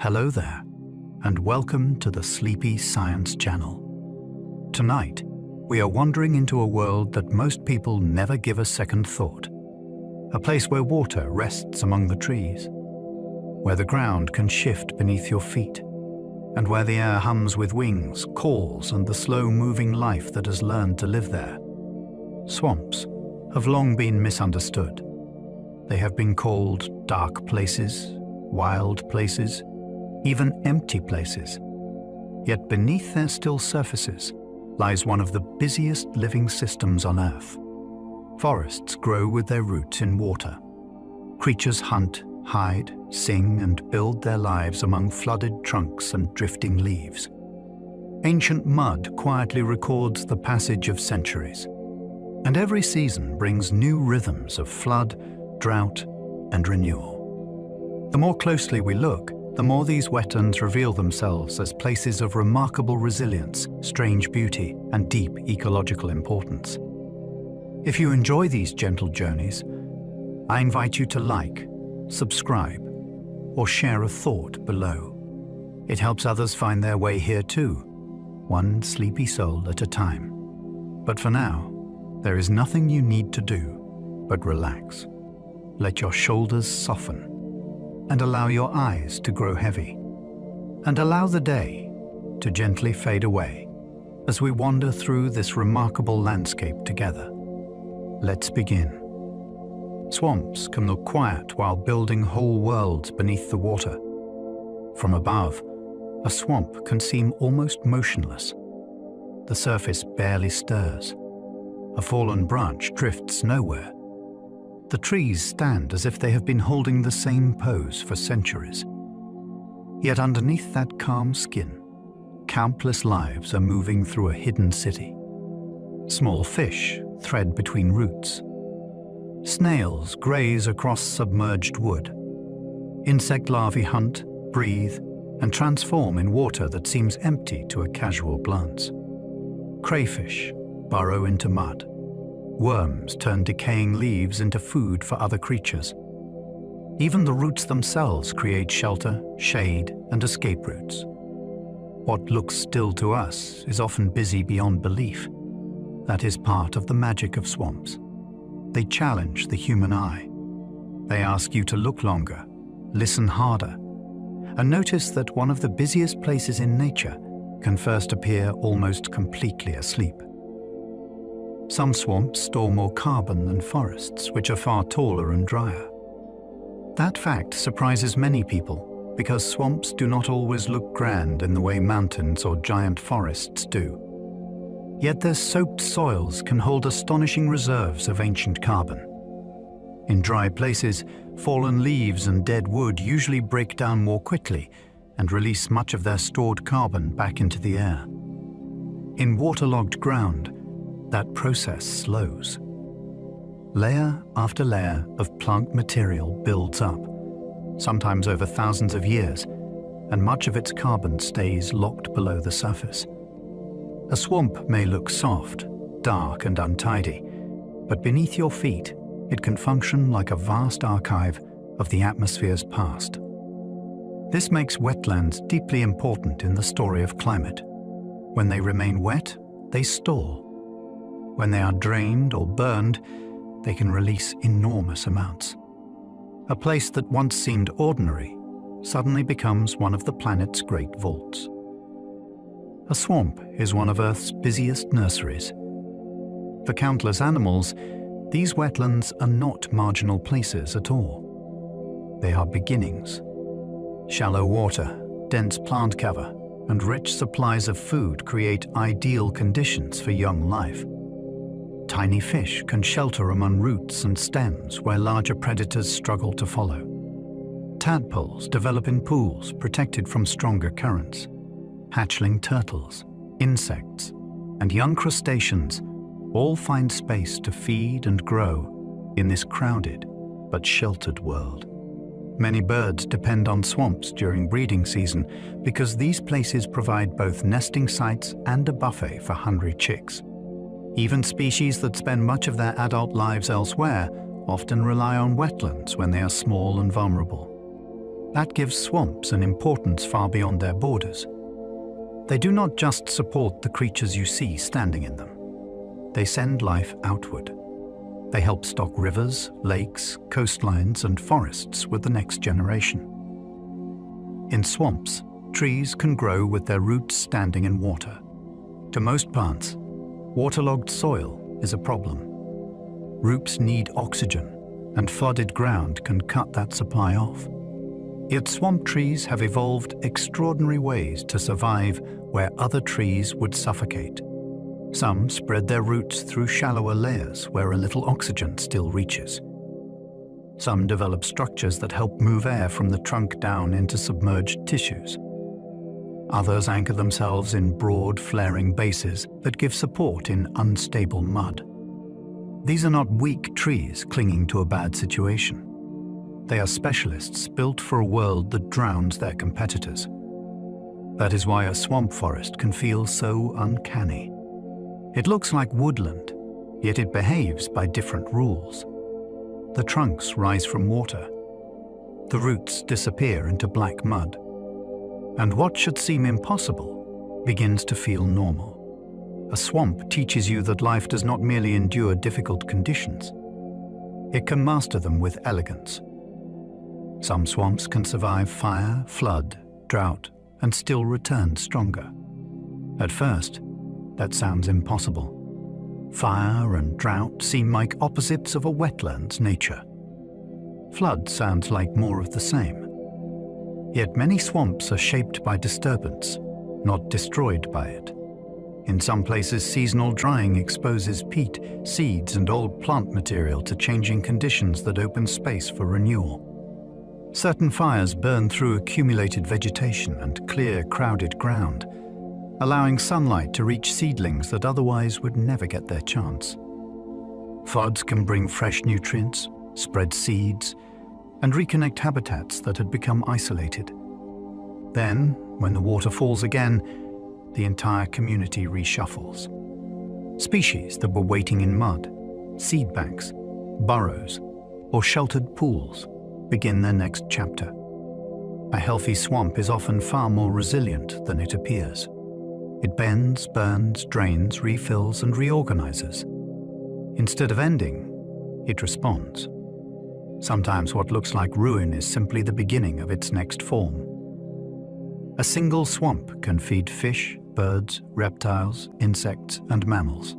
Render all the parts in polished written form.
Hello there, and welcome to the Sleepy Science Channel. Tonight, we are wandering into a world that most people never give a second thought. A place where water rests among the trees, where the ground can shift beneath your feet, and where the air hums with wings, calls, and the slow-moving life that has learned to live there. Swamps have long been misunderstood. They have been called dark places, wild places, even empty places. Yet beneath their still surfaces lies one of the busiest living systems on Earth. Forests grow with their roots in water. Creatures hunt, hide, sing, and build their lives among flooded trunks and drifting leaves. Ancient mud quietly records the passage of centuries, and every season brings new rhythms of flood, drought, and renewal. The more closely we look, the more these wetlands reveal themselves as places of remarkable resilience, strange beauty, and deep ecological importance. If you enjoy these gentle journeys, I invite you to like, subscribe, or share a thought below. It helps others find their way here too, one sleepy soul at a time. But for now, there is nothing you need to do but relax. Let your shoulders soften, and allow your eyes to grow heavy, and allow the day to gently fade away as we wander through this remarkable landscape together. Let's begin. Swamps can look quiet while building whole worlds beneath the water. From above, a swamp can seem almost motionless. The surface barely stirs. A fallen branch drifts nowhere. The trees stand as if they have been holding the same pose for centuries. Yet underneath that calm skin, countless lives are moving through a hidden city. Small fish thread between roots. Snails graze across submerged wood. Insect larvae hunt, breathe, and transform in water that seems empty to a casual glance. Crayfish burrow into mud. Worms turn decaying leaves into food for other creatures. Even the roots themselves create shelter, shade, and escape routes. What looks still to us is often busy beyond belief. That is part of the magic of swamps. They challenge the human eye. They ask you to look longer, listen harder, and notice that one of the busiest places in nature can first appear almost completely asleep. Some swamps store more carbon than forests, which are far taller and drier. That fact surprises many people because swamps do not always look grand in the way mountains or giant forests do. Yet their soaked soils can hold astonishing reserves of ancient carbon. In dry places, fallen leaves and dead wood usually break down more quickly and release much of their stored carbon back into the air. In waterlogged ground, that process slows. Layer after layer of plant material builds up, sometimes over thousands of years, and much of its carbon stays locked below the surface. A swamp may look soft, dark, and untidy, but beneath your feet, it can function like a vast archive of the atmosphere's past. This makes wetlands deeply important in the story of climate. When they remain wet, they store. When they are drained or burned, they can release enormous amounts. A place that once seemed ordinary suddenly becomes one of the planet's great vaults. A swamp is one of Earth's busiest nurseries. For countless animals, these wetlands are not marginal places at all. They are beginnings. Shallow water, dense plant cover, and rich supplies of food create ideal conditions for young life. Tiny fish can shelter among roots and stems where larger predators struggle to follow. Tadpoles develop in pools protected from stronger currents. Hatchling turtles, insects, and young crustaceans all find space to feed and grow in this crowded but sheltered world. Many birds depend on swamps during breeding season because these places provide both nesting sites and a buffet for hungry chicks. Even species that spend much of their adult lives elsewhere often rely on wetlands when they are small and vulnerable. That gives swamps an importance far beyond their borders. They do not just support the creatures you see standing in them. They send life outward. They help stock rivers, lakes, coastlines, and forests with the next generation. In swamps, trees can grow with their roots standing in water. To most plants, waterlogged soil is a problem. Roots need oxygen, and flooded ground can cut that supply off. Yet swamp trees have evolved extraordinary ways to survive where other trees would suffocate. Some spread their roots through shallower layers where a little oxygen still reaches. Some develop structures that help move air from the trunk down into submerged tissues. Others anchor themselves in broad, flaring bases that give support in unstable mud. These are not weak trees clinging to a bad situation. They are specialists built for a world that drowns their competitors. That is why a swamp forest can feel so uncanny. It looks like woodland, yet it behaves by different rules. The trunks rise from water. The roots disappear into black mud. And what should seem impossible begins to feel normal. A swamp teaches you that life does not merely endure difficult conditions. It can master them with elegance. Some swamps can survive fire, flood, drought, and still return stronger. At first, that sounds impossible. Fire and drought seem like opposites of a wetland's nature. Flood sounds like more of the same. Yet many swamps are shaped by disturbance, not destroyed by it. In some places, seasonal drying exposes peat, seeds, and old plant material to changing conditions that open space for renewal. Certain fires burn through accumulated vegetation and clear crowded ground, allowing sunlight to reach seedlings that otherwise would never get their chance. Floods can bring fresh nutrients, spread seeds, and reconnect habitats that had become isolated. Then, when the water falls again, the entire community reshuffles. Species that were waiting in mud, seed banks, burrows, or sheltered pools begin their next chapter. A healthy swamp is often far more resilient than it appears. It bends, burns, drains, refills, and reorganizes. Instead of ending, it responds. Sometimes what looks like ruin is simply the beginning of its next form. A single swamp can feed fish, birds, reptiles, insects, and mammals.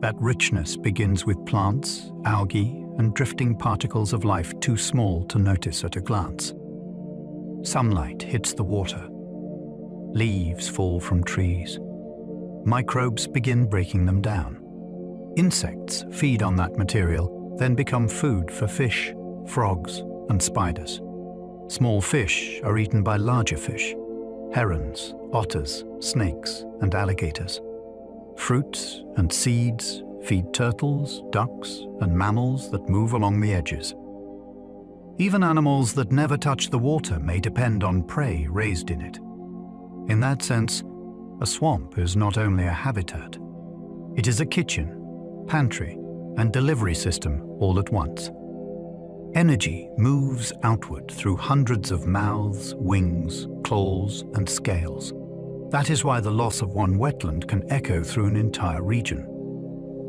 That richness begins with plants, algae, and drifting particles of life too small to notice at a glance. Sunlight hits the water. Leaves fall from trees. Microbes begin breaking them down. Insects feed on that material, then become food for fish, frogs, and spiders. Small fish are eaten by larger fish: herons, otters, snakes, and alligators. Fruits and seeds feed turtles, ducks, and mammals that move along the edges. Even animals that never touch the water may depend on prey raised in it. In that sense, a swamp is not only a habitat. It is a kitchen, pantry, and delivery system all at once. Energy moves outward through hundreds of mouths, wings, claws, and scales. That is why the loss of one wetland can echo through an entire region.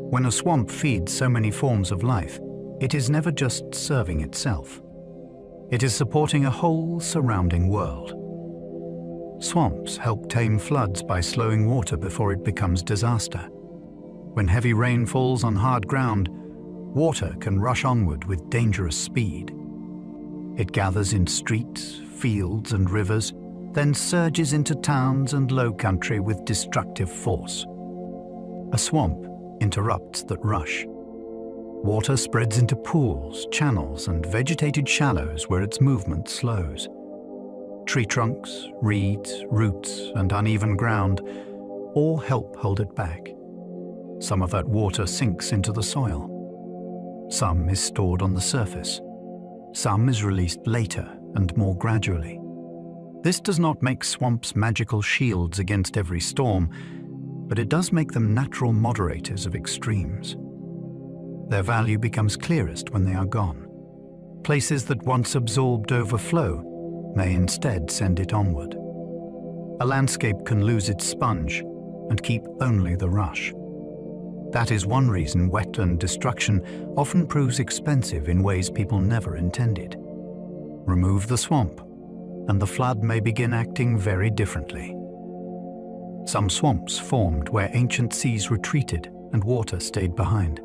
When a swamp feeds so many forms of life, it is never just serving itself. It is supporting a whole surrounding world. Swamps help tame floods by slowing water before it becomes disaster. When heavy rain falls on hard ground, water can rush onward with dangerous speed. It gathers in streets, fields, and rivers, then surges into towns and low country with destructive force. A swamp interrupts that rush. Water spreads into pools, channels, and vegetated shallows where its movement slows. Tree trunks, reeds, roots, and uneven ground all help hold it back. Some of that water sinks into the soil. Some is stored on the surface. Some is released later and more gradually. This does not make swamps magical shields against every storm, but it does make them natural moderators of extremes. Their value becomes clearest when they are gone. Places that once absorbed overflow may instead send it onward. A landscape can lose its sponge and keep only the rush. That is one reason wetland destruction often proves expensive in ways people never intended. Remove the swamp, and the flood may begin acting very differently. Some swamps formed where ancient seas retreated and water stayed behind.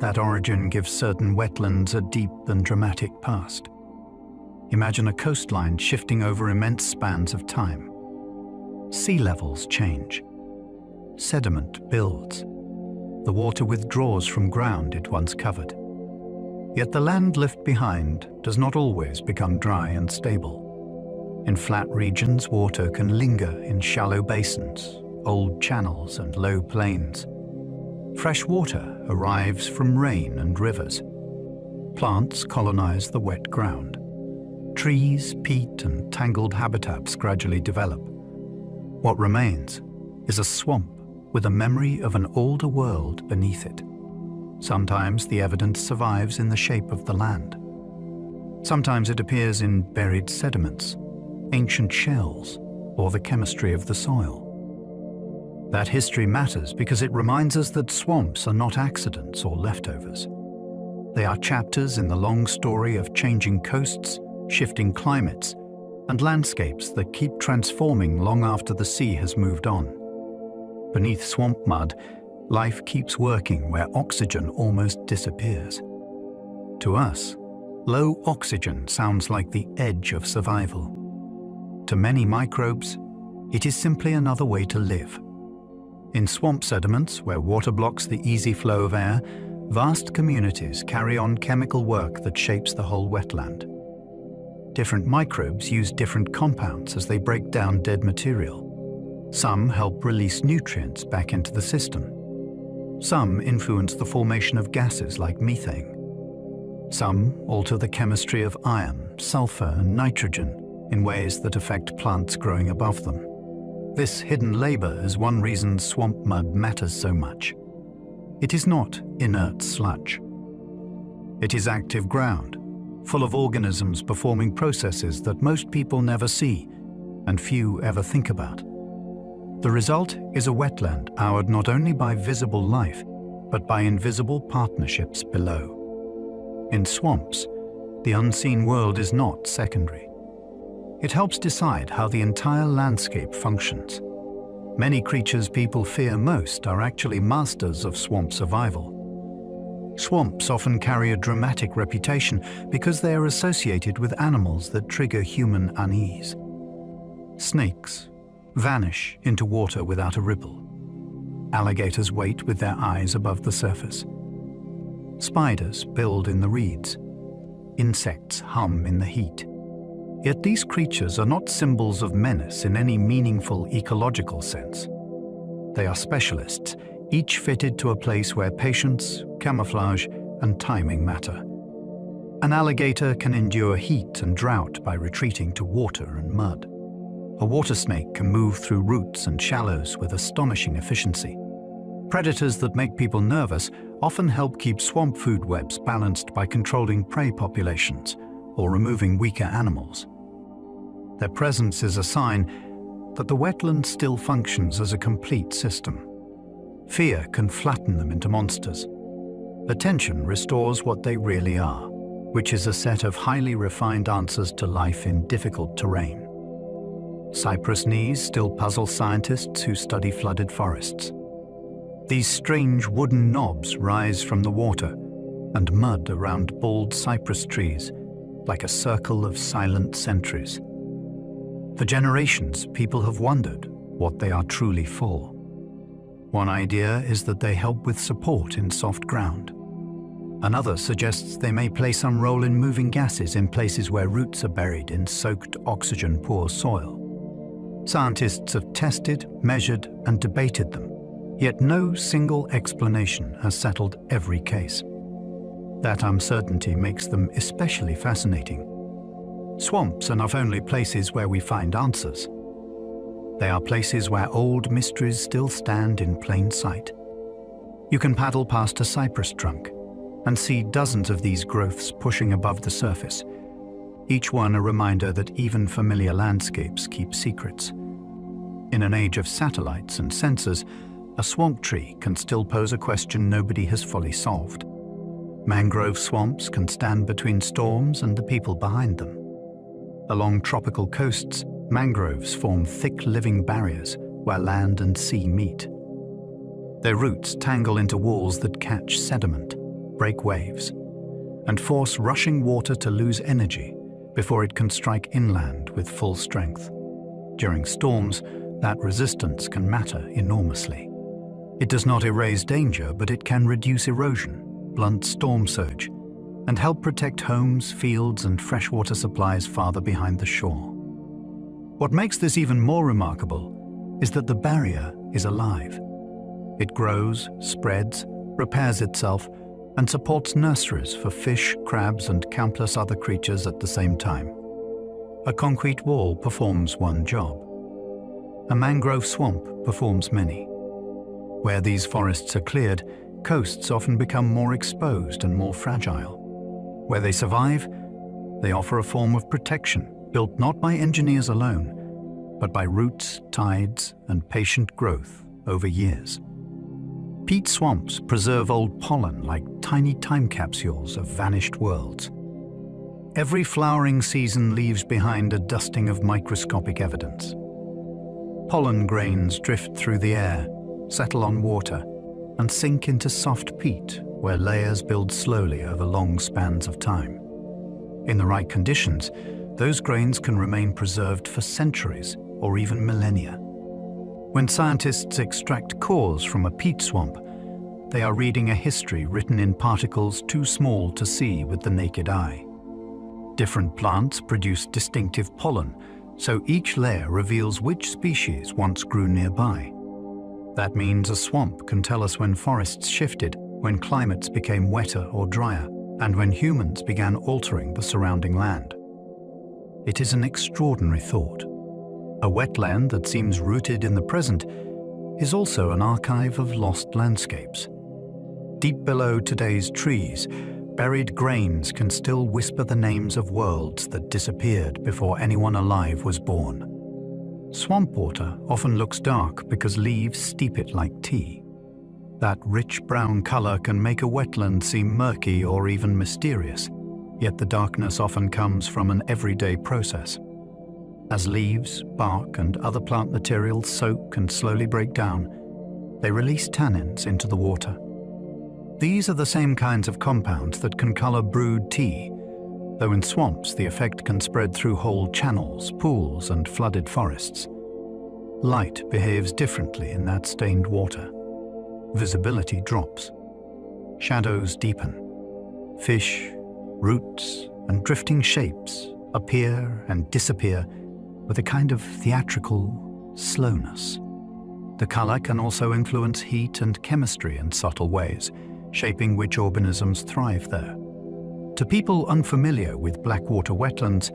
That origin gives certain wetlands a deep and dramatic past. Imagine a coastline shifting over immense spans of time. Sea levels change. Sediment builds. The water withdraws from ground it once covered. Yet the land left behind does not always become dry and stable. In flat regions, water can linger in shallow basins, old channels, and low plains. Fresh water arrives from rain and rivers. Plants colonize the wet ground. Trees, peat, and tangled habitats gradually develop. What remains is a swamp with a memory of an older world beneath it. Sometimes the evidence survives in the shape of the land. Sometimes it appears in buried sediments, ancient shells, or the chemistry of the soil. That history matters because it reminds us that swamps are not accidents or leftovers. They are chapters in the long story of changing coasts, shifting climates, and landscapes that keep transforming long after the sea has moved on. Beneath swamp mud, life keeps working where oxygen almost disappears. To us, low oxygen sounds like the edge of survival. To many microbes, it is simply another way to live. In swamp sediments, where water blocks the easy flow of air, vast communities carry on chemical work that shapes the whole wetland. Different microbes use different compounds as they break down dead material. Some help release nutrients back into the system. Some influence the formation of gases like methane. Some alter the chemistry of iron, sulfur, and nitrogen in ways that affect plants growing above them. This hidden labor is one reason swamp mud matters so much. It is not inert sludge. It is active ground, full of organisms performing processes that most people never see and few ever think about. The result is a wetland powered not only by visible life, but by invisible partnerships below. In swamps, the unseen world is not secondary. It helps decide how the entire landscape functions. Many creatures people fear most are actually masters of swamp survival. Swamps often carry a dramatic reputation because they are associated with animals that trigger human unease. Snakes vanish into water without a ripple. Alligators wait with their eyes above the surface. Spiders build in the reeds. Insects hum in the heat. Yet these creatures are not symbols of menace in any meaningful ecological sense. They are specialists, each fitted to a place where patience, camouflage, and timing matter. An alligator can endure heat and drought by retreating to water and mud. A water snake can move through roots and shallows with astonishing efficiency. Predators that make people nervous often help keep swamp food webs balanced by controlling prey populations or removing weaker animals. Their presence is a sign that the wetland still functions as a complete system. Fear can flatten them into monsters. Attention restores what they really are, which is a set of highly refined answers to life in difficult terrain. Cypress knees still puzzle scientists who study flooded forests. These strange wooden knobs rise from the water, and mud around bald cypress trees, like a circle of silent sentries. For generations, people have wondered what they are truly for. One idea is that they help with support in soft ground. Another suggests they may play some role in moving gases in places where roots are buried in soaked, oxygen-poor soil. Scientists have tested, measured, and debated them, yet no single explanation has settled every case. That uncertainty makes them especially fascinating. Swamps are not only places where we find answers. They are places where old mysteries still stand in plain sight. You can paddle past a cypress trunk and see dozens of these growths pushing above the surface. each one a reminder that even familiar landscapes keep secrets. In an age of satellites and sensors, a swamp tree can still pose a question nobody has fully solved. Mangrove swamps can stand between storms and the people behind them. Along tropical coasts, mangroves form thick living barriers where land and sea meet. Their roots tangle into walls that catch sediment, break waves, and force rushing water to lose energy before it can strike inland with full strength. During storms, that resistance can matter enormously. It does not erase danger, but it can reduce erosion, blunt storm surge, and help protect homes, fields, and freshwater supplies farther behind the shore. What makes this even more remarkable is that the barrier is alive. It grows, spreads, repairs itself, and supports nurseries for fish, crabs, and countless other creatures at the same time. A concrete wall performs one job. A mangrove swamp performs many. Where these forests are cleared, coasts often become more exposed and more fragile. Where they survive, they offer a form of protection built not by engineers alone, but by roots, tides, and patient growth over years. Peat swamps preserve old pollen like tiny time capsules of vanished worlds. Every flowering season leaves behind a dusting of microscopic evidence. Pollen grains drift through the air, settle on water, and sink into soft peat where layers build slowly over long spans of time. In the right conditions, those grains can remain preserved for centuries or even millennia. When scientists extract cores from a peat swamp, they are reading a history written in particles too small to see with the naked eye. Different plants produce distinctive pollen, so each layer reveals which species once grew nearby. That means a swamp can tell us when forests shifted, when climates became wetter or drier, and when humans began altering the surrounding land. It is an extraordinary thought. A wetland that seems rooted in the present is also an archive of lost landscapes. Deep below today's trees, buried grains can still whisper the names of worlds that disappeared before anyone alive was born. Swamp water often looks dark because leaves steep it like tea. That rich brown color can make a wetland seem murky or even mysterious, yet the darkness often comes from an everyday process. As leaves, bark, and other plant materials soak and slowly break down, they release tannins into the water. These are the same kinds of compounds that can color brewed tea, though in swamps the effect can spread through whole channels, pools, and flooded forests. Light behaves differently in that stained water. Visibility drops. Shadows deepen. Fish, roots, and drifting shapes appear and disappear with a kind of theatrical slowness. The color can also influence heat and chemistry in subtle ways, shaping which organisms thrive there. To people unfamiliar with blackwater wetlands,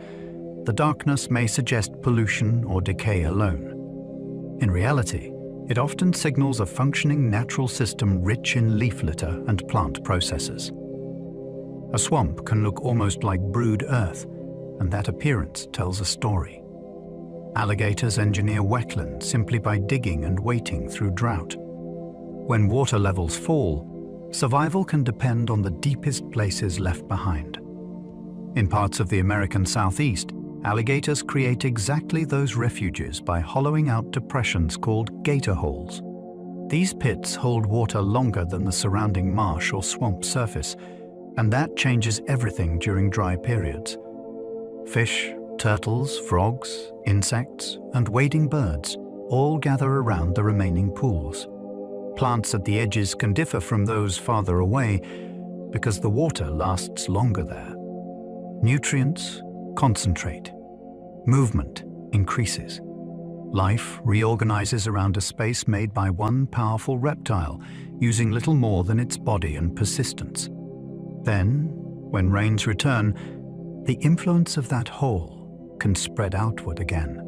the darkness may suggest pollution or decay alone. In reality, it often signals a functioning natural system rich in leaf litter and plant processes. A swamp can look almost like brewed earth, and that appearance tells a story. Alligators engineer wetlands simply by digging and waiting through drought. When water levels fall, survival can depend on the deepest places left behind. In parts of the American Southeast, alligators create exactly those refuges by hollowing out depressions called gator holes. These pits hold water longer than the surrounding marsh or swamp surface, and that changes everything during dry periods. Fish, turtles, frogs, insects, and wading birds all gather around the remaining pools. Plants at the edges can differ from those farther away because the water lasts longer there. Nutrients concentrate. Movement increases. Life reorganizes around a space made by one powerful reptile, using little more than its body and persistence. Then, when rains return, the influence of that hole can spread outward again.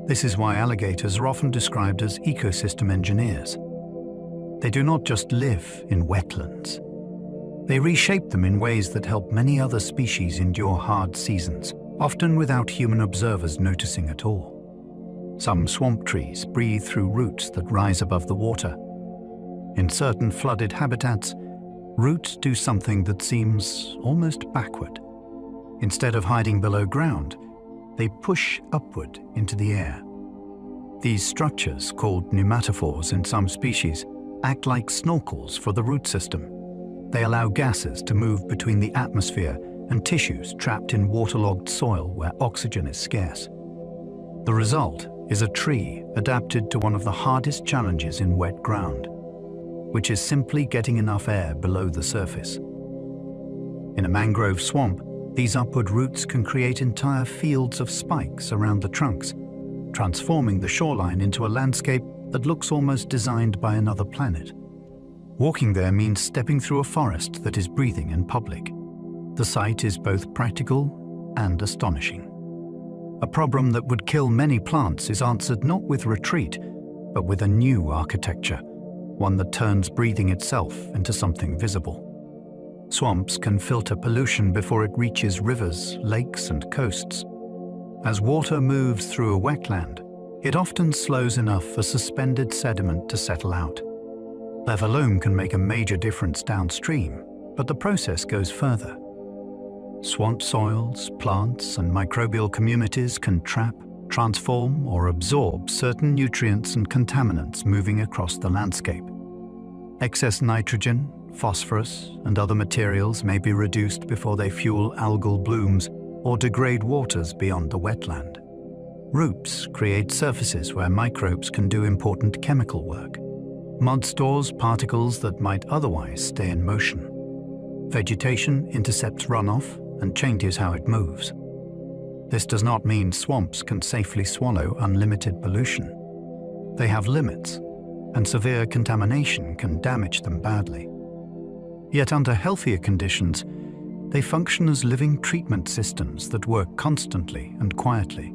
This is why alligators are often described as ecosystem engineers. They do not just live in wetlands. They reshape them in ways that help many other species endure hard seasons, often without human observers noticing at all. Some swamp trees breathe through roots that rise above the water. In certain flooded habitats, roots do something that seems almost backward. Instead of hiding below ground, they push upward into the air. These structures, called pneumatophores in some species, act like snorkels for the root system. They allow gases to move between the atmosphere and tissues trapped in waterlogged soil where oxygen is scarce. The result is a tree adapted to one of the hardest challenges in wet ground, which is simply getting enough air below the surface. In a mangrove swamp, these upward roots can create entire fields of spikes around the trunks, transforming the shoreline into a landscape that looks almost designed by another planet. Walking there means stepping through a forest that is breathing in public. The sight is both practical and astonishing. A problem that would kill many plants is answered not with retreat, but with a new architecture, one that turns breathing itself into something visible. Swamps can filter pollution before it reaches rivers, lakes, and coasts. As water moves through a wetland, it often slows enough for suspended sediment to settle out. That alone can make a major difference downstream, but the process goes further. Swamp soils, plants, and microbial communities can trap, transform, or absorb certain nutrients and contaminants moving across the landscape. Excess nitrogen, phosphorus, and other materials may be reduced before they fuel algal blooms or degrade waters beyond the wetland. Roots create surfaces where microbes can do important chemical work. Mud stores particles that might otherwise stay in motion. Vegetation intercepts runoff and changes how it moves. This does not mean swamps can safely swallow unlimited pollution. They have limits, and severe contamination can damage them badly. Yet under healthier conditions, they function as living treatment systems that work constantly and quietly.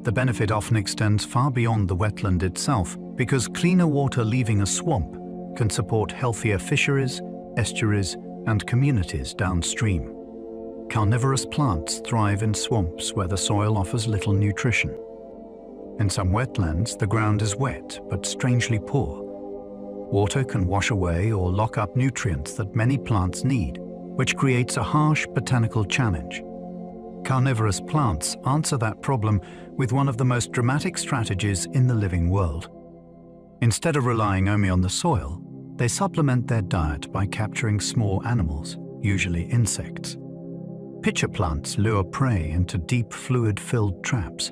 The benefit often extends far beyond the wetland itself, because cleaner water leaving a swamp can support healthier fisheries, estuaries, and communities downstream. Carnivorous plants thrive in swamps where the soil offers little nutrition. In some wetlands, the ground is wet but strangely poor. Water can wash away or lock up nutrients that many plants need, which creates a harsh botanical challenge. Carnivorous plants answer that problem with one of the most dramatic strategies in the living world. Instead of relying only on the soil, they supplement their diet by capturing small animals, usually insects. Pitcher plants lure prey into deep fluid-filled traps.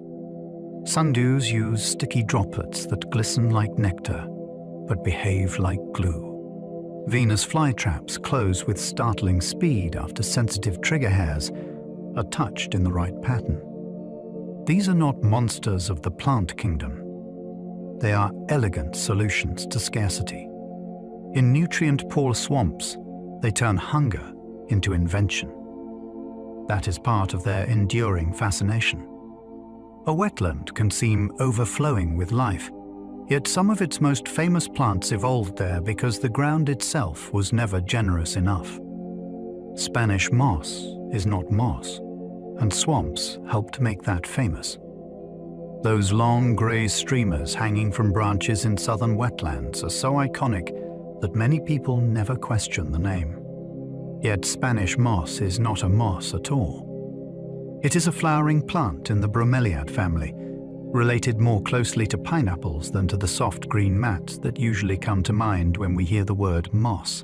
Sundews use sticky droplets that glisten like nectar, but behave like glue. Venus flytraps close with startling speed after sensitive trigger hairs are touched in the right pattern. These are not monsters of the plant kingdom. They are elegant solutions to scarcity. In nutrient-poor swamps, they turn hunger into invention. That is part of their enduring fascination. A wetland can seem overflowing with life, yet some of its most famous plants evolved there because the ground itself was never generous enough. Spanish moss is not moss, and swamps helped make that famous. Those long grey streamers hanging from branches in southern wetlands are so iconic that many people never question the name. Yet Spanish moss is not a moss at all. It is a flowering plant in the bromeliad family, related more closely to pineapples than to the soft green mats that usually come to mind when we hear the word moss.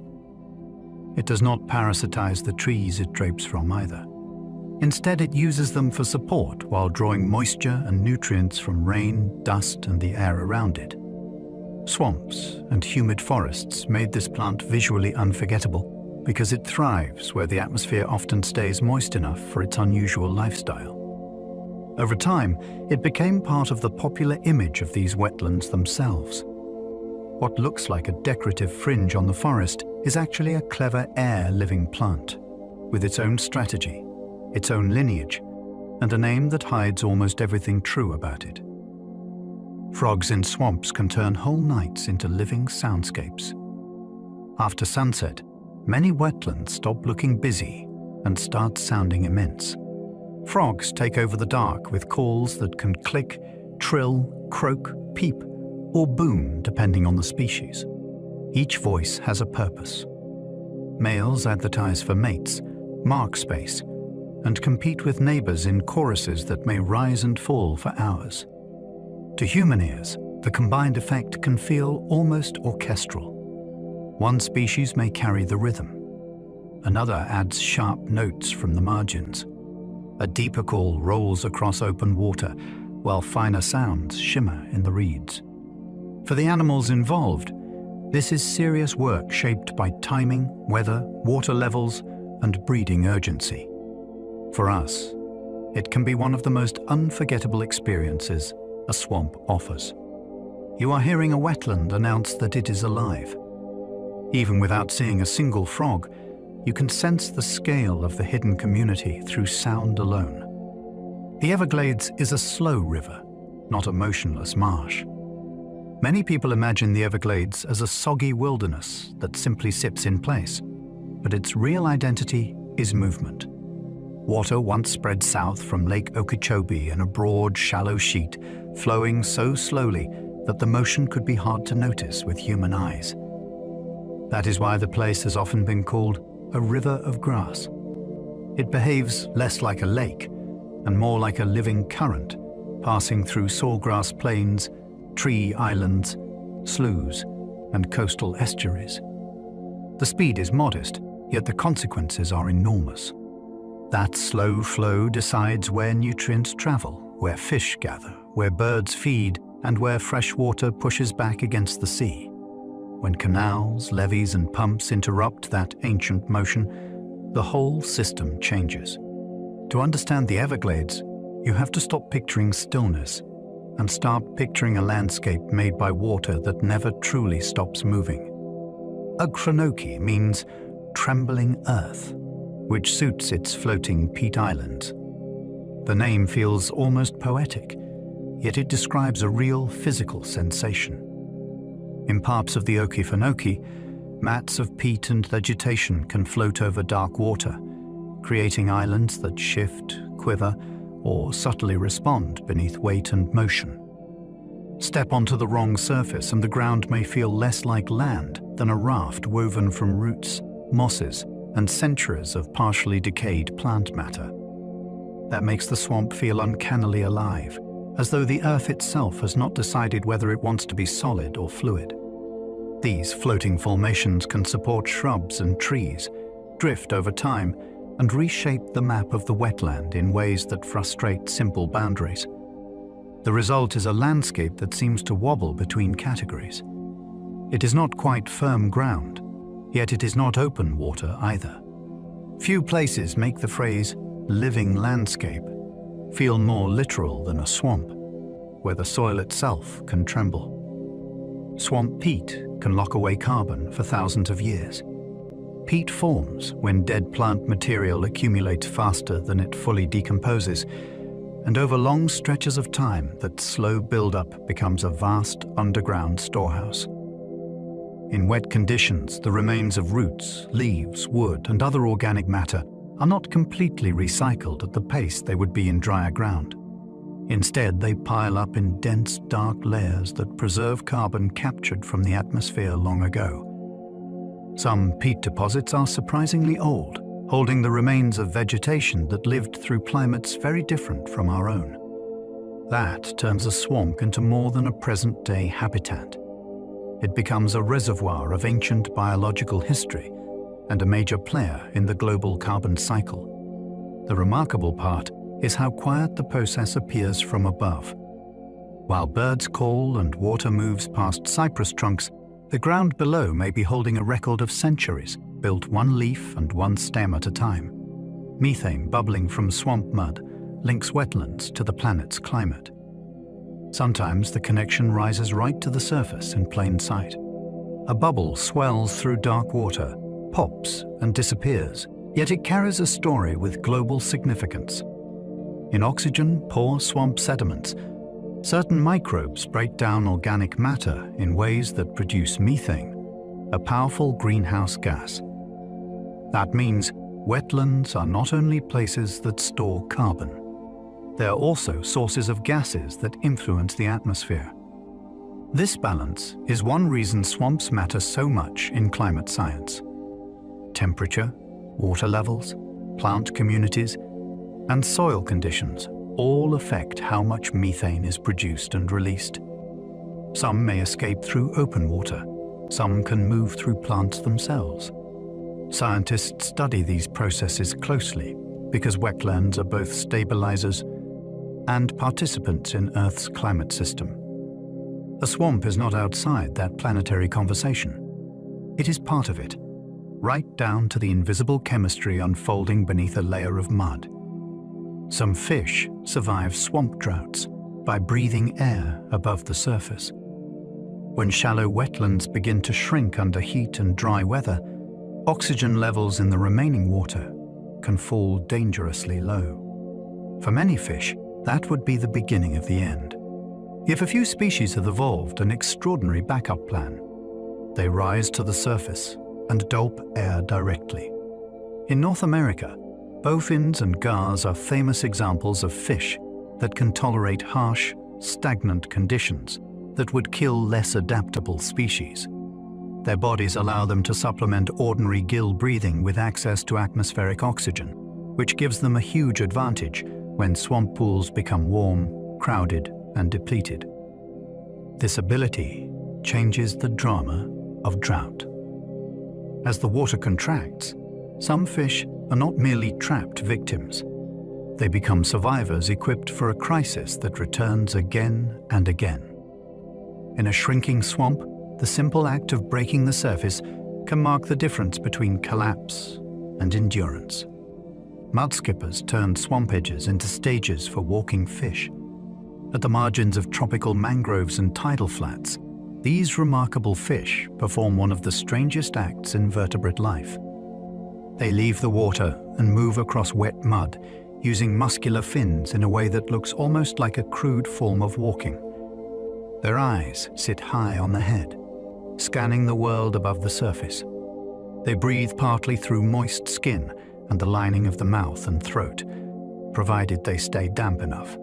It does not parasitize the trees it drapes from either. Instead, it uses them for support while drawing moisture and nutrients from rain, dust, and the air around it. Swamps and humid forests made this plant visually unforgettable because it thrives where the atmosphere often stays moist enough for its unusual lifestyle. Over time, it became part of the popular image of these wetlands themselves. What looks like a decorative fringe on the forest is actually a clever air-living plant, with its own strategy, its own lineage, and a name that hides almost everything true about it. Frogs in swamps can turn whole nights into living soundscapes. After sunset, many wetlands stop looking busy and start sounding immense. Frogs take over the dark with calls that can click, trill, croak, peep, or boom depending on the species. Each voice has a purpose. Males advertise for mates, mark space, and compete with neighbors in choruses that may rise and fall for hours. To human ears, the combined effect can feel almost orchestral. One species may carry the rhythm. Another adds sharp notes from the margins. A deeper call rolls across open water, while finer sounds shimmer in the reeds. For the animals involved, this is serious work shaped by timing, weather, water levels, and breeding urgency. For us, it can be one of the most unforgettable experiences a swamp offers. You are hearing a wetland announce that it is alive. Even without seeing a single frog, you can sense the scale of the hidden community through sound alone. The Everglades is a slow river, not a motionless marsh. Many people imagine the Everglades as a soggy wilderness that simply sits in place, but its real identity is movement. Water once spread south from Lake Okeechobee in a broad, shallow sheet, flowing so slowly that the motion could be hard to notice with human eyes. That is why the place has often been called a river of grass. It behaves less like a lake and more like a living current, passing through sawgrass plains, tree islands, sloughs, and coastal estuaries. The speed is modest, yet the consequences are enormous. That slow flow decides where nutrients travel, where fish gather, where birds feed, and where fresh water pushes back against the sea. When canals, levees, and pumps interrupt that ancient motion, the whole system changes. To understand the Everglades, you have to stop picturing stillness and start picturing a landscape made by water that never truly stops moving. Ughranoki means trembling earth, which suits its floating peat islands. The name feels almost poetic, yet it describes a real physical sensation. In parts of the Okefenokee, mats of peat and vegetation can float over dark water, creating islands that shift, quiver, or subtly respond beneath weight and motion. Step onto the wrong surface and the ground may feel less like land than a raft woven from roots, mosses, and centuries of partially decayed plant matter. That makes the swamp feel uncannily alive, as though the earth itself has not decided whether it wants to be solid or fluid. These floating formations can support shrubs and trees, drift over time, and reshape the map of the wetland in ways that frustrate simple boundaries. The result is a landscape that seems to wobble between categories. It is not quite firm ground, yet it is not open water either. Few places make the phrase living landscape feel more literal than a swamp, where the soil itself can tremble. Swamp peat can lock away carbon for thousands of years. Peat forms when dead plant material accumulates faster than it fully decomposes, and over long stretches of time that slow buildup becomes a vast underground storehouse. In wet conditions, the remains of roots, leaves, wood, and other organic matter are not completely recycled at the pace they would be in drier ground. Instead, they pile up in dense, dark layers that preserve carbon captured from the atmosphere long ago. Some peat deposits are surprisingly old, holding the remains of vegetation that lived through climates very different from our own. That turns a swamp into more than a present-day habitat. It becomes a reservoir of ancient biological history and a major player in the global carbon cycle. The remarkable part is how quiet the process appears from above. While birds call and water moves past cypress trunks, the ground below may be holding a record of centuries, built one leaf and one stem at a time. Methane bubbling from swamp mud links wetlands to the planet's climate. Sometimes the connection rises right to the surface in plain sight. A bubble swells through dark water, pops and disappears, yet it carries a story with global significance. In oxygen-poor swamp sediments, certain microbes break down organic matter in ways that produce methane, a powerful greenhouse gas. That means wetlands are not only places that store carbon, they are also sources of gases that influence the atmosphere. This balance is one reason swamps matter so much in climate science. Temperature, water levels, plant communities, and soil conditions all affect how much methane is produced and released. Some may escape through open water, some can move through plants themselves. Scientists study these processes closely because wetlands are both stabilizers and participants in Earth's climate system. A swamp is not outside that planetary conversation. It is part of it, right down to the invisible chemistry unfolding beneath a layer of mud. Some fish survive swamp droughts by breathing air above the surface. When shallow wetlands begin to shrink under heat and dry weather, oxygen levels in the remaining water can fall dangerously low. For many fish, that would be the beginning of the end. If a few species have evolved an extraordinary backup plan, they rise to the surface and dope air directly. In North America, bowfins and gars are famous examples of fish that can tolerate harsh, stagnant conditions that would kill less adaptable species. Their bodies allow them to supplement ordinary gill breathing with access to atmospheric oxygen, which gives them a huge advantage when swamp pools become warm, crowded, and depleted. This ability changes the drama of drought. As the water contracts, some fish are not merely trapped victims. They become survivors equipped for a crisis that returns again and again. In a shrinking swamp, the simple act of breaking the surface can mark the difference between collapse and endurance. Mudskippers turn swamp edges into stages for walking fish. At the margins of tropical mangroves and tidal flats, these remarkable fish perform one of the strangest acts in vertebrate life. They leave the water and move across wet mud, using muscular fins in a way that looks almost like a crude form of walking. Their eyes sit high on the head, scanning the world above the surface. They breathe partly through moist skin and the lining of the mouth and throat, provided they stay damp enough.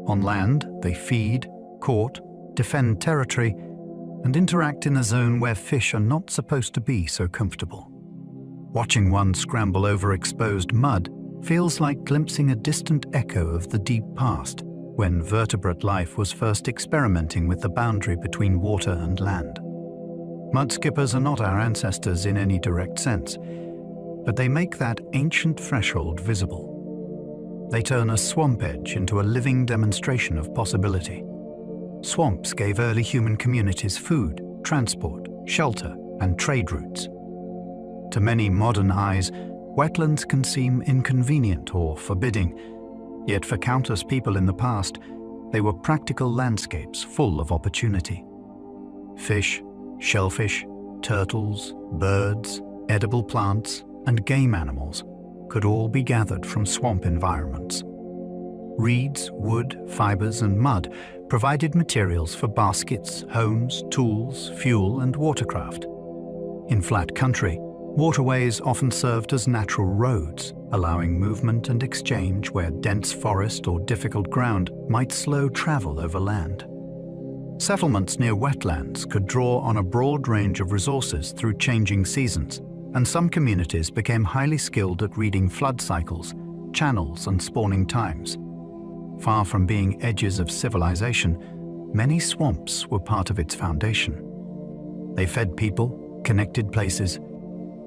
On land, they feed, court, defend territory, and interact in a zone where fish are not supposed to be so comfortable. Watching one scramble over exposed mud feels like glimpsing a distant echo of the deep past, when vertebrate life was first experimenting with the boundary between water and land. Mudskippers are not our ancestors in any direct sense, but they make that ancient threshold visible. They turn a swamp edge into a living demonstration of possibility. Swamps gave early human communities food, transport, shelter, and trade routes. To many modern eyes, wetlands can seem inconvenient or forbidding, yet for countless people in the past, they were practical landscapes full of opportunity. Fish, shellfish, turtles, birds, edible plants, and game animals could all be gathered from swamp environments. Reeds, wood, fibers, and mud provided materials for baskets, homes, tools, fuel, and watercraft. In flat country, waterways often served as natural roads, allowing movement and exchange where dense forest or difficult ground might slow travel over land. Settlements near wetlands could draw on a broad range of resources through changing seasons, and some communities became highly skilled at reading flood cycles, channels, and spawning times. Far from being edges of civilization, many swamps were part of its foundation. They fed people, connected places,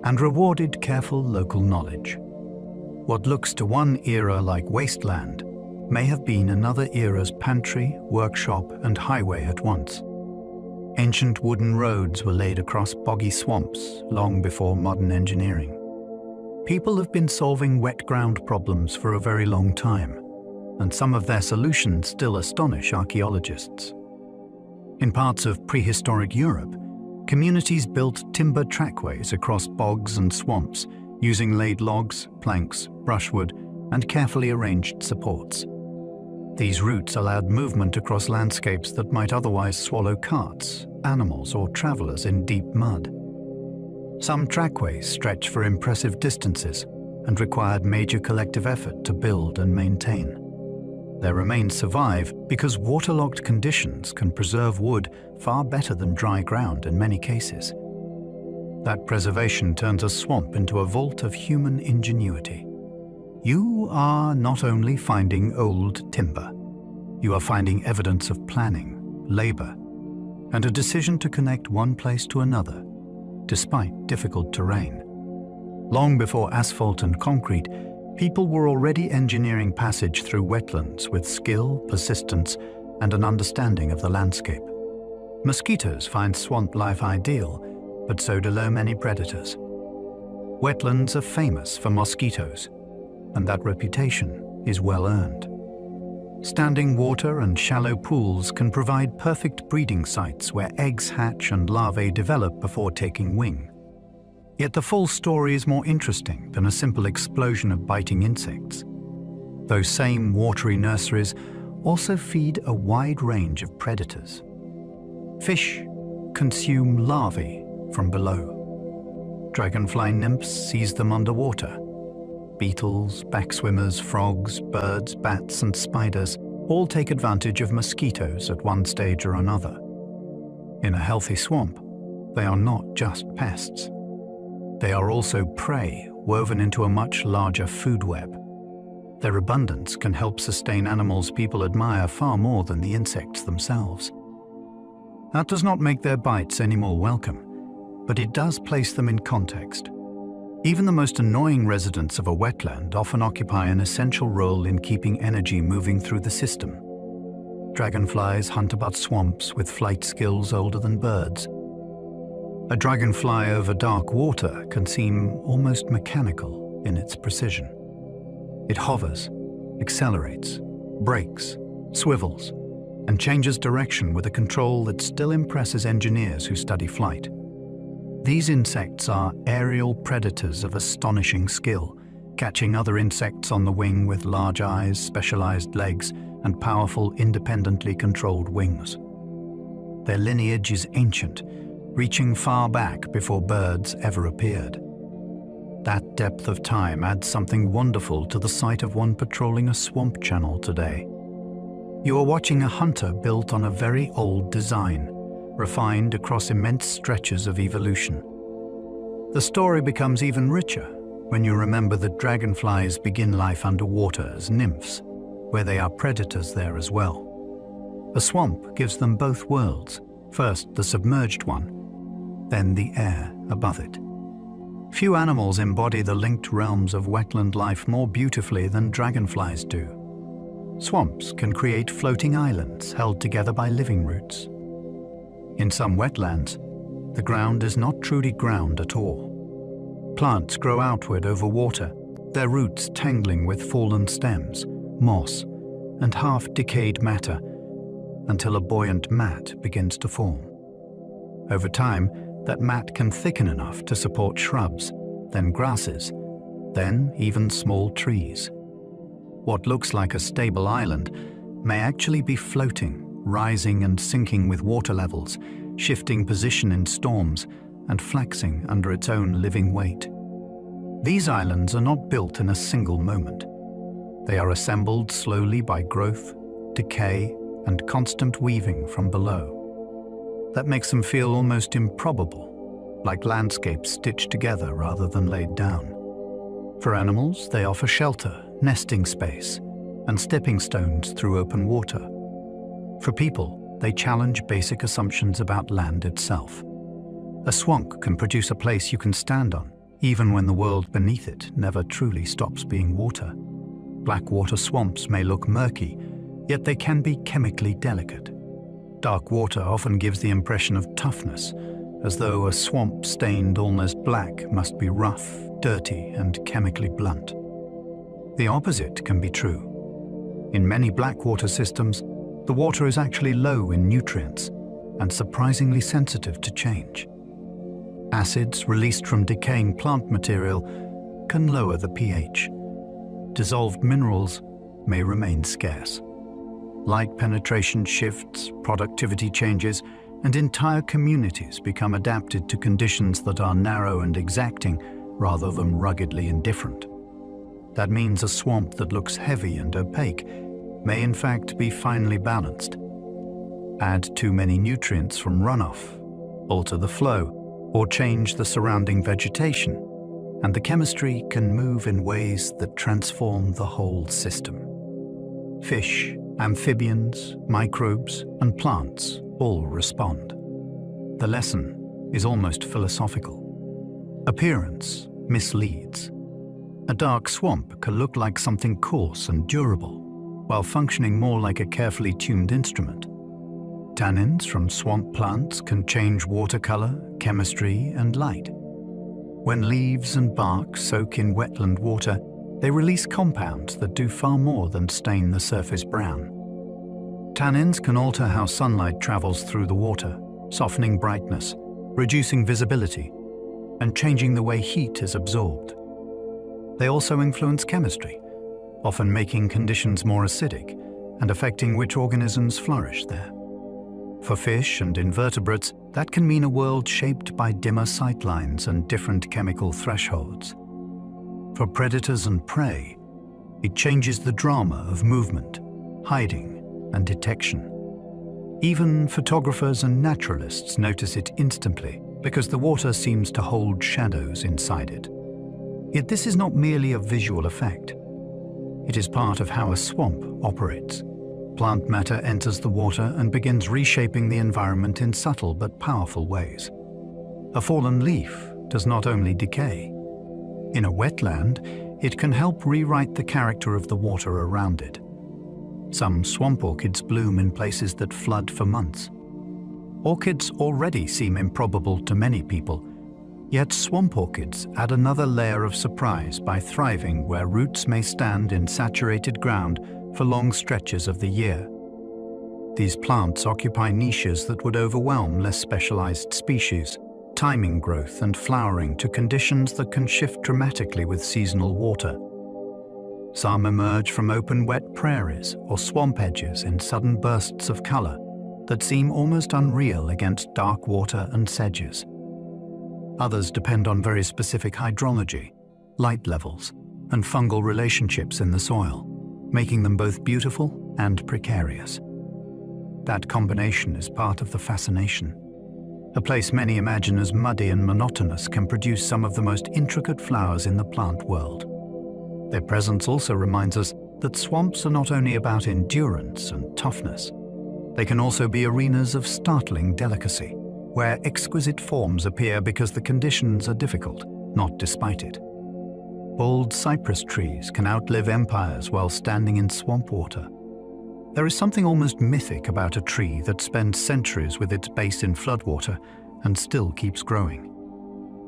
and rewarded careful local knowledge. What looks to one era like wasteland may have been another era's pantry, workshop, and highway at once. Ancient wooden roads were laid across boggy swamps long before modern engineering. People have been solving wet ground problems for a very long time, and some of their solutions still astonish archaeologists. In parts of prehistoric Europe, communities built timber trackways across bogs and swamps using laid logs, planks, brushwood, and carefully arranged supports. These routes allowed movement across landscapes that might otherwise swallow carts, animals, or travelers in deep mud. Some trackways stretch for impressive distances and required major collective effort to build and maintain. Their remains survive because waterlogged conditions can preserve wood far better than dry ground in many cases. That preservation turns a swamp into a vault of human ingenuity. You are not only finding old timber, you are finding evidence of planning, labor, and a decision to connect one place to another, despite difficult terrain. Long before asphalt and concrete, people were already engineering passage through wetlands with skill, persistence, and an understanding of the landscape. Mosquitoes find swamp life ideal, but so do many predators. Wetlands are famous for mosquitoes, and that reputation is well earned. Standing water and shallow pools can provide perfect breeding sites where eggs hatch and larvae develop before taking wing. Yet the full story is more interesting than a simple explosion of biting insects. Those same watery nurseries also feed a wide range of predators. Fish consume larvae from below. Dragonfly nymphs seize them underwater. Beetles, backswimmers, frogs, birds, bats, and spiders all take advantage of mosquitoes at one stage or another. In a healthy swamp, they are not just pests. They are also prey woven into a much larger food web. Their abundance can help sustain animals people admire far more than the insects themselves. That does not make their bites any more welcome, but it does place them in context. Even the most annoying residents of a wetland often occupy an essential role in keeping energy moving through the system. Dragonflies hunt about swamps with flight skills older than birds. A dragonfly over dark water can seem almost mechanical in its precision. It hovers, accelerates, brakes, swivels, and changes direction with a control that still impresses engineers who study flight. These insects are aerial predators of astonishing skill, catching other insects on the wing with large eyes, specialized legs, and powerful, independently controlled wings. Their lineage is ancient, reaching far back before birds ever appeared. That depth of time adds something wonderful to the sight of one patrolling a swamp channel today. You are watching a hunter built on a very old design, refined across immense stretches of evolution. The story becomes even richer when you remember that dragonflies begin life underwater as nymphs, where they are predators there as well. A swamp gives them both worlds, first the submerged one, then the air above it. Few animals embody the linked realms of wetland life more beautifully than dragonflies do. Swamps can create floating islands held together by living roots. In some wetlands, the ground is not truly ground at all. Plants grow outward over water, their roots tangling with fallen stems, moss, and half-decayed matter, until a buoyant mat begins to form. Over time, that mat can thicken enough to support shrubs, then grasses, then even small trees. What looks like a stable island may actually be floating, rising and sinking with water levels, shifting position in storms, and flexing under its own living weight. These islands are not built in a single moment. They are assembled slowly by growth, decay, and constant weaving from below. That makes them feel almost improbable, like landscapes stitched together rather than laid down. For animals, they offer shelter, nesting space, and stepping stones through open water. For people, they challenge basic assumptions about land itself. A swamp can produce a place you can stand on, even when the world beneath it never truly stops being water. Blackwater swamps may look murky, yet they can be chemically delicate. Dark water often gives the impression of toughness, as though a swamp stained almost black must be rough, dirty, and chemically blunt. The opposite can be true. In many blackwater systems, the water is actually low in nutrients and surprisingly sensitive to change. Acids released from decaying plant material can lower the pH. Dissolved minerals may remain scarce. Light penetration shifts, productivity changes, and entire communities become adapted to conditions that are narrow and exacting rather than ruggedly indifferent. That means a swamp that looks heavy and opaque may in fact be finely balanced. Add too many nutrients from runoff, alter the flow, or change the surrounding vegetation, and the chemistry can move in ways that transform the whole system. Fish, amphibians, microbes, and plants all respond. The lesson is almost philosophical. Appearance misleads. A dark swamp can look like something coarse and durable, while functioning more like a carefully tuned instrument. Tannins from swamp plants can change water color, chemistry, and light. When leaves and bark soak in wetland water, they release compounds that do far more than stain the surface brown. Tannins can alter how sunlight travels through the water, softening brightness, reducing visibility, and changing the way heat is absorbed. They also influence chemistry, often making conditions more acidic and affecting which organisms flourish there. For fish and invertebrates, that can mean a world shaped by dimmer sightlines and different chemical thresholds. For predators and prey, it changes the drama of movement, hiding, and detection. Even photographers and naturalists notice it instantly because the water seems to hold shadows inside it. Yet this is not merely a visual effect. It is part of how a swamp operates. Plant matter enters the water and begins reshaping the environment in subtle but powerful ways. A fallen leaf does not only decay. In a wetland, it can help rewrite the character of the water around it. Some swamp orchids bloom in places that flood for months. Orchids already seem improbable to many people, yet swamp orchids add another layer of surprise by thriving where roots may stand in saturated ground for long stretches of the year. These plants occupy niches that would overwhelm less specialized species, timing growth and flowering to conditions that can shift dramatically with seasonal water. Some emerge from open wet prairies or swamp edges in sudden bursts of color that seem almost unreal against dark water and sedges. Others depend on very specific hydrology, light levels, and fungal relationships in the soil, making them both beautiful and precarious. That combination is part of the fascination. A place many imagine as muddy and monotonous can produce some of the most intricate flowers in the plant world. Their presence also reminds us that swamps are not only about endurance and toughness. They can also be arenas of startling delicacy, where exquisite forms appear because the conditions are difficult, not despite it. Bold cypress trees can outlive empires while standing in swamp water. There is something almost mythic about a tree that spends centuries with its base in floodwater and still keeps growing.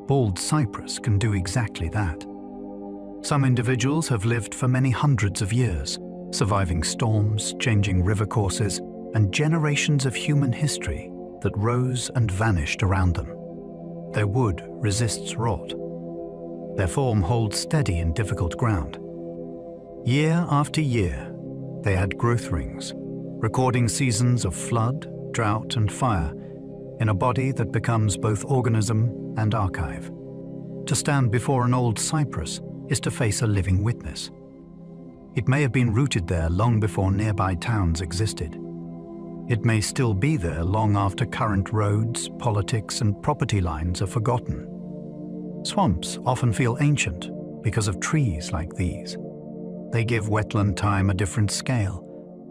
Bald cypress can do exactly that. Some individuals have lived for many hundreds of years, surviving storms, changing river courses, and generations of human history that rose and vanished around them. Their wood resists rot. Their form holds steady in difficult ground. Year after year, they add growth rings, recording seasons of flood, drought, and fire in a body that becomes both organism and archive. To stand before an old cypress is to face a living witness. It may have been rooted there long before nearby towns existed. It may still be there long after current roads, politics, and property lines are forgotten. Swamps often feel ancient because of trees like these. They give wetland time a different scale,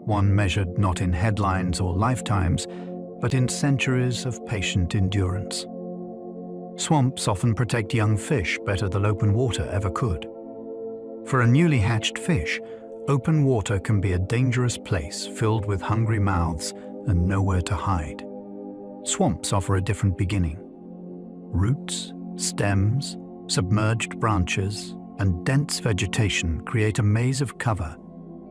one measured not in headlines or lifetimes, but in centuries of patient endurance. Swamps often protect young fish better than open water ever could. For a newly hatched fish, open water can be a dangerous place filled with hungry mouths and nowhere to hide. Swamps offer a different beginning. Roots, stems, submerged branches, and dense vegetation create a maze of cover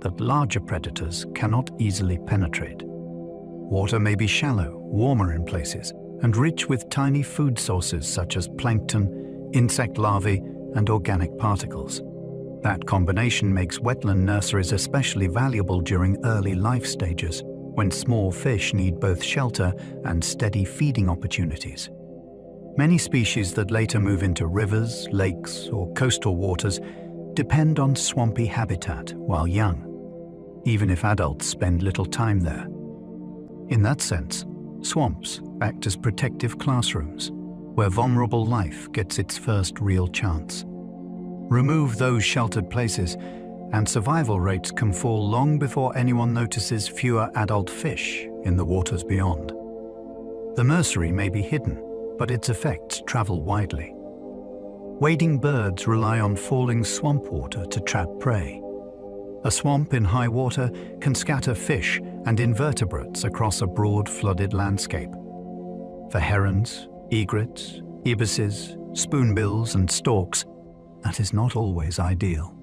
that larger predators cannot easily penetrate. Water may be shallow, warmer in places, and rich with tiny food sources such as plankton, insect larvae, and organic particles. That combination makes wetland nurseries especially valuable during early life stages, when small fish need both shelter and steady feeding opportunities. Many species that later move into rivers, lakes, or coastal waters depend on swampy habitat while young, even if adults spend little time there. In that sense, swamps act as protective classrooms, where vulnerable life gets its first real chance. Remove those sheltered places, and survival rates can fall long before anyone notices fewer adult fish in the waters beyond. The nursery may be hidden, but its effects travel widely. Wading birds rely on falling swamp water to trap prey. A swamp in high water can scatter fish and invertebrates across a broad flooded landscape. For herons, egrets, ibises, spoonbills, and storks, that is not always ideal.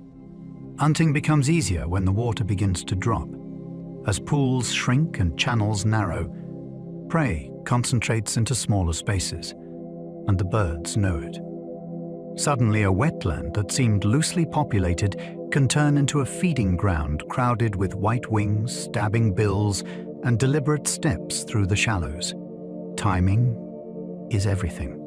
Hunting becomes easier when the water begins to drop. As pools shrink and channels narrow, prey concentrates into smaller spaces, and the birds know it. Suddenly, a wetland that seemed loosely populated can turn into a feeding ground crowded with white wings, stabbing bills, and deliberate steps through the shallows. Timing is everything.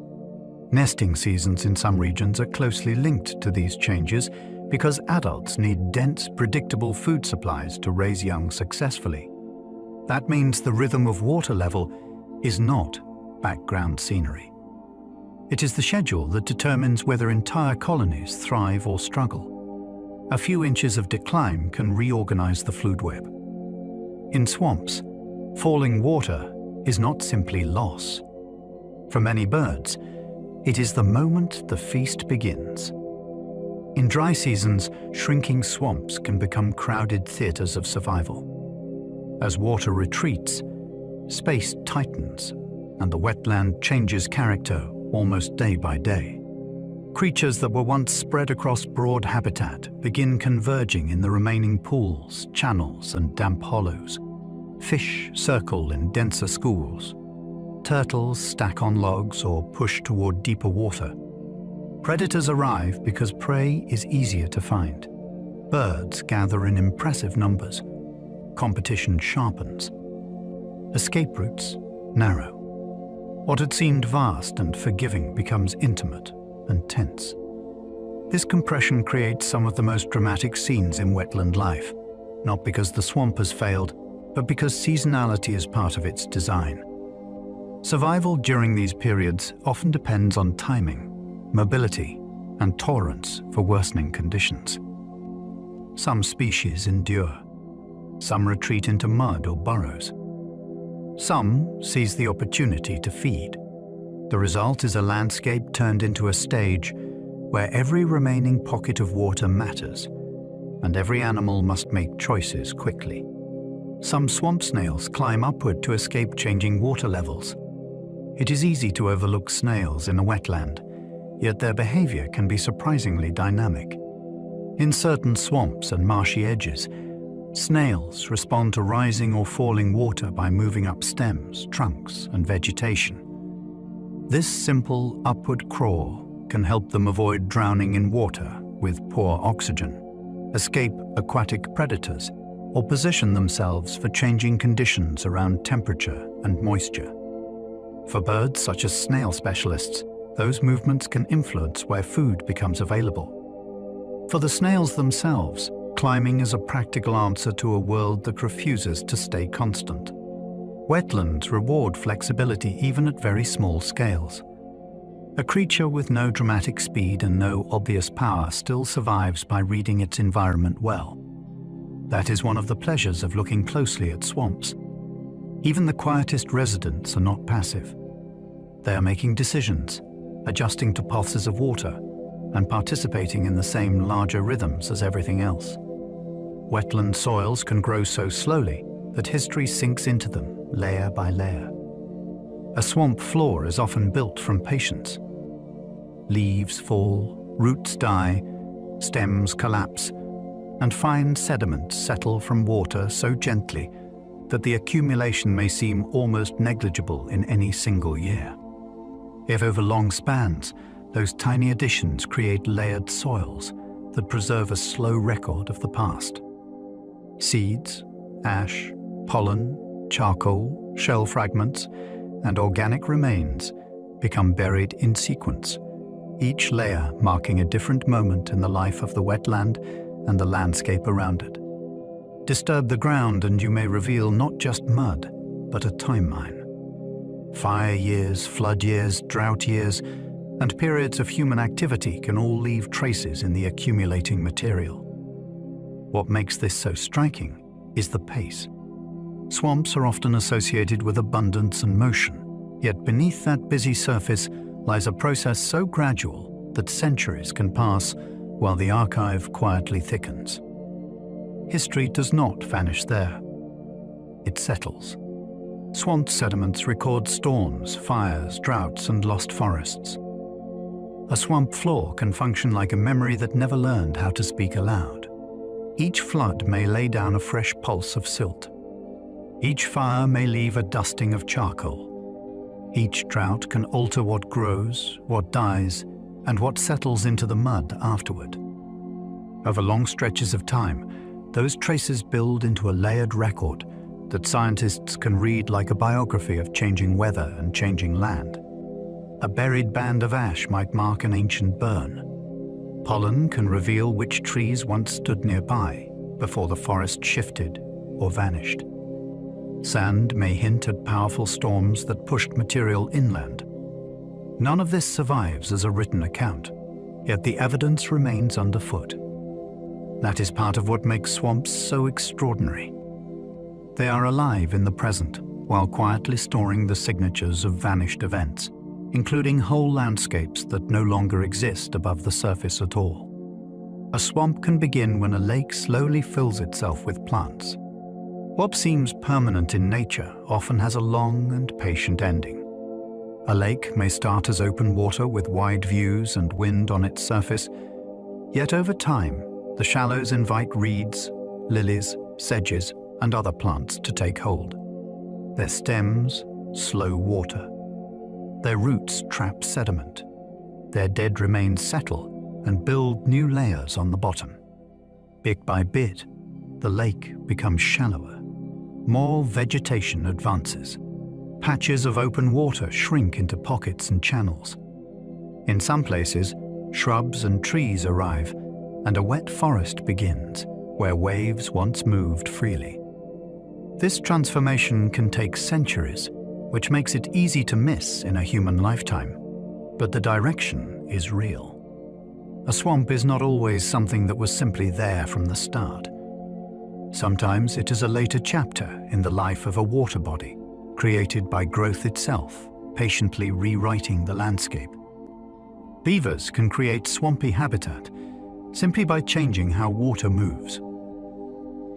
Nesting seasons in some regions are closely linked to these changes because adults need dense, predictable food supplies to raise young successfully. That means the rhythm of water level is not background scenery. It is the schedule that determines whether entire colonies thrive or struggle. A few inches of decline can reorganize the food web. In swamps, falling water is not simply loss. For many birds, it is the moment the feast begins. In dry seasons, shrinking swamps can become crowded theaters of survival. As water retreats, space tightens, and the wetland changes character almost day by day. Creatures that were once spread across broad habitat begin converging in the remaining pools, channels, and damp hollows. Fish circle in denser schools. Turtles stack on logs or push toward deeper water. Predators arrive because prey is easier to find. Birds gather in impressive numbers. Competition sharpens. Escape routes narrow. What had seemed vast and forgiving becomes intimate and tense. This compression creates some of the most dramatic scenes in wetland life, not because the swamp has failed, but because seasonality is part of its design. Survival during these periods often depends on timing, mobility, and tolerance for worsening conditions. Some species endure. Some retreat into mud or burrows. Some seize the opportunity to feed. The result is a landscape turned into a stage where every remaining pocket of water matters, and every animal must make choices quickly. Some swamp snails climb upward to escape changing water levels. It is easy to overlook snails in a wetland, yet their behavior can be surprisingly dynamic. In certain swamps and marshy edges, snails respond to rising or falling water by moving up stems, trunks, and vegetation. This simple upward crawl can help them avoid drowning in water with poor oxygen, escape aquatic predators, or position themselves for changing conditions around temperature and moisture. For birds such as snail specialists, those movements can influence where food becomes available. For the snails themselves, climbing is a practical answer to a world that refuses to stay constant. Wetlands reward flexibility even at very small scales. A creature with no dramatic speed and no obvious power still survives by reading its environment well. That is one of the pleasures of looking closely at swamps. Even the quietest residents are not passive. They are making decisions, adjusting to pulses of water, and participating in the same larger rhythms as everything else. Wetland soils can grow so slowly that history sinks into them layer by layer. A swamp floor is often built from patience. Leaves fall, roots die, stems collapse, and fine sediments settle from water so gently that the accumulation may seem almost negligible in any single year. Yet over long spans, those tiny additions create layered soils that preserve a slow record of the past. Seeds, ash, pollen, charcoal, shell fragments, and organic remains become buried in sequence, each layer marking a different moment in the life of the wetland and the landscape around it. Disturb the ground and you may reveal not just mud, but a time mine. Fire years, flood years, drought years, and periods of human activity can all leave traces in the accumulating material. What makes this so striking is the pace. Swamps are often associated with abundance and motion, yet beneath that busy surface lies a process so gradual that centuries can pass while the archive quietly thickens. History does not vanish there. It settles. Swamp sediments record storms, fires, droughts, and lost forests. A swamp floor can function like a memory that never learned how to speak aloud. Each flood may lay down a fresh pulse of silt. Each fire may leave a dusting of charcoal. Each drought can alter what grows, what dies, and what settles into the mud afterward. Over long stretches of time, those traces build into a layered record that scientists can read like a biography of changing weather and changing land. A buried band of ash might mark an ancient burn. Pollen can reveal which trees once stood nearby before the forest shifted or vanished. Sand may hint at powerful storms that pushed material inland. None of this survives as a written account, yet the evidence remains underfoot. That is part of what makes swamps so extraordinary. They are alive in the present, while quietly storing the signatures of vanished events, including whole landscapes that no longer exist above the surface at all. A swamp can begin when a lake slowly fills itself with plants. What seems permanent in nature often has a long and patient ending. A lake may start as open water with wide views and wind on its surface, yet over time, the shallows invite reeds, lilies, sedges, and other plants to take hold. Their stems slow water. Their roots trap sediment. Their dead remains settle and build new layers on the bottom. Bit by bit, the lake becomes shallower. More vegetation advances. Patches of open water shrink into pockets and channels. In some places, shrubs and trees arrive, and a wet forest begins, where waves once moved freely. This transformation can take centuries, which makes it easy to miss in a human lifetime, but the direction is real. A swamp is not always something that was simply there from the start. Sometimes it is a later chapter in the life of a water body, created by growth itself, patiently rewriting the landscape. Beavers can create swampy habitat simply by changing how water moves.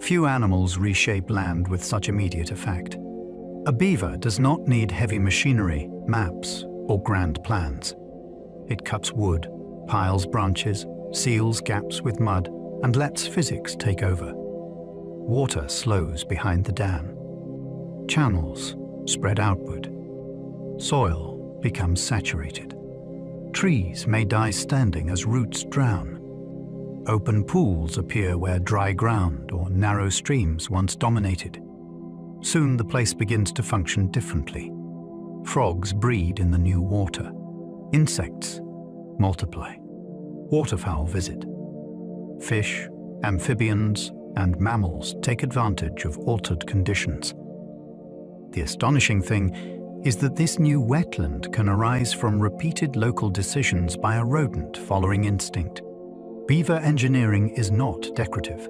Few animals reshape land with such immediate effect. A beaver does not need heavy machinery, maps, or grand plans. It cuts wood, piles branches, seals gaps with mud, and lets physics take over. Water slows behind the dam. Channels spread outward. Soil becomes saturated. Trees may die standing as roots drown. Open pools appear where dry ground or narrow streams once dominated. Soon the place begins to function differently. Frogs breed in the new water. Insects multiply. Waterfowl visit. Fish, amphibians, and mammals take advantage of altered conditions. The astonishing thing is that this new wetland can arise from repeated local decisions by a rodent following instinct. Beaver engineering is not decorative.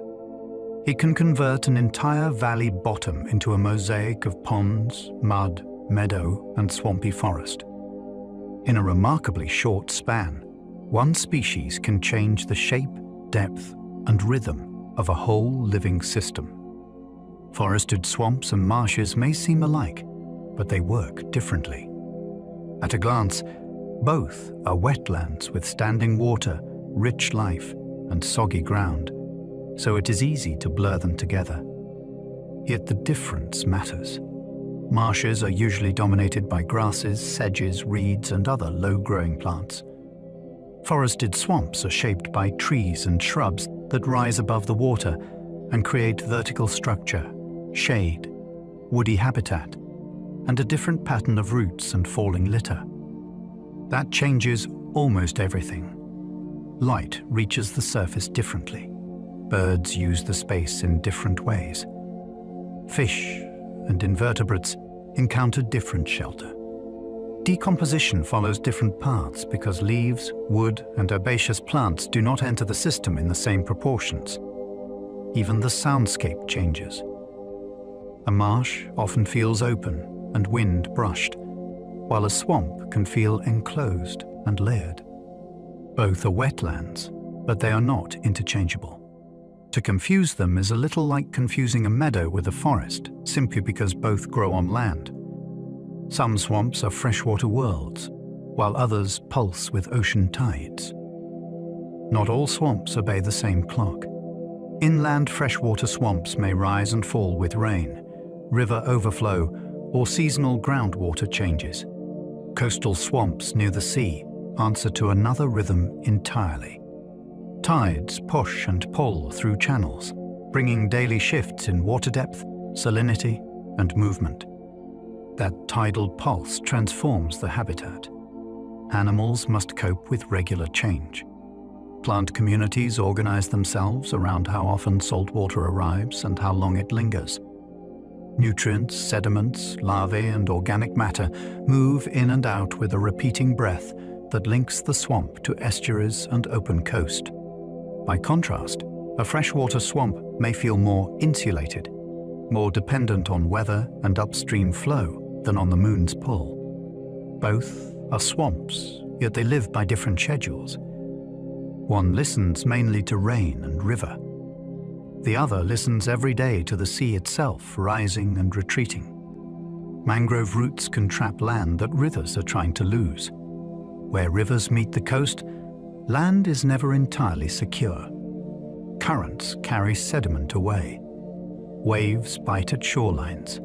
It can convert an entire valley bottom into a mosaic of ponds, mud, meadow, and swampy forest. In a remarkably short span, one species can change the shape, depth, and rhythm of a whole living system. Forested swamps and marshes may seem alike, but they work differently. At a glance, both are wetlands with standing water, rich life, and soggy ground, so it is easy to blur them together. Yet the difference matters. Marshes are usually dominated by grasses, sedges, reeds, and other low-growing plants. Forested swamps are shaped by trees and shrubs that rise above the water and create vertical structure, shade, woody habitat, and a different pattern of roots and falling litter. That changes almost everything. Light reaches the surface differently. Birds use the space in different ways. Fish and invertebrates encounter different shelter. Decomposition follows different paths because leaves, wood, and herbaceous plants do not enter the system in the same proportions. Even the soundscape changes. A marsh often feels open and wind-brushed, while a swamp can feel enclosed and layered. Both are wetlands, but they are not interchangeable. To confuse them is a little like confusing a meadow with a forest, simply because both grow on land. Some swamps are freshwater worlds, while others pulse with ocean tides. Not all swamps obey the same clock. Inland freshwater swamps may rise and fall with rain, river overflow, or seasonal groundwater changes. Coastal swamps near the sea answer to another rhythm entirely. Tides push and pull through channels, bringing daily shifts in water depth, salinity, and movement. That tidal pulse transforms the habitat. Animals must cope with regular change. Plant communities organize themselves around how often salt water arrives and how long it lingers. Nutrients, sediments, larvae, and organic matter move in and out with a repeating breath that links the swamp to estuaries and open coast. By contrast, a freshwater swamp may feel more insulated, more dependent on weather and upstream flow than on the moon's pull. Both are swamps, yet they live by different schedules. One listens mainly to rain and river. The other listens every day to the sea itself, rising and retreating. Mangrove roots can trap land that rivers are trying to lose. Where rivers meet the coast, land is never entirely secure. Currents carry sediment away. Waves bite at shorelines.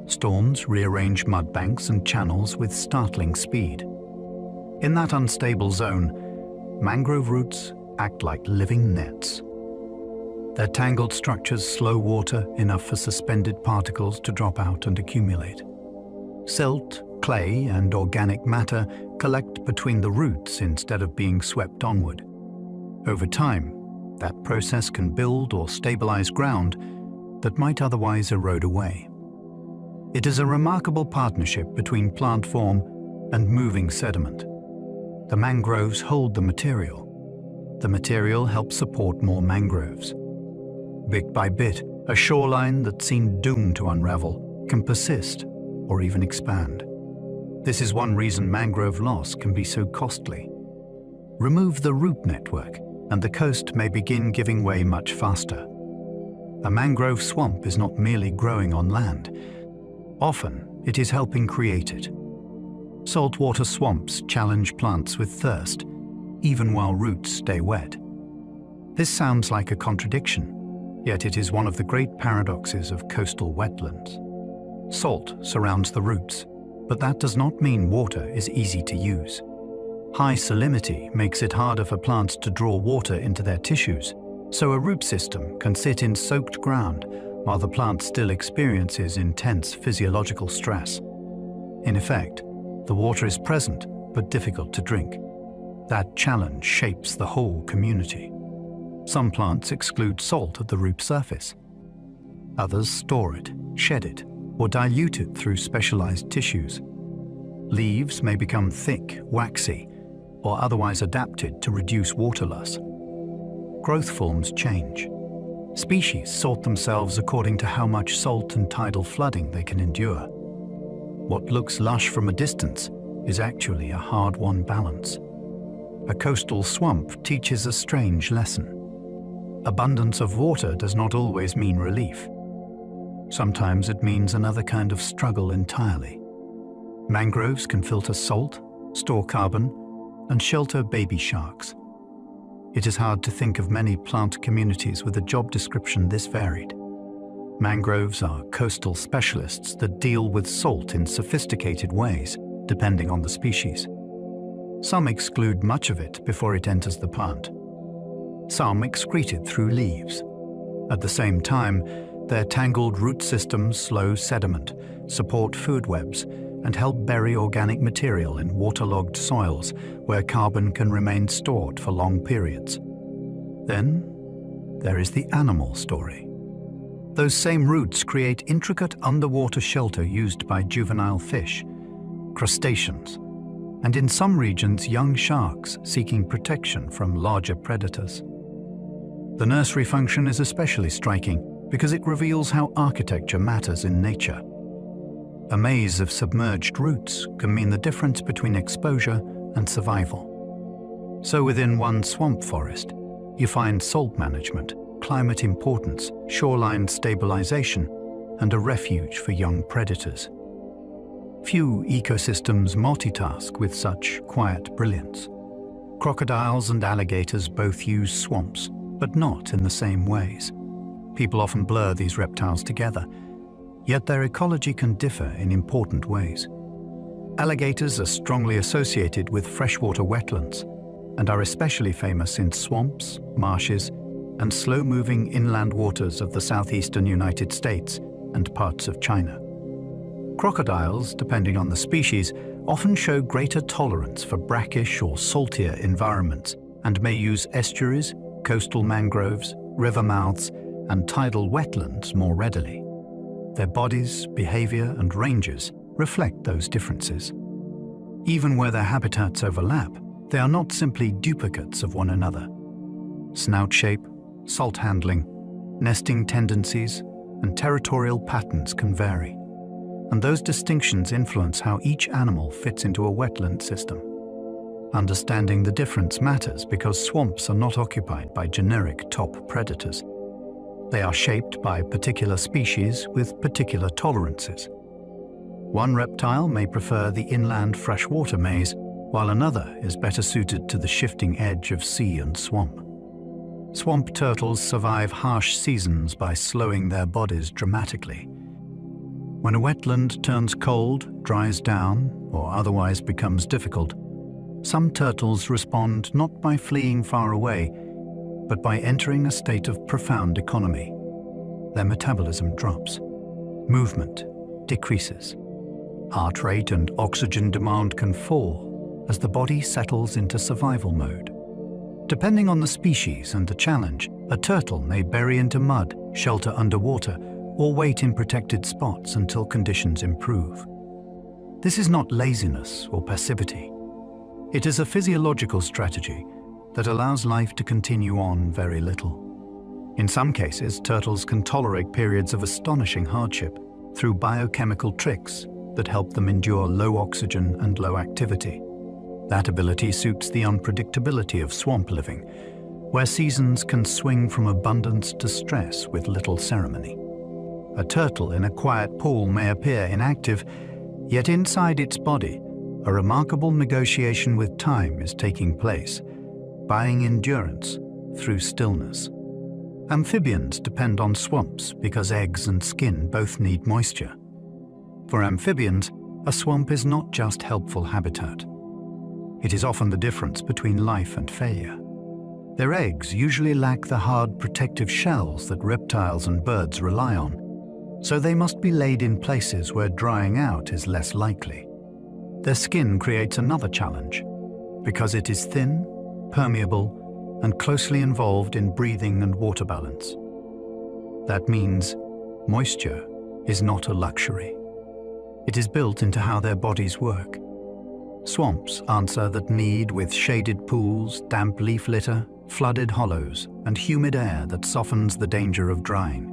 Storms rearrange mudbanks and channels with startling speed. In that unstable zone, mangrove roots act like living nets. Their tangled structures slow water enough for suspended particles to drop out and accumulate. Silt, clay, and organic matter collect between the roots instead of being swept onward. Over time, that process can build or stabilize ground that might otherwise erode away. It is a remarkable partnership between plant form and moving sediment. The mangroves hold the material. The material helps support more mangroves. Bit by bit, a shoreline that seemed doomed to unravel can persist or even expand. This is one reason mangrove loss can be so costly. Remove the root network, and the coast may begin giving way much faster. A mangrove swamp is not merely growing on land. Often, it is helping create it. Saltwater swamps challenge plants with thirst, even while roots stay wet. This sounds like a contradiction, yet it is one of the great paradoxes of coastal wetlands. Salt surrounds the roots, but that does not mean water is easy to use. High salinity makes it harder for plants to draw water into their tissues, so a root system can sit in soaked ground while the plant still experiences intense physiological stress. In effect, the water is present but difficult to drink. That challenge shapes the whole community. Some plants exclude salt at the root surface. Others store it, shed it, or dilute it through specialized tissues. Leaves may become thick, waxy, or otherwise adapted to reduce water loss. Growth forms change. Species sort themselves according to how much salt and tidal flooding they can endure. What looks lush from a distance is actually a hard-won balance. A coastal swamp teaches a strange lesson. Abundance of water does not always mean relief. Sometimes it means another kind of struggle entirely. Mangroves can filter salt, store carbon, and shelter baby sharks. It is hard to think of many plant communities with a job description this varied. Mangroves are coastal specialists that deal with salt in sophisticated ways, depending on the species. Some exclude much of it before it enters the plant. Some excrete it through leaves. At the same time, Their tangled root systems slow sediment, support food webs, and help bury organic material in waterlogged soils where carbon can remain stored for long periods. Then, there is the animal story. Those same roots create intricate underwater shelter used by juvenile fish, crustaceans, and in some regions young sharks seeking protection from larger predators. The nursery function is especially striking because it reveals how architecture matters in nature. A maze of submerged roots can mean the difference between exposure and survival. So within one swamp forest, you find salt management, climate importance, shoreline stabilization, and a refuge for young predators. Few ecosystems multitask with such quiet brilliance. Crocodiles and alligators both use swamps, but not in the same ways. People often blur these reptiles together, yet their ecology can differ in important ways. Alligators are strongly associated with freshwater wetlands and are especially famous in swamps, marshes, and slow-moving inland waters of the southeastern United States and parts of China. Crocodiles, depending on the species, often show greater tolerance for brackish or saltier environments and may use estuaries, coastal mangroves, river mouths, and tidal wetlands more readily. Their bodies, behavior, and ranges reflect those differences. Even where their habitats overlap, they are not simply duplicates of one another. Snout shape, salt handling, nesting tendencies, and territorial patterns can vary, and those distinctions influence how each animal fits into a wetland system. Understanding the difference matters because swamps are not occupied by generic top predators. They are shaped by particular species with particular tolerances. One reptile may prefer the inland freshwater maze, while another is better suited to the shifting edge of sea and swamp. Swamp turtles survive harsh seasons by slowing their bodies dramatically. When a wetland turns cold, dries down, or otherwise becomes difficult, some turtles respond not by fleeing far away, but by entering a state of profound economy. Their metabolism drops. Movement decreases. Heart rate and oxygen demand can fall as the body settles into survival mode. Depending on the species and the challenge, a turtle may bury into mud, shelter underwater, or wait in protected spots until conditions improve. This is not laziness or passivity. It is a physiological strategy that allows life to continue on very little. In some cases, turtles can tolerate periods of astonishing hardship through biochemical tricks that help them endure low oxygen and low activity. That ability suits the unpredictability of swamp living, where seasons can swing from abundance to stress with little ceremony. A turtle in a quiet pool may appear inactive, yet inside its body, a remarkable negotiation with time is taking place, buying endurance through stillness. Amphibians depend on swamps because eggs and skin both need moisture. For amphibians, a swamp is not just helpful habitat. It is often the difference between life and failure. Their eggs usually lack the hard protective shells that reptiles and birds rely on, so they must be laid in places where drying out is less likely. Their skin creates another challenge, because it is thin, permeable, and closely involved in breathing and water balance. That means moisture is not a luxury. It is built into how their bodies work. Swamps answer that need with shaded pools, damp leaf litter, flooded hollows, and humid air that softens the danger of drying.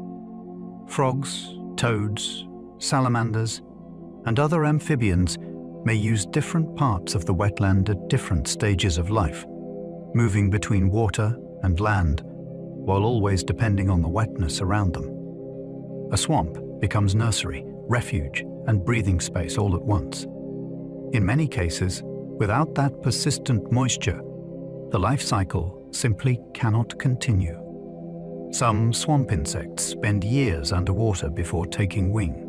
Frogs, toads, salamanders, and other amphibians may use different parts of the wetland at different stages of life, moving between water and land, while always depending on the wetness around them. A swamp becomes nursery, refuge, and breathing space all at once. In many cases, without that persistent moisture, the life cycle simply cannot continue. Some swamp insects spend years underwater before taking wing.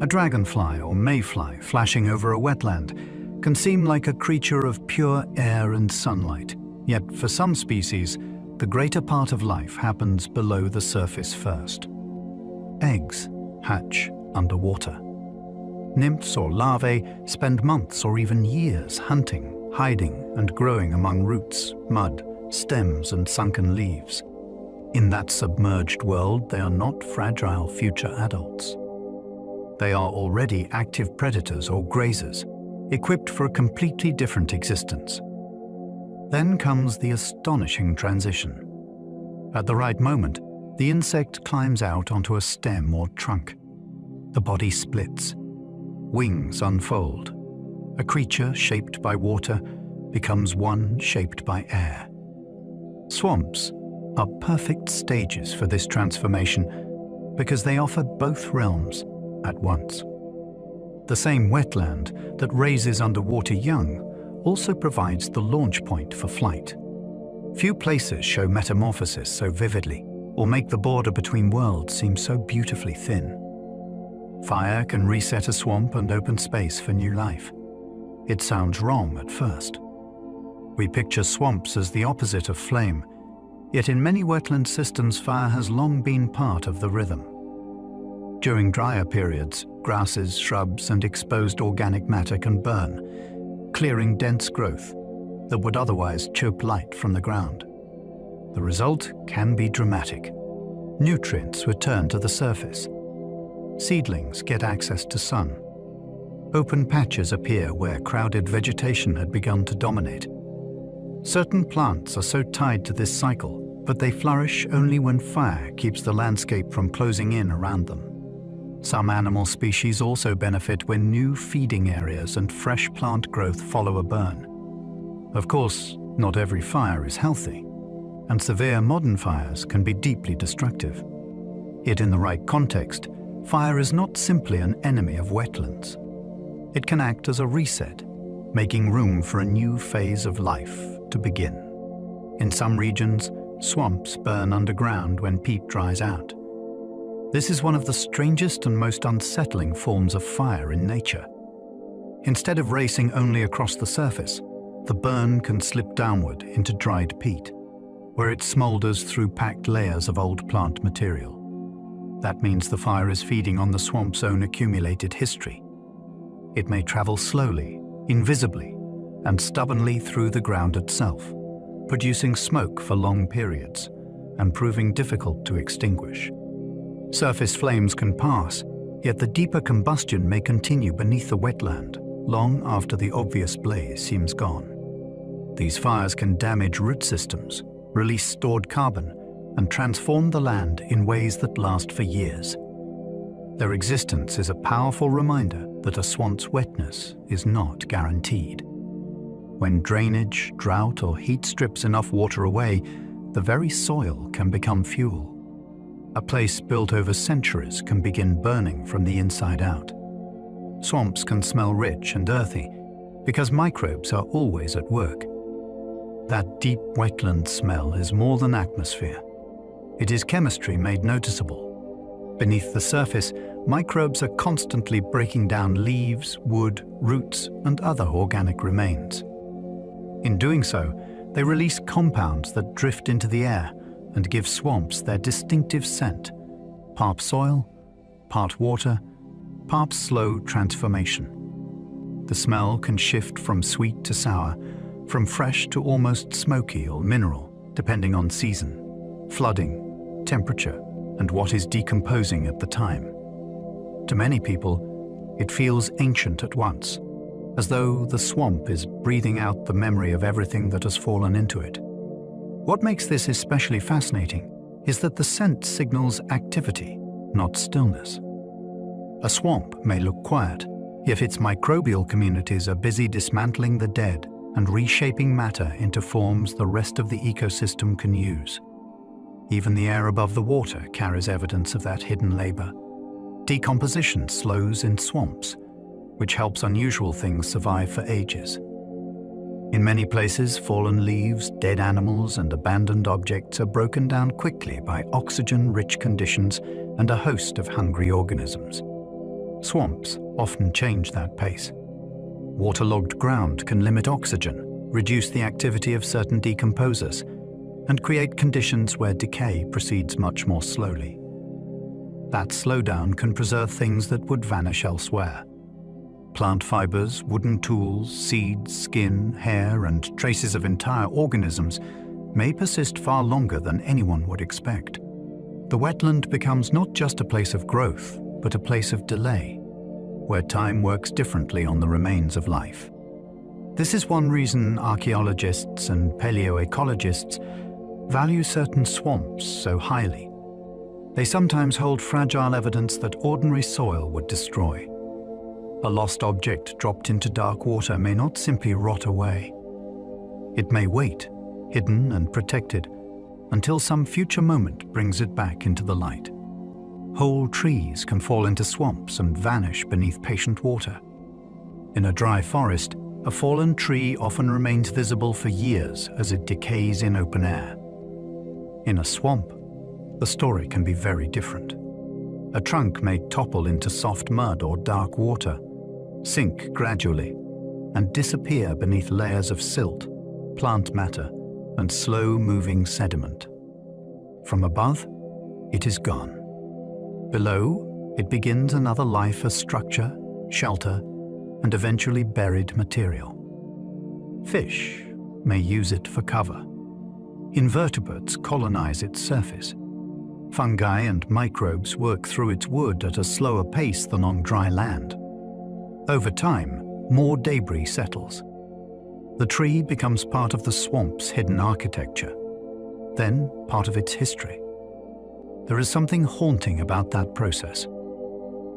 A dragonfly or mayfly flashing over a wetland can seem like a creature of pure air and sunlight, yet for some species, the greater part of life happens below the surface first. eggs hatch underwater. Nymphs or larvae spend months or even years hunting, hiding, and growing among roots, mud, stems, and sunken leaves. In that submerged world, they are not fragile future adults. They are already active predators or grazers, equipped for a completely different existence. Then comes the astonishing transition. At the right moment, the insect climbs out onto a stem or trunk. The body splits. Wings unfold. A creature shaped by water becomes one shaped by air. Swamps are perfect stages for this transformation because they offer both realms at once. The same wetland that raises underwater young also provides the launch point for flight. Few places show metamorphosis so vividly or make the border between worlds seem so beautifully thin. Fire can reset a swamp and open space for new life. It sounds wrong at first. We picture swamps as the opposite of flame, yet in many wetland systems fire has long been part of the rhythm. During drier periods, grasses, shrubs, and exposed organic matter can burn, clearing dense growth that would otherwise choke light from the ground. The result can be dramatic. Nutrients return to the surface. Seedlings get access to sun. Open patches appear where crowded vegetation had begun to dominate. Certain plants are so tied to this cycle, but they flourish only when fire keeps the landscape from closing in around them. Some animal species also benefit when new feeding areas and fresh plant growth follow a burn. Of course, not every fire is healthy, and severe modern fires can be deeply destructive. Yet in the right context, fire is not simply an enemy of wetlands. It can act as a reset, making room for a new phase of life to begin. In some regions, swamps burn underground when peat dries out. This is one of the strangest and most unsettling forms of fire in nature. Instead of racing only across the surface, the burn can slip downward into dried peat, where it smolders through packed layers of old plant material. That means the fire is feeding on the swamp's own accumulated history. It may travel slowly, invisibly, and stubbornly through the ground itself, producing smoke for long periods and proving difficult to extinguish. Surface flames can pass, yet the deeper combustion may continue beneath the wetland long after the obvious blaze seems gone. These fires can damage root systems, release stored carbon, and transform the land in ways that last for years. Their existence is a powerful reminder that a swamp's wetness is not guaranteed. When drainage, drought, or heat strips enough water away, the very soil can become fuel. A place built over centuries can begin burning from the inside out. Swamps can smell rich and earthy because microbes are always at work. That deep wetland smell is more than atmosphere. It is chemistry made noticeable. Beneath the surface, microbes are constantly breaking down leaves, wood, roots, and other organic remains. In doing so, they release compounds that drift into the air and give swamps their distinctive scent: part soil, part water, part slow transformation. The smell can shift from sweet to sour, from fresh to almost smoky or mineral, depending on season, flooding, temperature, and what is decomposing at the time. To many people, it feels ancient at once, as though the swamp is breathing out the memory of everything that has fallen into it. What makes this especially fascinating is that the scent signals activity, not stillness. A swamp may look quiet, yet its microbial communities are busy dismantling the dead and reshaping matter into forms the rest of the ecosystem can use. Even the air above the water carries evidence of that hidden labor. Decomposition slows in swamps, which helps unusual things survive for ages. In many places, fallen leaves, dead animals, and abandoned objects are broken down quickly by oxygen-rich conditions and a host of hungry organisms. Swamps often change that pace. Waterlogged ground can limit oxygen, reduce the activity of certain decomposers, and create conditions where decay proceeds much more slowly. That slowdown can preserve things that would vanish elsewhere. Plant fibers, wooden tools, seeds, skin, hair, and traces of entire organisms may persist far longer than anyone would expect. The wetland becomes not just a place of growth, but a place of delay, where time works differently on the remains of life. This is one reason archaeologists and paleoecologists value certain swamps so highly. They sometimes hold fragile evidence that ordinary soil would destroy. A lost object dropped into dark water may not simply rot away. It may wait, hidden and protected, until some future moment brings it back into the light. Whole trees can fall into swamps and vanish beneath patient water. In a dry forest, a fallen tree often remains visible for years as it decays in open air. In a swamp, the story can be very different. A trunk may topple into soft mud or dark water, sink gradually, and disappear beneath layers of silt, plant matter, and slow-moving sediment. From above, it is gone. Below, it begins another life as structure, shelter, and eventually buried material. Fish may use it for cover. Invertebrates colonize its surface. Fungi and microbes work through its wood at a slower pace than on dry land. Over time, more debris settles. The tree becomes part of the swamp's hidden architecture, then part of its history. There is something haunting about that process.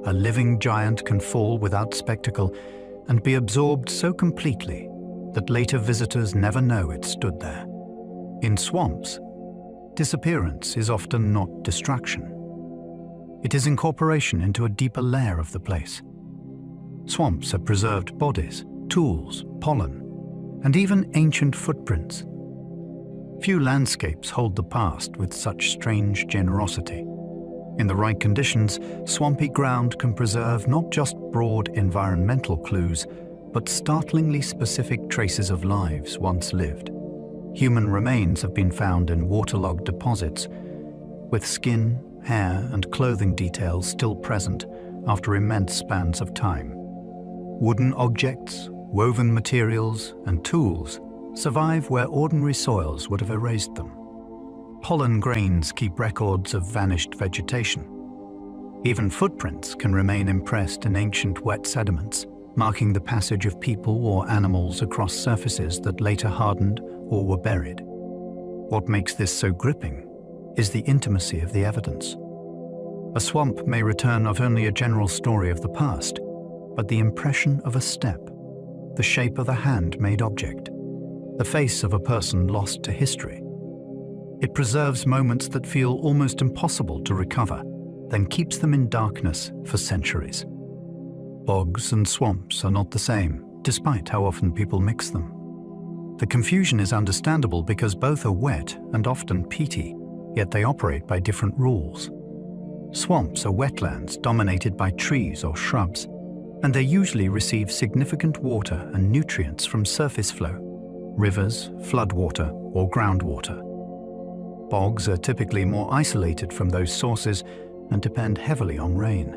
A living giant can fall without spectacle and be absorbed so completely that later visitors never know it stood there. In swamps, disappearance is often not destruction. It is incorporation into a deeper layer of the place. Swamps have preserved bodies, tools, pollen, and even ancient footprints. Few landscapes hold the past with such strange generosity. In the right conditions, swampy ground can preserve not just broad environmental clues, but startlingly specific traces of lives once lived. Human remains have been found in waterlogged deposits, with skin, hair, and clothing details still present after immense spans of time. Wooden objects, woven materials, and tools survive where ordinary soils would have erased them. Pollen grains keep records of vanished vegetation. Even footprints can remain impressed in ancient wet sediments, marking the passage of people or animals across surfaces that later hardened or were buried. What makes this so gripping is the intimacy of the evidence. A swamp may return not only a general story of the past, but the impression of a step, the shape of a hand-made object, the face of a person lost to history. It preserves moments that feel almost impossible to recover, then keeps them in darkness for centuries. Bogs and swamps are not the same, despite how often people mix them. The confusion is understandable because both are wet and often peaty, yet they operate by different rules. Swamps are wetlands dominated by trees or shrubs, and they usually receive significant water and nutrients from surface flow, rivers, floodwater, or groundwater. Bogs are typically more isolated from those sources and depend heavily on rain.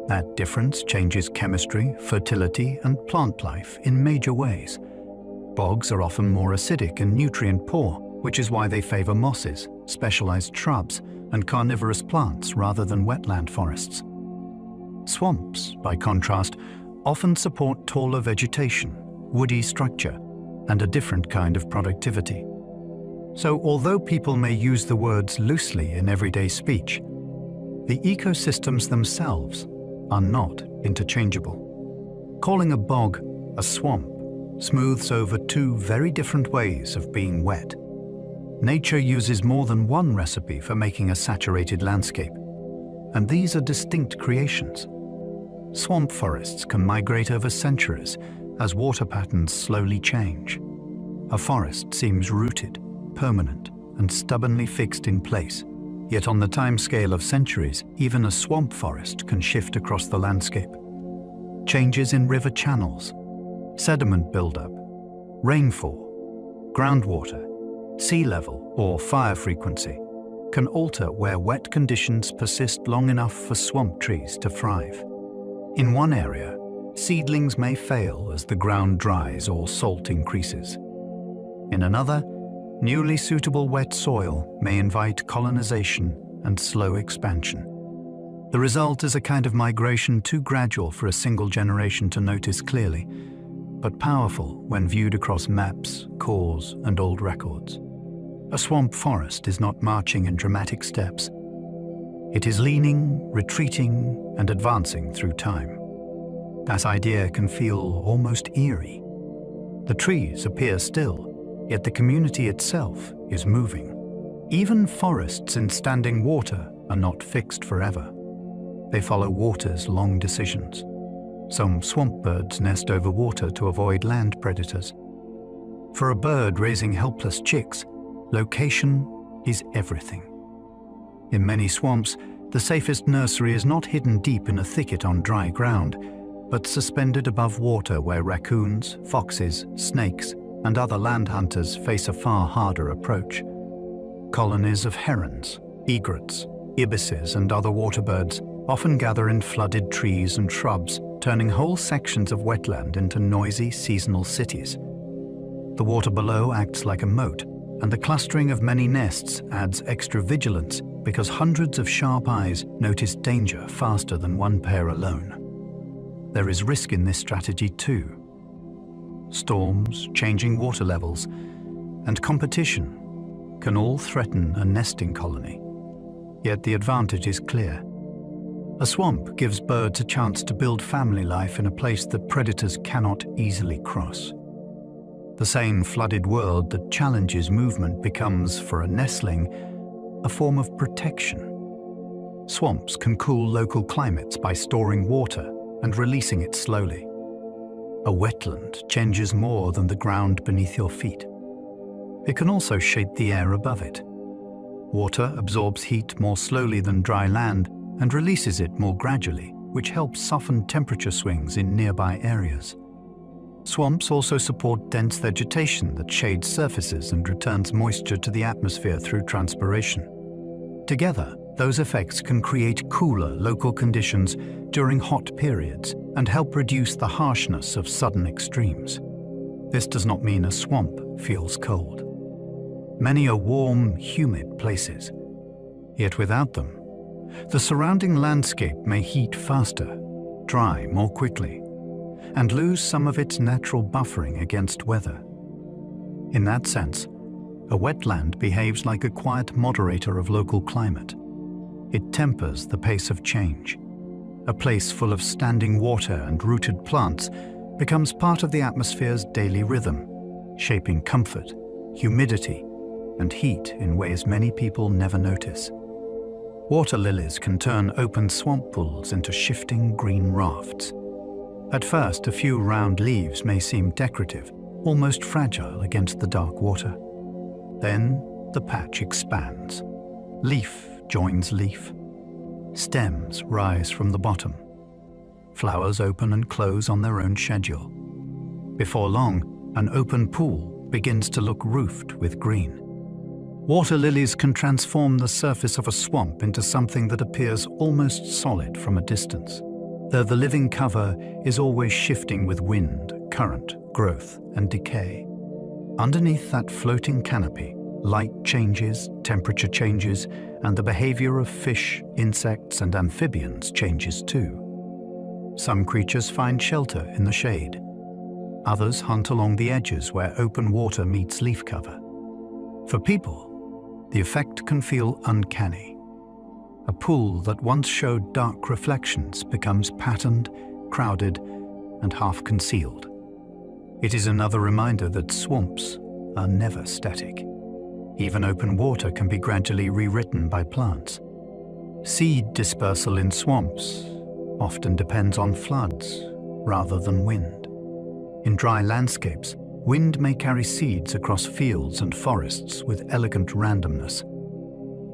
That difference changes chemistry, fertility, and plant life in major ways. Bogs are often more acidic and nutrient-poor, which is why they favor mosses, specialized shrubs, and carnivorous plants rather than wetland forests. Swamps, by contrast, often support taller vegetation, woody structure, and a different kind of productivity. So although people may use the words loosely in everyday speech, the ecosystems themselves are not interchangeable. Calling a bog a swamp smooths over two very different ways of being wet. Nature uses more than one recipe for making a saturated landscape, and these are distinct creations. Swamp forests can migrate over centuries as water patterns slowly change. A forest seems rooted, permanent, and stubbornly fixed in place. Yet on the timescale of centuries, even a swamp forest can shift across the landscape. Changes in river channels, sediment buildup, rainfall, groundwater, sea level, or fire frequency can alter where wet conditions persist long enough for swamp trees to thrive. In one area, seedlings may fail as the ground dries or salt increases. In another, newly suitable wet soil may invite colonization and slow expansion. The result is a kind of migration too gradual for a single generation to notice clearly, but powerful when viewed across maps, cores, and old records. A swamp forest is not marching in dramatic steps. It is leaning, retreating, and advancing through time. That idea can feel almost eerie. The trees appear still, yet the community itself is moving. Even forests in standing water are not fixed forever. They follow water's long decisions. Some swamp birds nest over water to avoid land predators. For a bird raising helpless chicks, location is everything. In many swamps, the safest nursery is not hidden deep in a thicket on dry ground, but suspended above water where raccoons, foxes, snakes, and other land hunters face a far harder approach. Colonies of herons, egrets, ibises, and other waterbirds often gather in flooded trees and shrubs, turning whole sections of wetland into noisy seasonal cities. The water below acts like a moat, and the clustering of many nests adds extra vigilance because hundreds of sharp eyes notice danger faster than one pair alone. There is risk in this strategy too. Storms, changing water levels, and competition can all threaten a nesting colony. Yet the advantage is clear. A swamp gives birds a chance to build family life in a place that predators cannot easily cross. The same flooded world that challenges movement becomes, for a nestling, a form of protection. Swamps can cool local climates by storing water and releasing it slowly. A wetland changes more than the ground beneath your feet. It can also shape the air above it. Water absorbs heat more slowly than dry land and releases it more gradually, which helps soften temperature swings in nearby areas. Swamps also support dense vegetation that shades surfaces and returns moisture to the atmosphere through transpiration. Together, those effects can create cooler local conditions during hot periods and help reduce the harshness of sudden extremes. This does not mean a swamp feels cold. Many are warm, humid places. Yet without them, the surrounding landscape may heat faster, dry more quickly, and lose some of its natural buffering against weather. In that sense, a wetland behaves like a quiet moderator of local climate. It tempers the pace of change. A place full of standing water and rooted plants becomes part of the atmosphere's daily rhythm, shaping comfort, humidity, and heat in ways many people never notice. Water lilies can turn open swamp pools into shifting green rafts. At first, a few round leaves may seem decorative, almost fragile against the dark water. Then the patch expands. Leaf joins leaf. Stems rise from the bottom. Flowers open and close on their own schedule. Before long, an open pool begins to look roofed with green. Water lilies can transform the surface of a swamp into something that appears almost solid from a distance, though the living cover is always shifting with wind, current, growth, and decay. Underneath that floating canopy, light changes, temperature changes, and the behavior of fish, insects, and amphibians changes too. Some creatures find shelter in the shade. Others hunt along the edges where open water meets leaf cover. For people, the effect can feel uncanny. A pool that once showed dark reflections becomes patterned, crowded, and half concealed. It is another reminder that swamps are never static. Even open water can be gradually rewritten by plants. Seed dispersal in swamps often depends on floods rather than wind. In dry landscapes, wind may carry seeds across fields and forests with elegant randomness.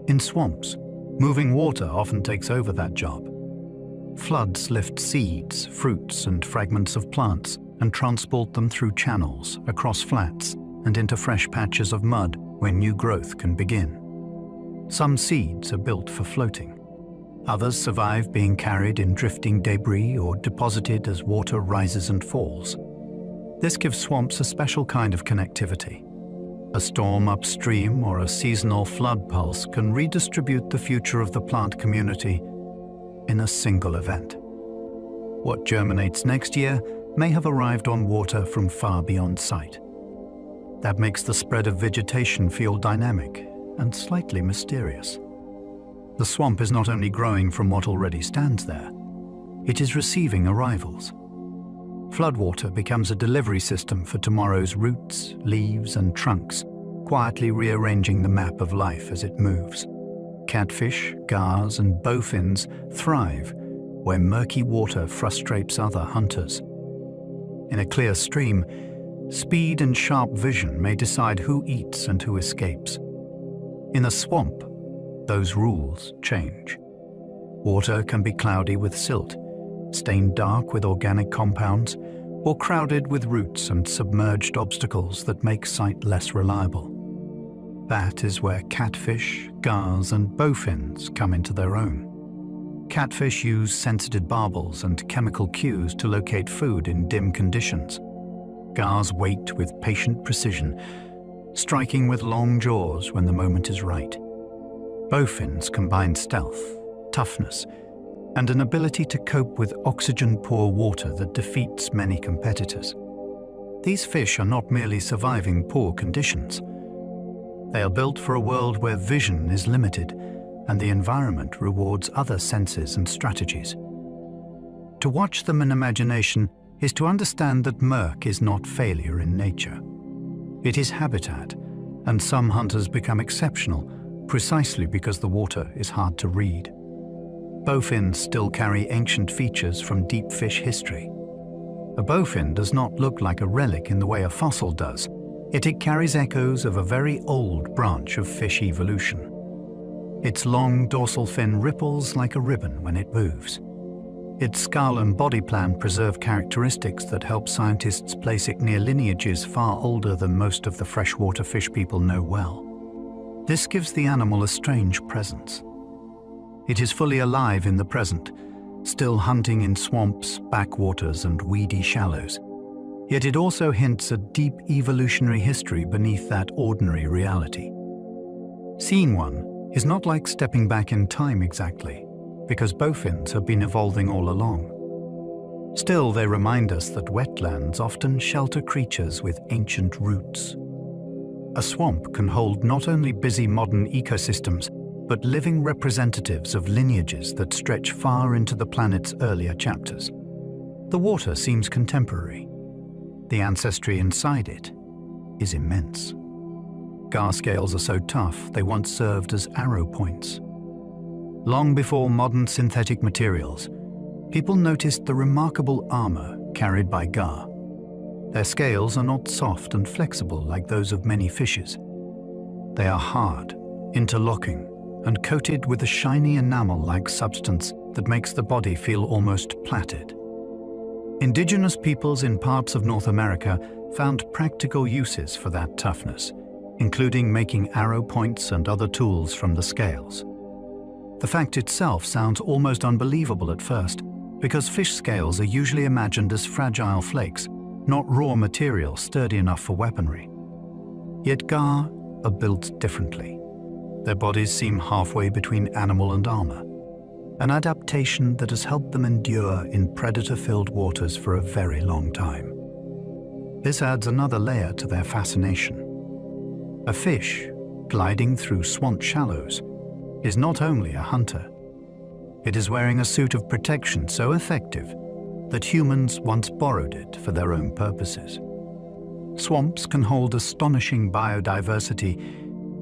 In swamps, moving water often takes over that job. Floods lift seeds, fruits, and fragments of plants and transport them through channels, across flats, and into fresh patches of mud where new growth can begin. Some seeds are built for floating. Others survive being carried in drifting debris or deposited as water rises and falls. This gives swamps a special kind of connectivity. A storm upstream or a seasonal flood pulse can redistribute the future of the plant community in a single event. What germinates next year may have arrived on water from far beyond sight. That makes the spread of vegetation feel dynamic and slightly mysterious. The swamp is not only growing from what already stands there, it is receiving arrivals. Floodwater becomes a delivery system for tomorrow's roots, leaves, and trunks, quietly rearranging the map of life as it moves. Catfish, gars, and bowfins thrive where murky water frustrates other hunters. In a clear stream, speed and sharp vision may decide who eats and who escapes. In a swamp, those rules change. Water can be cloudy with silt, stained dark with organic compounds, or crowded with roots and submerged obstacles that make sight less reliable. That is where catfish, gars, and bowfins come into their own. Catfish use sensitive barbels and chemical cues to locate food in dim conditions. Gars wait with patient precision, striking with long jaws when the moment is right. Bowfins combine stealth, toughness, and an ability to cope with oxygen-poor water that defeats many competitors. These fish are not merely surviving poor conditions. They are built for a world where vision is limited and the environment rewards other senses and strategies. To watch them in imagination is to understand that murk is not failure in nature. It is habitat, and some hunters become exceptional precisely because the water is hard to read. Bowfins still carry ancient features from deep fish history. A bowfin does not look like a relic in the way a fossil does, yet it carries echoes of a very old branch of fish evolution. Its long dorsal fin ripples like a ribbon when it moves. Its skull and body plan preserve characteristics that help scientists place it near lineages far older than most of the freshwater fish people know well. This gives the animal a strange presence. It is fully alive in the present, still hunting in swamps, backwaters, and weedy shallows. Yet it also hints at deep evolutionary history beneath that ordinary reality. Seeing one is not like stepping back in time exactly, because bowfins have been evolving all along. Still, they remind us that wetlands often shelter creatures with ancient roots. A swamp can hold not only busy modern ecosystems, but living representatives of lineages that stretch far into the planet's earlier chapters. The water seems contemporary. The ancestry inside it is immense. Gar scales are so tough, they once served as arrow points. Long before modern synthetic materials, people noticed the remarkable armor carried by gar. Their scales are not soft and flexible like those of many fishes. They are hard, interlocking, and coated with a shiny enamel-like substance that makes the body feel almost plaited. Indigenous peoples in parts of North America found practical uses for that toughness, including making arrow points and other tools from the scales. The fact itself sounds almost unbelievable at first, because fish scales are usually imagined as fragile flakes, not raw material sturdy enough for weaponry. Yet gar are built differently. Their bodies seem halfway between animal and armor, an adaptation that has helped them endure in predator-filled waters for a very long time. This adds another layer to their fascination. A fish, gliding through swamp shallows, is not only a hunter. It is wearing a suit of protection so effective that humans once borrowed it for their own purposes. Swamps can hold astonishing biodiversity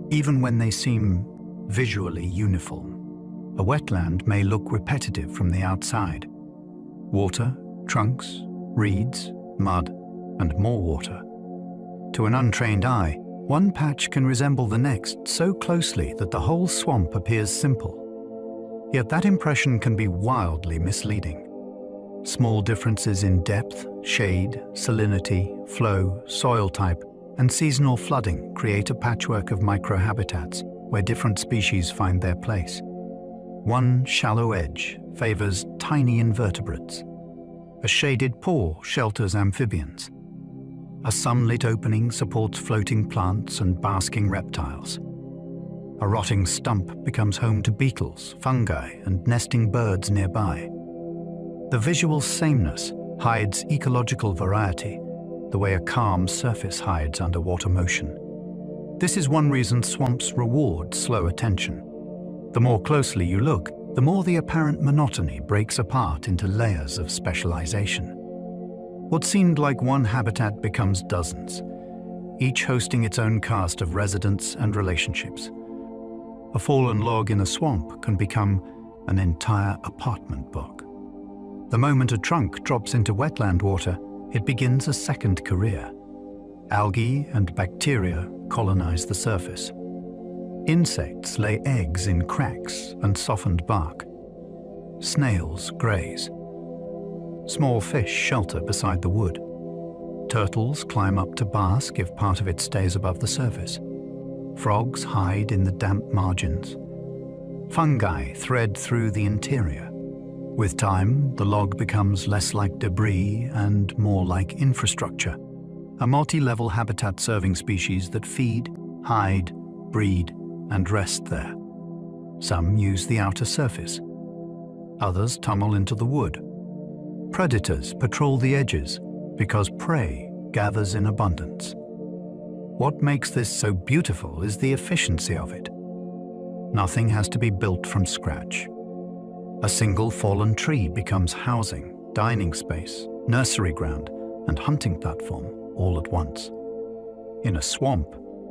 even when they seem visually uniform. A wetland may look repetitive from the outside. Water, trunks, reeds, mud, and more water. To an untrained eye, one patch can resemble the next so closely that the whole swamp appears simple. Yet that impression can be wildly misleading. Small differences in depth, shade, salinity, flow, soil type, and seasonal flooding create a patchwork of microhabitats, where different species find their place. One shallow edge favors tiny invertebrates. A shaded pore shelters amphibians. A sunlit opening supports floating plants and basking reptiles. A rotting stump becomes home to beetles, fungi, and nesting birds nearby. The visual sameness hides ecological variety, the way a calm surface hides underwater motion. This is one reason swamps reward slow attention. The more closely you look, the more the apparent monotony breaks apart into layers of specialization. What seemed like one habitat becomes dozens, each hosting its own cast of residents and relationships. A fallen log in a swamp can become an entire apartment block. The moment a trunk drops into wetland water, it begins a second career. Algae and bacteria colonize the surface. Insects lay eggs in cracks and softened bark. Snails graze. Small fish shelter beside the wood. Turtles climb up to bask if part of it stays above the surface. Frogs hide in the damp margins. Fungi thread through the interior. With time, the log becomes less like debris and more like infrastructure, a multi-level habitat-serving species that feed, hide, breed, and rest there. Some use the outer surface. Others tunnel into the wood. Predators patrol the edges because prey gathers in abundance. What makes this so beautiful is the efficiency of it. Nothing has to be built from scratch. A single fallen tree becomes housing, dining space, nursery ground, and hunting platform all at once. In a swamp,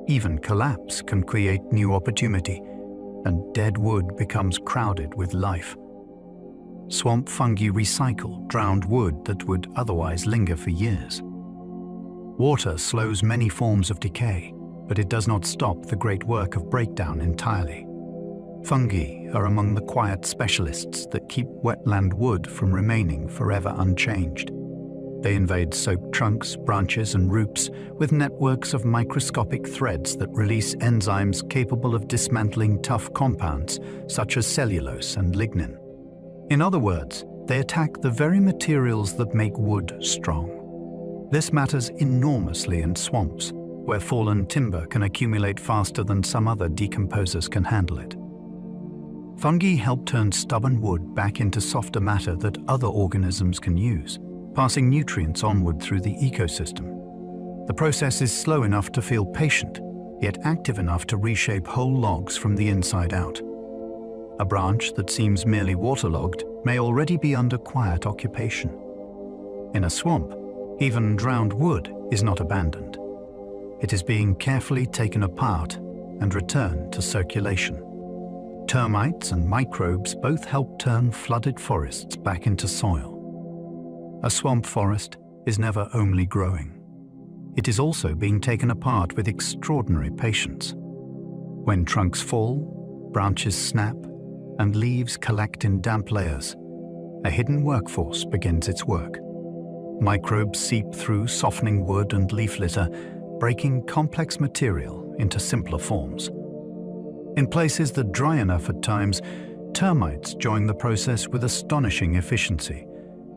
even collapse can create new opportunity, and dead wood becomes crowded with life. Swamp fungi recycle drowned wood that would otherwise linger for years. Water slows many forms of decay, but it does not stop the great work of breakdown entirely. Fungi are among the quiet specialists that keep wetland wood from remaining forever unchanged. They invade soaked trunks, branches, and roots with networks of microscopic threads that release enzymes capable of dismantling tough compounds such as cellulose and lignin. In other words, they attack the very materials that make wood strong. This matters enormously in swamps, where fallen timber can accumulate faster than some other decomposers can handle it. Fungi help turn stubborn wood back into softer matter that other organisms can use, passing nutrients onward through the ecosystem. The process is slow enough to feel patient, yet active enough to reshape whole logs from the inside out. A branch that seems merely waterlogged may already be under quiet occupation. In a swamp, even drowned wood is not abandoned. It is being carefully taken apart and returned to circulation. Termites and microbes both help turn flooded forests back into soil. A swamp forest is never only growing. It is also being taken apart with extraordinary patience. When trunks fall, branches snap, and leaves collect in damp layers, a hidden workforce begins its work. Microbes seep through softening wood and leaf litter, breaking complex material into simpler forms. In places that dry enough at times, termites join the process with astonishing efficiency,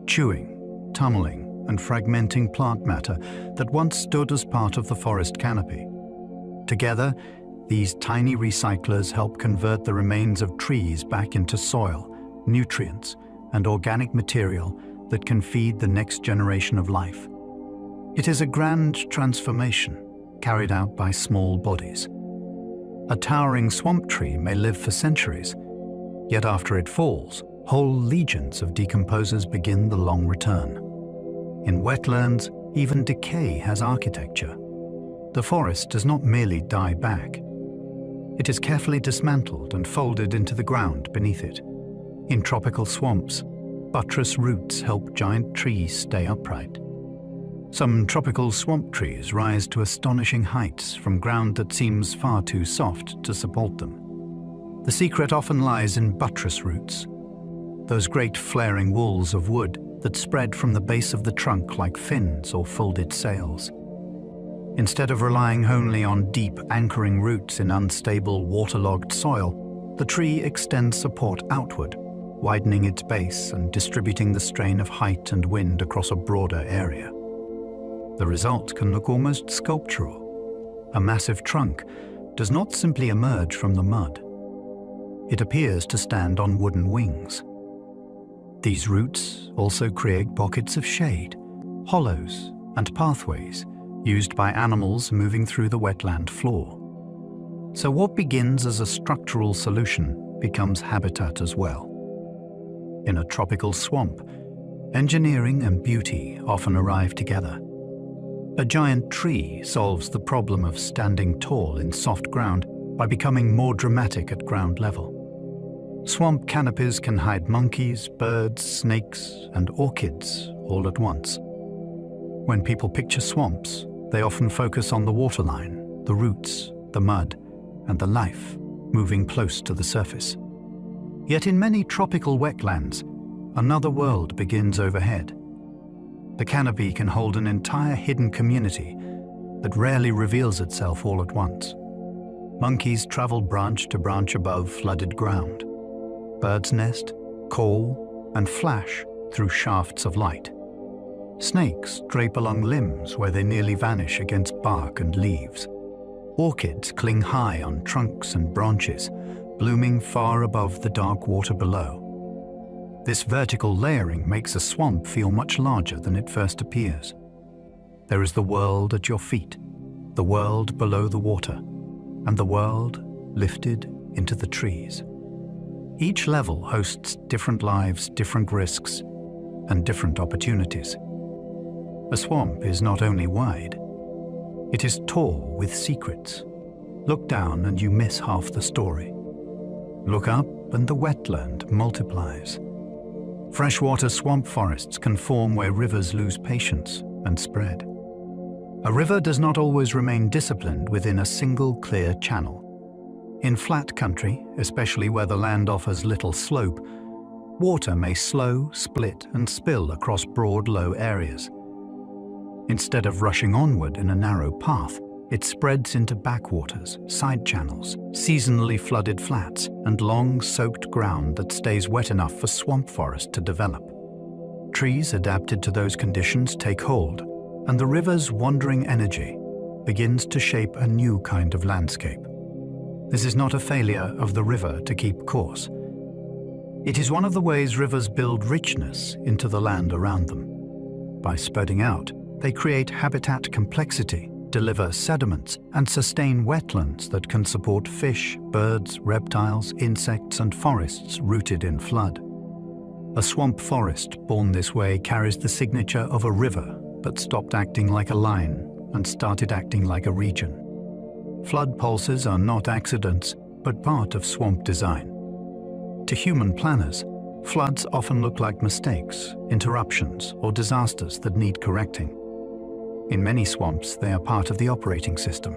chewing, tunneling, and fragmenting plant matter that once stood as part of the forest canopy. Together, these tiny recyclers help convert the remains of trees back into soil, nutrients, and organic material that can feed the next generation of life. It is a grand transformation carried out by small bodies. A towering swamp tree may live for centuries, yet after it falls, whole legions of decomposers begin the long return. In wetlands, even decay has architecture. The forest does not merely die back. It is carefully dismantled and folded into the ground beneath it. In tropical swamps, buttress roots help giant trees stay upright. Some tropical swamp trees rise to astonishing heights from ground that seems far too soft to support them. The secret often lies in buttress roots, those great flaring walls of wood that spread from the base of the trunk like fins or folded sails. Instead of relying only on deep anchoring roots in unstable, waterlogged soil, the tree extends support outward, widening its base and distributing the strain of height and wind across a broader area. The result can look almost sculptural. A massive trunk does not simply emerge from the mud. It appears to stand on wooden wings. These roots also create pockets of shade, hollows, and pathways used by animals moving through the wetland floor. So what begins as a structural solution becomes habitat as well. In a tropical swamp, engineering and beauty often arrive together. A giant tree solves the problem of standing tall in soft ground by becoming more dramatic at ground level. Swamp canopies can hide monkeys, birds, snakes, and orchids all at once. When people picture swamps, they often focus on the waterline, the roots, the mud, and the life moving close to the surface. Yet in many tropical wetlands, another world begins overhead. The canopy can hold an entire hidden community that rarely reveals itself all at once. Monkeys travel branch to branch above flooded ground. Birds nest, call, and flash through shafts of light. Snakes drape along limbs where they nearly vanish against bark and leaves. Orchids cling high on trunks and branches, blooming far above the dark water below. This vertical layering makes a swamp feel much larger than it first appears. There is the world at your feet, the world below the water, and the world lifted into the trees. Each level hosts different lives, different risks, and different opportunities. A swamp is not only wide, it is tall with secrets. Look down and you miss half the story. Look up and the wetland multiplies. Freshwater swamp forests can form where rivers lose patience and spread. A river does not always remain disciplined within a single clear channel. In flat country, especially where the land offers little slope, water may slow, split, and spill across broad, low areas. Instead of rushing onward in a narrow path, it spreads into backwaters, side channels, seasonally flooded flats, and long soaked ground that stays wet enough for swamp forest to develop. Trees adapted to those conditions take hold, and the river's wandering energy begins to shape a new kind of landscape. This is not a failure of the river to keep course. It is one of the ways rivers build richness into the land around them. By spreading out, they create habitat complexity, deliver sediments, and sustain wetlands that can support fish, birds, reptiles, insects, and forests rooted in flood. A swamp forest born this way carries the signature of a river that stopped acting like a line and started acting like a region. Flood pulses are not accidents, but part of swamp design. To human planners, floods often look like mistakes, interruptions, or disasters that need correcting. In many swamps, they are part of the operating system.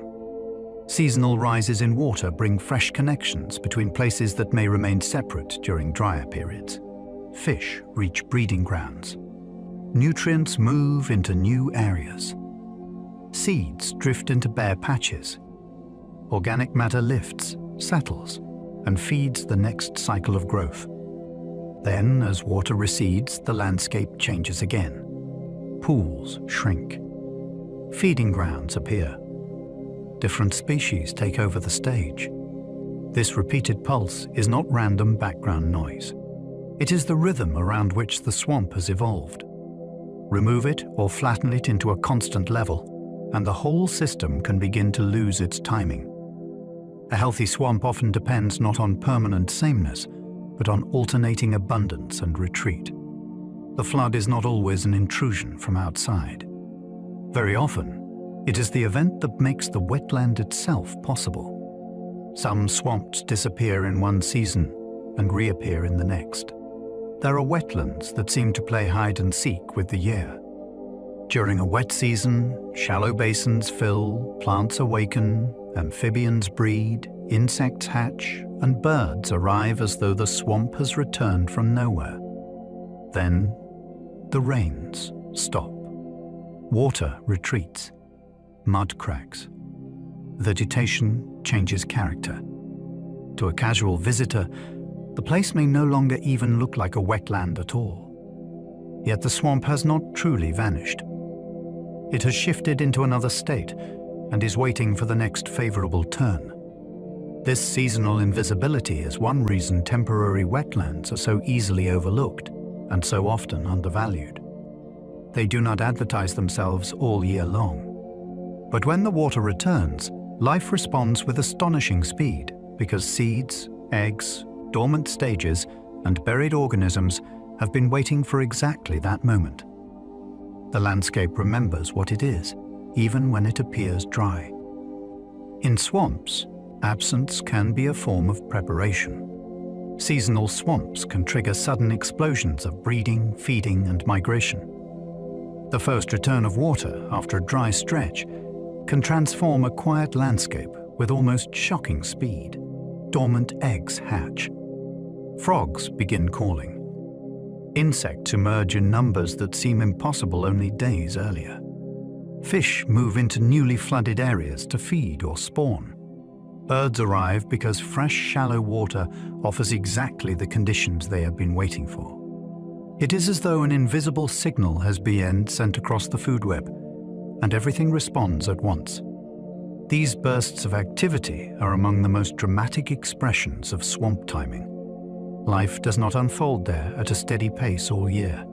Seasonal rises in water bring fresh connections between places that may remain separate during drier periods. Fish reach breeding grounds. Nutrients move into new areas. Seeds drift into bare patches. Organic matter lifts, settles, and feeds the next cycle of growth. Then, as water recedes, the landscape changes again. Pools shrink. Feeding grounds appear. Different species take over the stage. This repeated pulse is not random background noise. It is the rhythm around which the swamp has evolved. Remove it or flatten it into a constant level, and the whole system can begin to lose its timing. A healthy swamp often depends not on permanent sameness, but on alternating abundance and retreat. The flood is not always an intrusion from outside. Very often, it is the event that makes the wetland itself possible. Some swamps disappear in one season and reappear in the next. There are wetlands that seem to play hide and seek with the year. During a wet season, shallow basins fill, plants awaken, amphibians breed, insects hatch, and birds arrive as though the swamp has returned from nowhere. Then, the rains stop. Water retreats. mud cracks. Vegetation changes character. To a casual visitor, the place may no longer even look like a wetland at all. Yet the swamp has not truly vanished. It has shifted into another state and is waiting for the next favorable turn. This seasonal invisibility is one reason temporary wetlands are so easily overlooked and so often undervalued. They do not advertise themselves all year long. But when the water returns, life responds with astonishing speed because seeds, eggs, dormant stages, and buried organisms have been waiting for exactly that moment. The landscape remembers what it is, even when it appears dry. In swamps, absence can be a form of preparation. Seasonal swamps can trigger sudden explosions of breeding, feeding, and migration. The first return of water after a dry stretch can transform a quiet landscape with almost shocking speed. Dormant eggs hatch. Frogs begin calling. Insects emerge in numbers that seem impossible only days earlier. Fish move into newly flooded areas to feed or spawn. Birds arrive because fresh, shallow water offers exactly the conditions they have been waiting for. It is as though an invisible signal has been sent across the food web, and everything responds at once. These bursts of activity are among the most dramatic expressions of swamp timing. Life does not unfold there at a steady pace all year.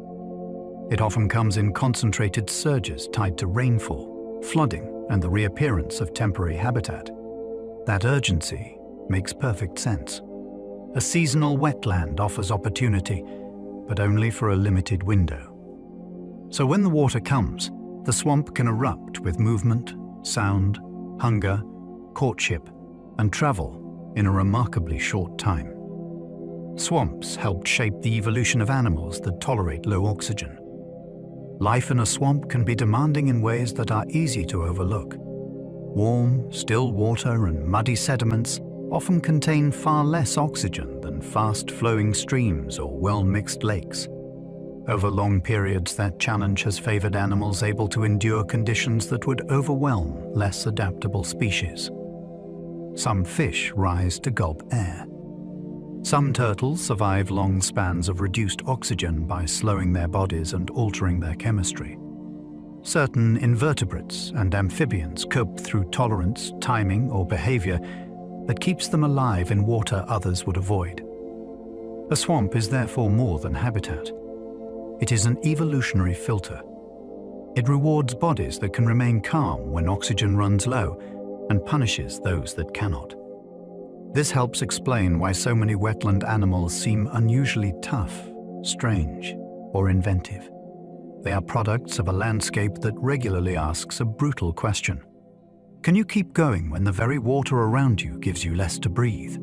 It often comes in concentrated surges tied to rainfall, flooding, and the reappearance of temporary habitat. That urgency makes perfect sense. A seasonal wetland offers opportunity, but only for a limited window. So when the water comes, the swamp can erupt with movement, sound, hunger, courtship, and travel in a remarkably short time. Swamps helped shape the evolution of animals that tolerate low oxygen. Life in a swamp can be demanding in ways that are easy to overlook. Warm, still water and muddy sediments often contain far less oxygen than fast-flowing streams or well-mixed lakes. Over long periods, that challenge has favored animals able to endure conditions that would overwhelm less adaptable species. Some fish rise to gulp air. Some turtles survive long spans of reduced oxygen by slowing their bodies and altering their chemistry. Certain invertebrates and amphibians cope through tolerance, timing, or behavior that keeps them alive in water others would avoid. A swamp is therefore more than habitat. It is an evolutionary filter. It rewards bodies that can remain calm when oxygen runs low and punishes those that cannot. This helps explain why so many wetland animals seem unusually tough, strange, or inventive. They are products of a landscape that regularly asks a brutal question. Can you keep going when the very water around you gives you less to breathe?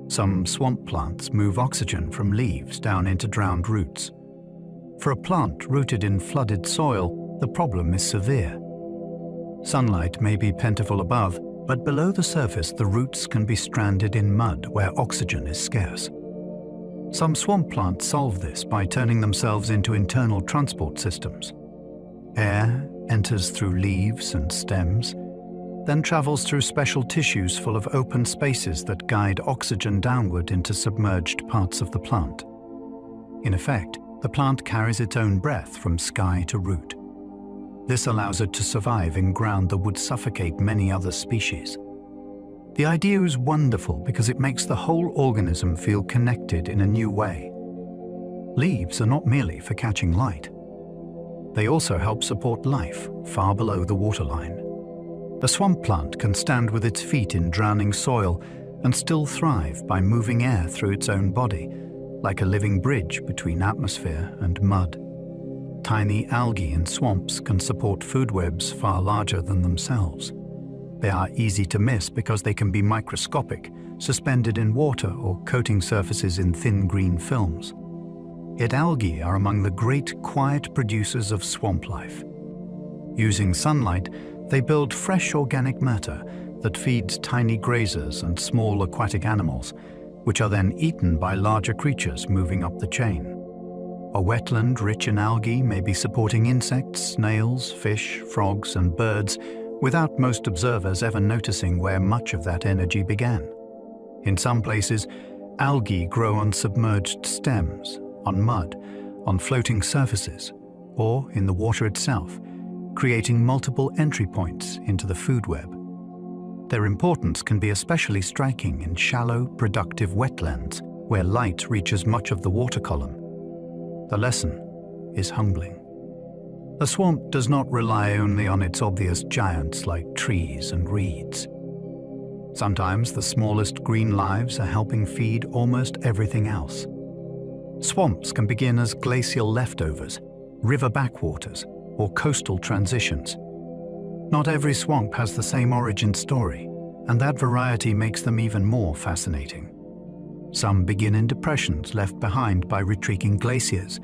Some swamp plants move oxygen from leaves down into drowned roots. For a plant rooted in flooded soil, the problem is severe. Sunlight may be plentiful above, but below the surface the roots can be stranded in mud where oxygen is scarce. Some swamp plants solve this by turning themselves into internal transport systems. Air enters through leaves and stems, then travels through special tissues full of open spaces that guide oxygen downward into submerged parts of the plant. In effect, the plant carries its own breath from sky to root. This allows it to survive in ground that would suffocate many other species. The idea is wonderful because it makes the whole organism feel connected in a new way. Leaves are not merely for catching light. They also help support life far below the waterline. A swamp plant can stand with its feet in drowning soil and still thrive by moving air through its own body, like a living bridge between atmosphere and mud. Tiny algae in swamps can support food webs far larger than themselves. They are easy to miss because they can be microscopic, suspended in water or coating surfaces in thin green films. Yet algae are among the great quiet producers of swamp life. Using sunlight, they build fresh organic matter that feeds tiny grazers and small aquatic animals, which are then eaten by larger creatures moving up the chain. A wetland rich in algae may be supporting insects, snails, fish, frogs, and birds without most observers ever noticing where much of that energy began. In some places, algae grow on submerged stems, on mud, on floating surfaces, or in the water itself, creating multiple entry points into the food web. Their importance can be especially striking in shallow, productive wetlands, where light reaches much of the water column. The lesson is humbling. A swamp does not rely only on its obvious giants like trees and reeds. Sometimes the smallest green lives are helping feed almost everything else. Swamps can begin as glacial leftovers, river backwaters, or coastal transitions. Not every swamp has the same origin story, and that variety makes them even more fascinating. Some begin in depressions left behind by retreating glaciers,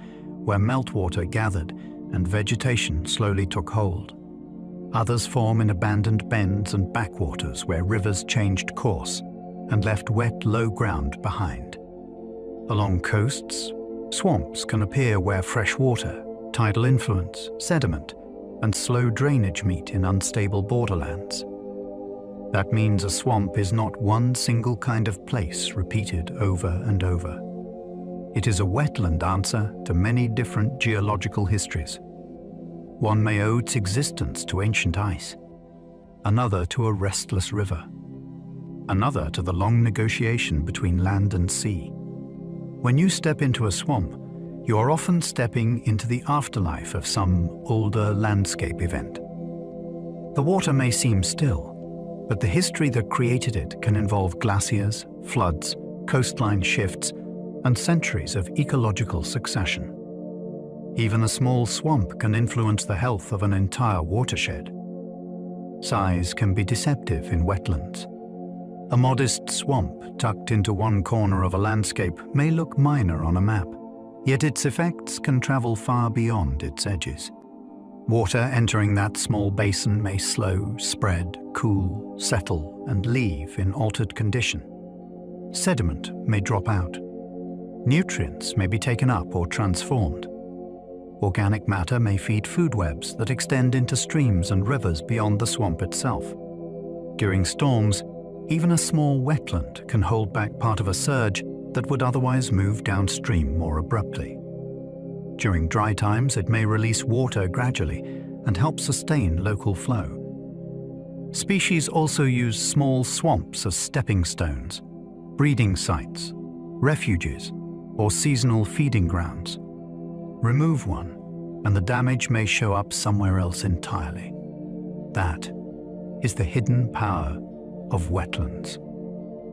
where meltwater gathered and vegetation slowly took hold. Others form in abandoned bends and backwaters where rivers changed course and left wet, low ground behind. Along coasts, swamps can appear where fresh water, tidal influence, sediment, and slow drainage meet in unstable borderlands. That means a swamp is not one single kind of place repeated over and over. It is a wetland answer to many different geological histories. One may owe its existence to ancient ice, another to a restless river, another to the long negotiation between land and sea. When you step into a swamp, you are often stepping into the afterlife of some older landscape event. The water may seem still, but the history that created it can involve glaciers, floods, coastline shifts, and centuries of ecological succession. Even a small swamp can influence the health of an entire watershed. Size can be deceptive in wetlands. A modest swamp tucked into one corner of a landscape may look minor on a map, yet its effects can travel far beyond its edges. Water entering that small basin may slow, spread, cool, settle, and leave in altered condition. Sediment may drop out. Nutrients may be taken up or transformed. Organic matter may feed food webs that extend into streams and rivers beyond the swamp itself. During storms, even a small wetland can hold back part of a surge that would otherwise move downstream more abruptly. During dry times, it may release water gradually and help sustain local flow. Species also use small swamps as stepping stones, breeding sites, refuges, or seasonal feeding grounds. Remove one, and the damage may show up somewhere else entirely. That is the hidden power of wetlands.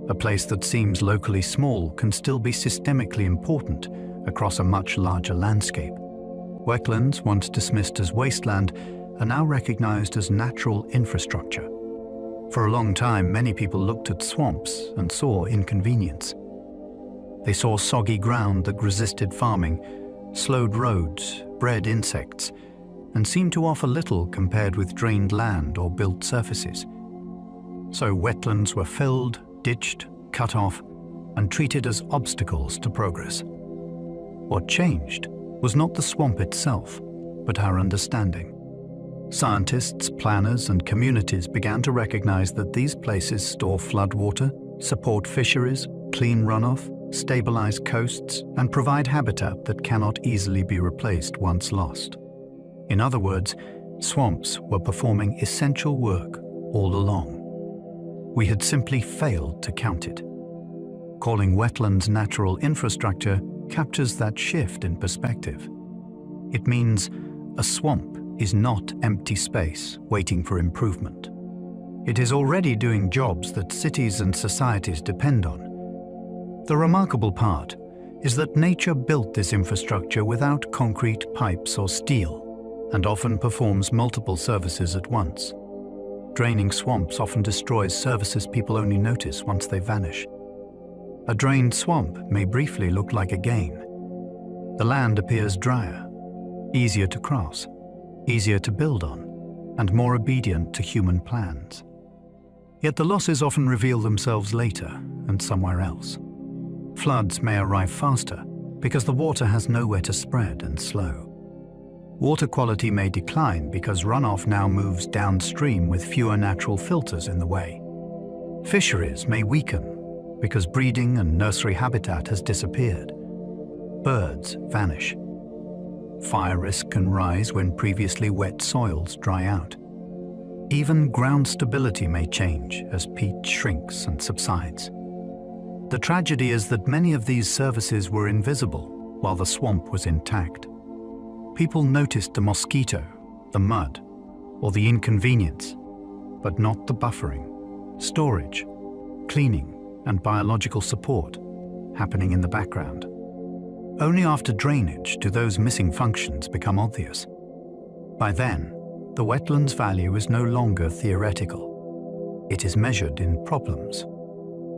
A place that seems locally small can still be systemically important across a much larger landscape. Wetlands, once dismissed as wasteland, are now recognized as natural infrastructure. For a long time, many people looked at swamps and saw inconvenience. They saw soggy ground that resisted farming, slowed roads, bred insects, and seemed to offer little compared with drained land or built surfaces. So wetlands were filled, ditched, cut off, and treated as obstacles to progress. What changed was not the swamp itself, but our understanding. Scientists, planners, and communities began to recognize that these places store floodwater, support fisheries, clean runoff, stabilize coasts, and provide habitat that cannot easily be replaced once lost. In other words, swamps were performing essential work all along. We had simply failed to count it. Calling wetlands natural infrastructure captures that shift in perspective. It means a swamp is not empty space waiting for improvement. It is already doing jobs that cities and societies depend on. The remarkable part is that nature built this infrastructure without concrete pipes or steel, and often performs multiple services at once. Draining swamps often destroys services people only notice once they vanish. A drained swamp may briefly look like a gain. The land appears drier, easier to cross, easier to build on, and more obedient to human plans. Yet the losses often reveal themselves later and somewhere else. Floods may arrive faster because the water has nowhere to spread and slow. Water quality may decline because runoff now moves downstream with fewer natural filters in the way. Fisheries may weaken because breeding and nursery habitat has disappeared. Birds vanish. Fire risk can rise when previously wet soils dry out. Even ground stability may change as peat shrinks and subsides. The tragedy is that many of these services were invisible while the swamp was intact. People noticed the mosquito, the mud, or the inconvenience, but not the buffering, storage, cleaning, and biological support happening in the background. Only after drainage do those missing functions become obvious. By then, the wetland's value is no longer theoretical. It is measured in problems.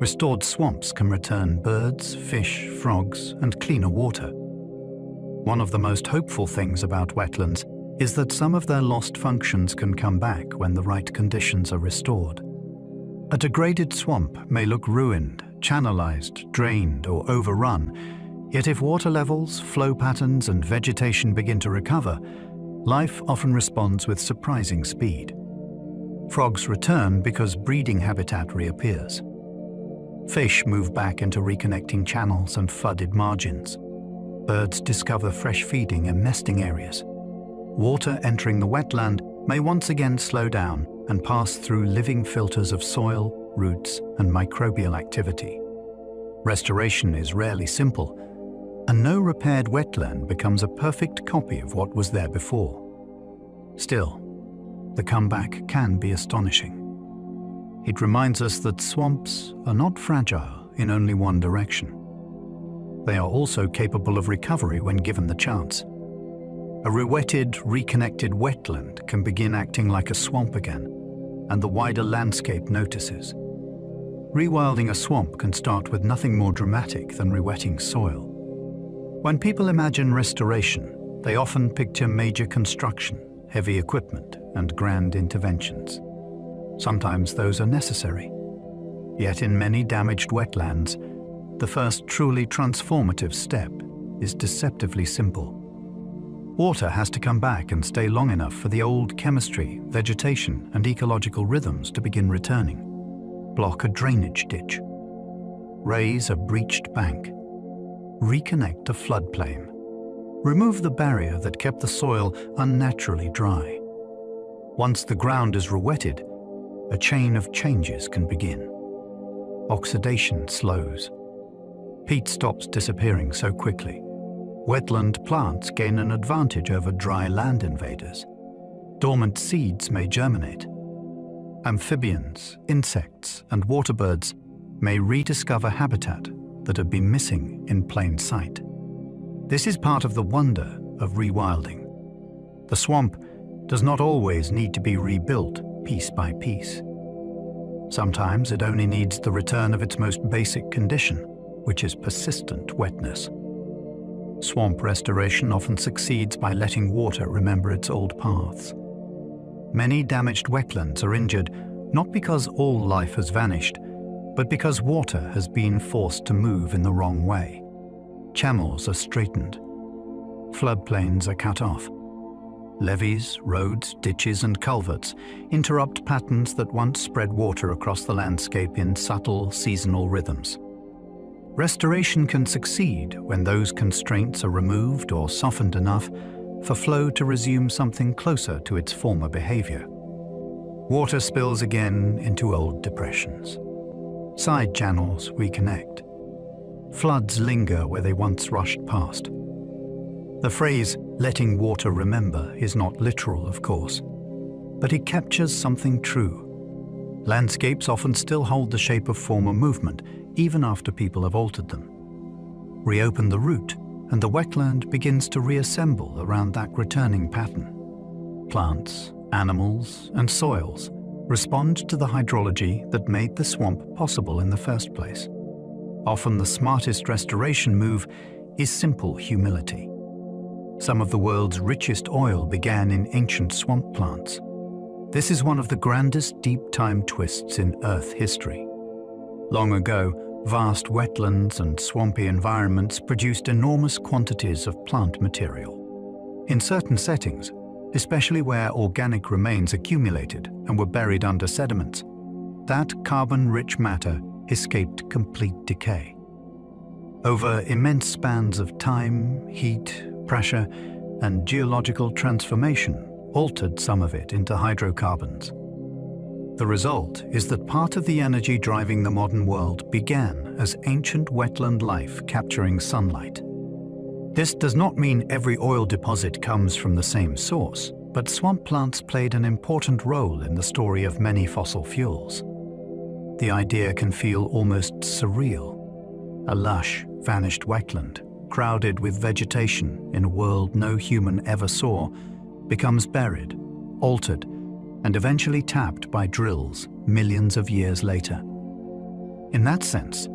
Restored swamps can return birds, fish, frogs, and cleaner water. One of the most hopeful things about wetlands is that some of their lost functions can come back when the right conditions are restored. A degraded swamp may look ruined, channelized, drained, or overrun, yet if water levels, flow patterns, and vegetation begin to recover, life often responds with surprising speed. Frogs return because breeding habitat reappears. Fish move back into reconnecting channels and flooded margins. Birds discover fresh feeding and nesting areas. Water entering the wetland may once again slow down and pass through living filters of soil, roots, and microbial activity. Restoration is rarely simple, and no repaired wetland becomes a perfect copy of what was there before. Still, the comeback can be astonishing. It reminds us that swamps are not fragile in only one direction. They are also capable of recovery when given the chance. A rewetted, reconnected wetland can begin acting like a swamp again, and the wider landscape notices. Rewilding a swamp can start with nothing more dramatic than rewetting soil. When people imagine restoration, they often picture major construction, heavy equipment, and grand interventions. Sometimes those are necessary. Yet in many damaged wetlands, the first truly transformative step is deceptively simple. Water has to come back and stay long enough for the old chemistry, vegetation, and ecological rhythms to begin returning. Block a drainage ditch. Raise a breached bank. Reconnect a floodplain. Remove the barrier that kept the soil unnaturally dry. Once the ground is rewetted, a chain of changes can begin. Oxidation slows. Peat stops disappearing so quickly. Wetland plants gain an advantage over dry land invaders. Dormant seeds may germinate. Amphibians, insects, and waterbirds may rediscover habitat that had been missing in plain sight. This is part of the wonder of rewilding. The swamp does not always need to be rebuilt piece by piece. Sometimes it only needs the return of its most basic condition, which is persistent wetness. Swamp restoration often succeeds by letting water remember its old paths. Many damaged wetlands are injured not because all life has vanished, but because water has been forced to move in the wrong way. Channels are straightened. Floodplains are cut off. Levees, roads, ditches, and culverts interrupt patterns that once spread water across the landscape in subtle, seasonal rhythms. Restoration can succeed when those constraints are removed or softened enough for flow to resume something closer to its former behavior. Water spills again into old depressions. Side channels reconnect. Floods linger where they once rushed past. The phrase, "letting water remember," is not literal, of course, but it captures something true. Landscapes often still hold the shape of former movement, even after people have altered them. Reopen the root, and the wetland begins to reassemble around that returning pattern. Plants, animals, and soils respond to the hydrology that made the swamp possible in the first place. Often the smartest restoration move is simple humility. Some of the world's richest oil began in ancient swamp plants. This is one of the grandest deep-time twists in Earth history. Long ago, vast wetlands and swampy environments produced enormous quantities of plant material. In certain settings, especially where organic remains accumulated and were buried under sediments, that carbon-rich matter escaped complete decay. Over immense spans of time, heat, pressure, and geological transformation altered some of it into hydrocarbons. The result is that part of the energy driving the modern world began as ancient wetland life capturing sunlight. This does not mean every oil deposit comes from the same source, but swamp plants played an important role in the story of many fossil fuels. The idea can feel almost surreal. A lush, vanished wetland, crowded with vegetation in a world no human ever saw, becomes buried, altered, and eventually tapped by drills millions of years later. In that sense,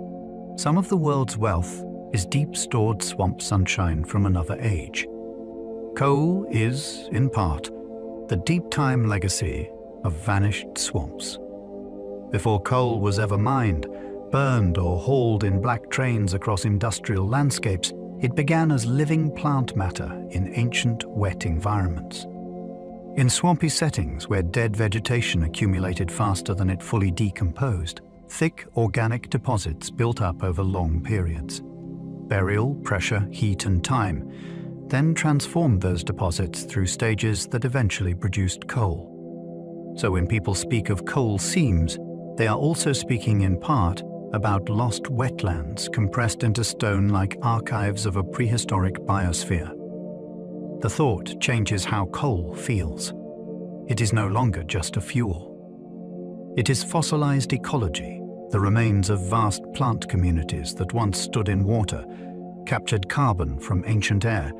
some of the world's wealth is deep stored swamp sunshine from another age. Coal is, in part, the deep time legacy of vanished swamps. Before coal was ever mined, burned or hauled in black trains across industrial landscapes, it began as living plant matter in ancient wet environments. In swampy settings where dead vegetation accumulated faster than it fully decomposed, thick organic deposits built up over long periods. Burial, pressure, heat, and time then transformed those deposits through stages that eventually produced coal. So when people speak of coal seams, they are also speaking in part about lost wetlands compressed into stone like archives of a prehistoric biosphere. The thought changes how coal feels. It is no longer just a fuel. It is fossilized ecology, the remains of vast plant communities that once stood in water, captured carbon from ancient air,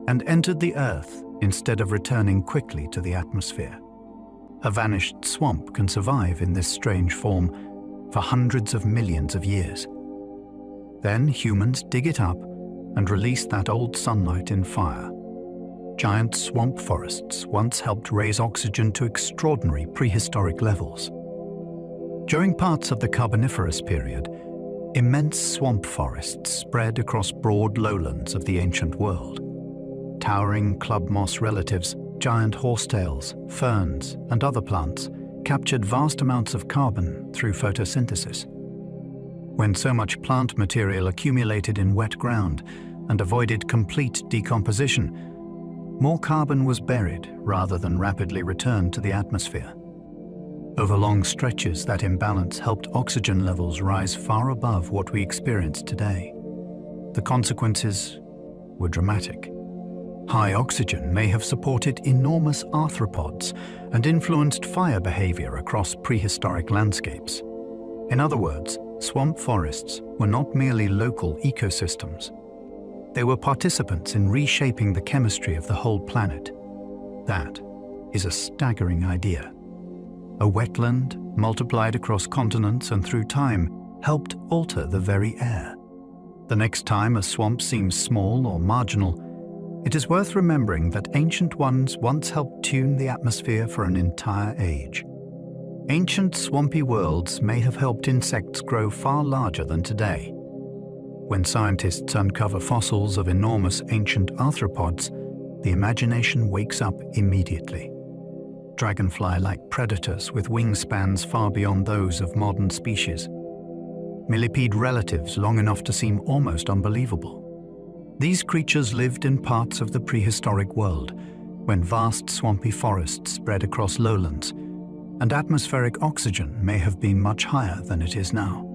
and entered the earth instead of returning quickly to the atmosphere. A vanished swamp can survive in this strange form for hundreds of millions of years. Then humans dig it up and release that old sunlight in fire. Giant swamp forests once helped raise oxygen to extraordinary prehistoric levels. During parts of the Carboniferous period, immense swamp forests spread across broad lowlands of the ancient world. Towering club moss relatives, giant horsetails, ferns, and other plants captured vast amounts of carbon through photosynthesis. When so much plant material accumulated in wet ground and avoided complete decomposition, more carbon was buried rather than rapidly returned to the atmosphere. Over long stretches, that imbalance helped oxygen levels rise far above what we experience today. The consequences were dramatic. High oxygen may have supported enormous arthropods and influenced fire behavior across prehistoric landscapes. In other words, swamp forests were not merely local ecosystems. They were participants in reshaping the chemistry of the whole planet. That is a staggering idea. A wetland, multiplied across continents and through time, helped alter the very air. The next time a swamp seems small or marginal, it is worth remembering that ancient ones once helped tune the atmosphere for an entire age. Ancient swampy worlds may have helped insects grow far larger than today. When scientists uncover fossils of enormous ancient arthropods, the imagination wakes up immediately. Dragonfly-like predators with wingspans far beyond those of modern species. Millipede relatives long enough to seem almost unbelievable. These creatures lived in parts of the prehistoric world, when vast swampy forests spread across lowlands, and atmospheric oxygen may have been much higher than it is now.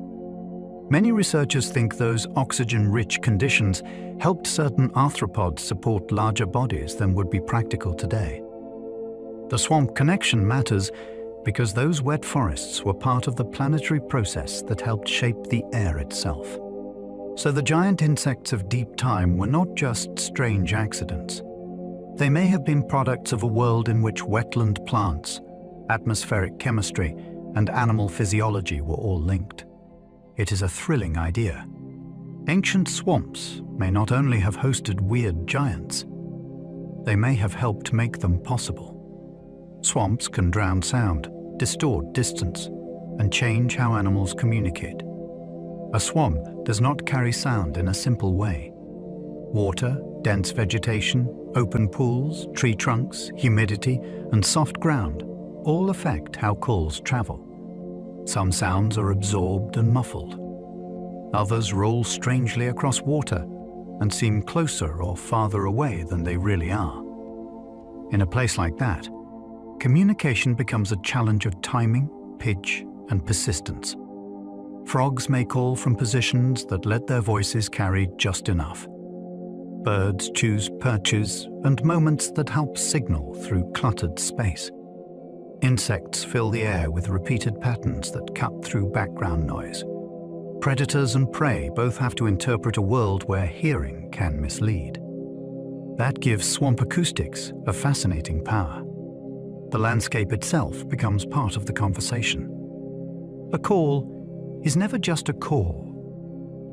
Many researchers think those oxygen-rich conditions helped certain arthropods support larger bodies than would be practical today. The swamp connection matters because those wet forests were part of the planetary process that helped shape the air itself. So the giant insects of deep time were not just strange accidents. They may have been products of a world in which wetland plants, atmospheric chemistry, and animal physiology were all linked. It is a thrilling idea. Ancient swamps may not only have hosted weird giants, they may have helped make them possible. Swamps can drown sound, distort distance, and change how animals communicate. A swamp does not carry sound in a simple way. Water, dense vegetation, Open pools, tree trunks, humidity, and soft ground all affect how calls travel. Some sounds are absorbed and muffled. Others roll strangely across water and seem closer or farther away than they really are. In a place like that, communication becomes a challenge of timing, pitch, and persistence. Frogs may call from positions that let their voices carry just enough. Birds choose perches and moments that help signal through cluttered space. Insects fill the air with repeated patterns that cut through background noise. Predators and prey both have to interpret a world where hearing can mislead. That gives swamp acoustics a fascinating power. The landscape itself becomes part of the conversation. A call is never just a call.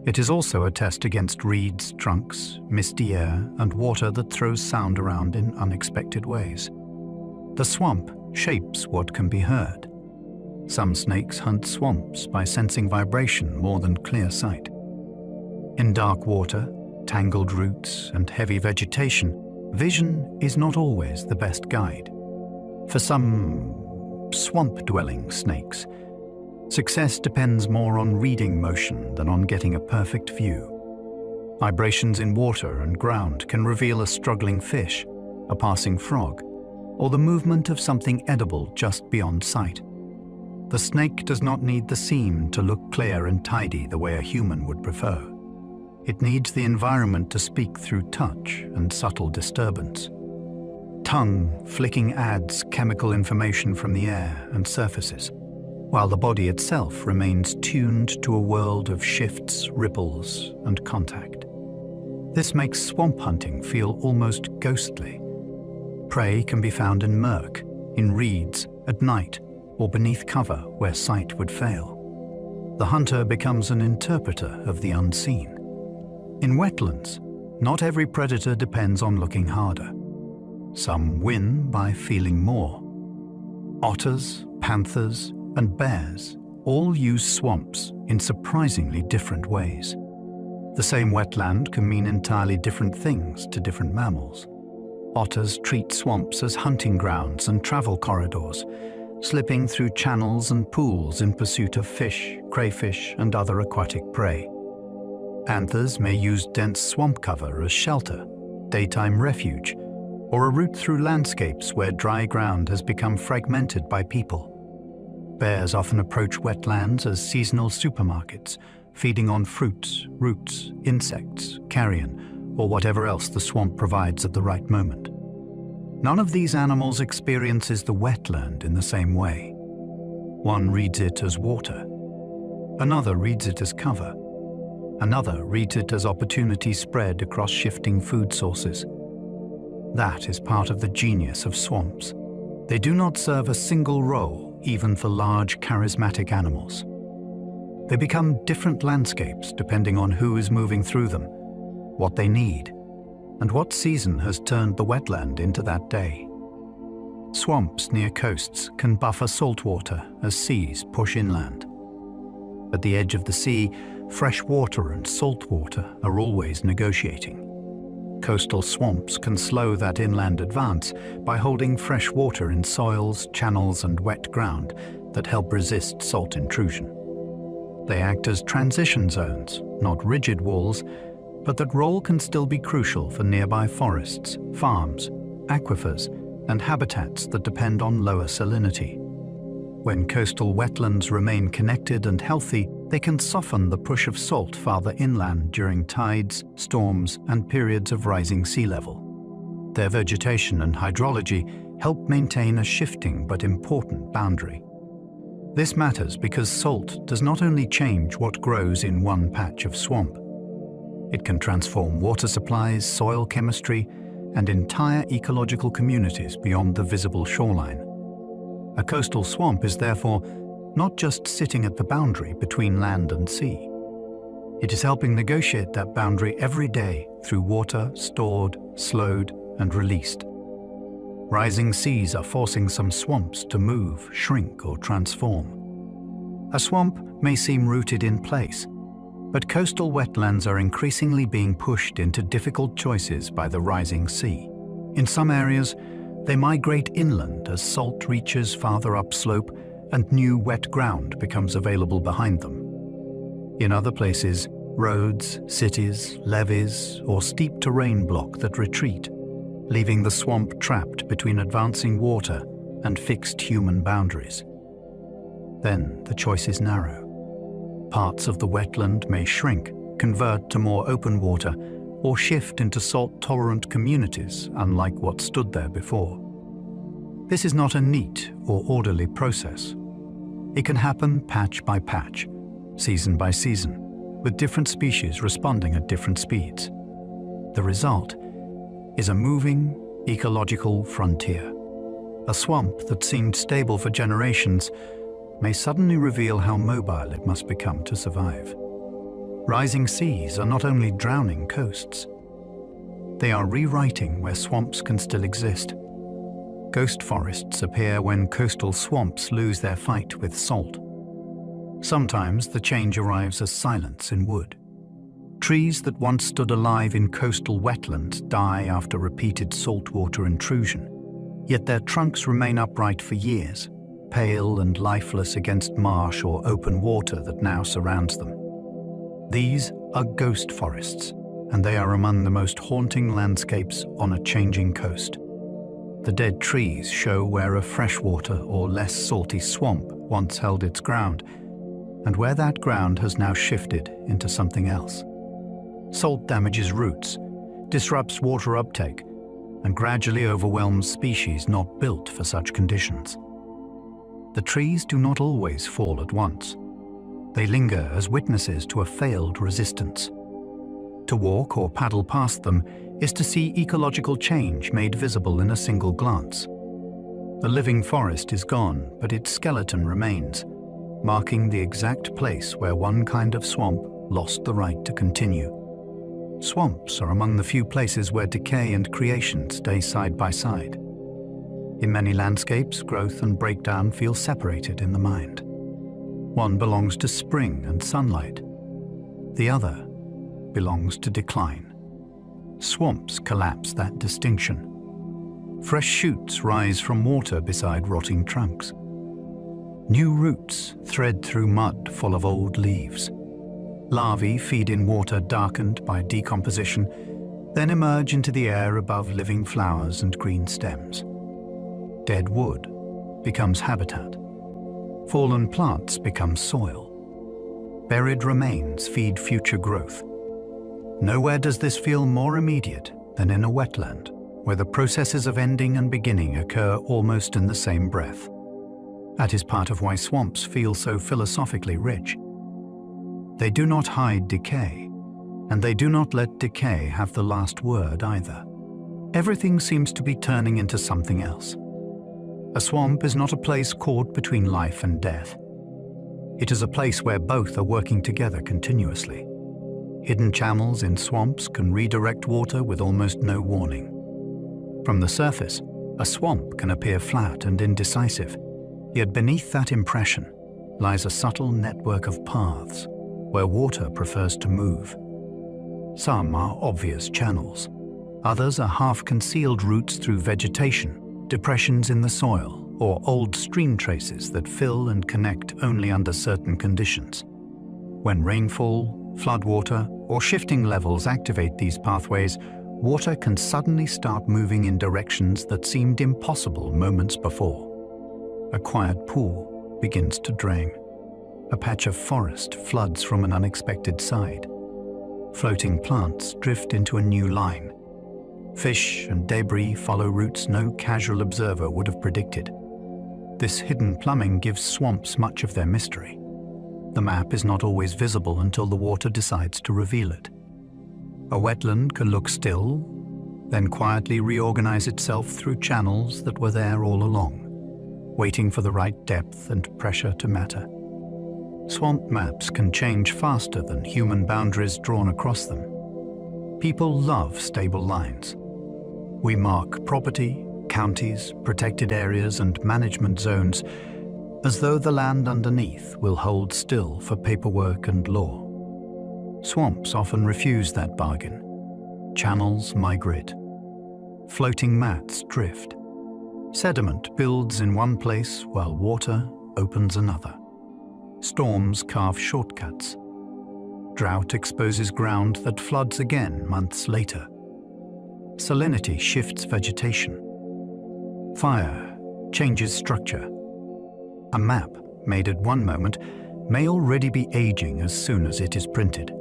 It is also a test against reeds, trunks, misty air, and water that throws sound around in unexpected ways. The swamp shapes what can be heard. Some snakes hunt swamps by sensing vibration more than clear sight. In dark water, tangled roots, and heavy vegetation, vision is not always the best guide. For some swamp-dwelling snakes, success depends more on reading motion than on getting a perfect view. Vibrations in water and ground can reveal a struggling fish, a passing frog, or the movement of something edible just beyond sight. The snake does not need the scene to look clear and tidy the way a human would prefer. It needs the environment to speak through touch and subtle disturbance. Tongue flicking adds chemical information from the air and surfaces, while the body itself remains tuned to a world of shifts, ripples, and contact. This makes swamp hunting feel almost ghostly. Prey can be found in murk, in reeds, at night, or beneath cover where sight would fail. The hunter becomes an interpreter of the unseen. In wetlands, not every predator depends on looking harder. Some win by feeling more. Otters, panthers, and bears all use swamps in surprisingly different ways. The same wetland can mean entirely different things to different mammals. Otters treat swamps as hunting grounds and travel corridors, slipping through channels and pools in pursuit of fish, crayfish, and other aquatic prey. Panthers may use dense swamp cover as shelter, daytime refuge, or a route through landscapes where dry ground has become fragmented by people. Bears often approach wetlands as seasonal supermarkets, feeding on fruits, roots, insects, carrion, or whatever else the swamp provides at the right moment. None of these animals experiences the wetland in the same way. One reads it as water. Another reads it as cover. Another reads it as opportunity spread across shifting food sources. That is part of the genius of swamps. They do not serve a single role, even for large, charismatic animals. They become different landscapes depending on who is moving through them, what they need, and what season has turned the wetland into that day. Swamps near coasts can buffer saltwater as seas push inland. At the edge of the sea, fresh water and salt water are always negotiating. Coastal swamps can slow that inland advance by holding fresh water in soils, channels, and wet ground that help resist salt intrusion. They act as transition zones, not rigid walls, but that role can still be crucial for nearby forests, farms, aquifers, and habitats that depend on lower salinity. When coastal wetlands remain connected and healthy, they can soften the push of salt farther inland during tides, storms, and periods of rising sea level. Their vegetation and hydrology help maintain a shifting but important boundary. This matters because salt does not only change what grows in one patch of swamp. It can transform water supplies, soil chemistry, and entire ecological communities beyond the visible shoreline. A coastal swamp is therefore not just sitting at the boundary between land and sea. It is helping negotiate that boundary every day through water stored, slowed, and released. Rising seas are forcing some swamps to move, shrink, or transform. A swamp may seem rooted in place, but coastal wetlands are increasingly being pushed into difficult choices by the rising sea. In some areas, they migrate inland as salt reaches farther upslope and new wet ground becomes available behind them. In other places, roads, cities, levees, or steep terrain block that retreat, leaving the swamp trapped between advancing water and fixed human boundaries. Then the choice is narrow. Parts of the wetland may shrink, convert to more open water, or shift into salt-tolerant communities, unlike what stood there before. This is not a neat or orderly process. It can happen patch by patch, season by season, with different species responding at different speeds. The result is a moving, ecological frontier. A swamp that seemed stable for generations may suddenly reveal how mobile it must become to survive. Rising seas are not only drowning coasts, they are rewriting where swamps can still exist. Ghost forests appear when coastal swamps lose their fight with salt. Sometimes the change arrives as silence in wood. Trees that once stood alive in coastal wetlands die after repeated saltwater intrusion, yet their trunks remain upright for years, pale and lifeless against marsh or open water that now surrounds them. These are ghost forests, and they are among the most haunting landscapes on a changing coast. The dead trees show where a freshwater or less salty swamp once held its ground, and where that ground has now shifted into something else. Salt damages roots, disrupts water uptake, and gradually overwhelms species not built for such conditions. The trees do not always fall at once. They linger as witnesses to a failed resistance. To walk or paddle past them is to see ecological change made visible in a single glance. The living forest is gone, but its skeleton remains, marking the exact place where one kind of swamp lost the right to continue. Swamps are among the few places where decay and creation stay side by side. In many landscapes, growth and breakdown feel separated in the mind. One belongs to spring and sunlight. The other belongs to decline. Swamps collapse that distinction. Fresh shoots rise from water beside rotting trunks. New roots thread through mud full of old leaves. Larvae feed in water darkened by decomposition, then emerge into the air above living flowers and green stems. Dead wood becomes habitat. Fallen plants become soil. Buried remains feed future growth. Nowhere does this feel more immediate than in a wetland, where the processes of ending and beginning occur almost in the same breath. That is part of why swamps feel so philosophically rich. They do not hide decay, and they do not let decay have the last word either. Everything seems to be turning into something else. A swamp is not a place caught between life and death. It is a place where both are working together continuously. Hidden channels in swamps can redirect water with almost no warning. From the surface, a swamp can appear flat and indecisive, yet beneath that impression lies a subtle network of paths where water prefers to move. Some are obvious channels. Others are half-concealed routes through vegetation, depressions in the soil, or old stream traces that fill and connect only under certain conditions. When rainfall, floodwater, or shifting levels activate these pathways, water can suddenly start moving in directions that seemed impossible moments before. A quiet pool begins to drain. A patch of forest floods from an unexpected side. Floating plants drift into a new line. Fish and debris follow routes no casual observer would have predicted. This hidden plumbing gives swamps much of their mystery. The map is not always visible until the water decides to reveal it. A wetland can look still, then quietly reorganize itself through channels that were there all along, waiting for the right depth and pressure to matter. Swamp maps can change faster than human boundaries drawn across them. People love stable lines. We mark property, counties, protected areas, and management zones as though the land underneath will hold still for paperwork and law. Swamps often refuse that bargain. Channels migrate. floating mats drift. Sediment builds in one place while water opens another. Storms carve shortcuts. Drought exposes ground that floods again months later. Salinity shifts vegetation. Fire changes structure. A map made at one moment may already be aging as soon as it is printed.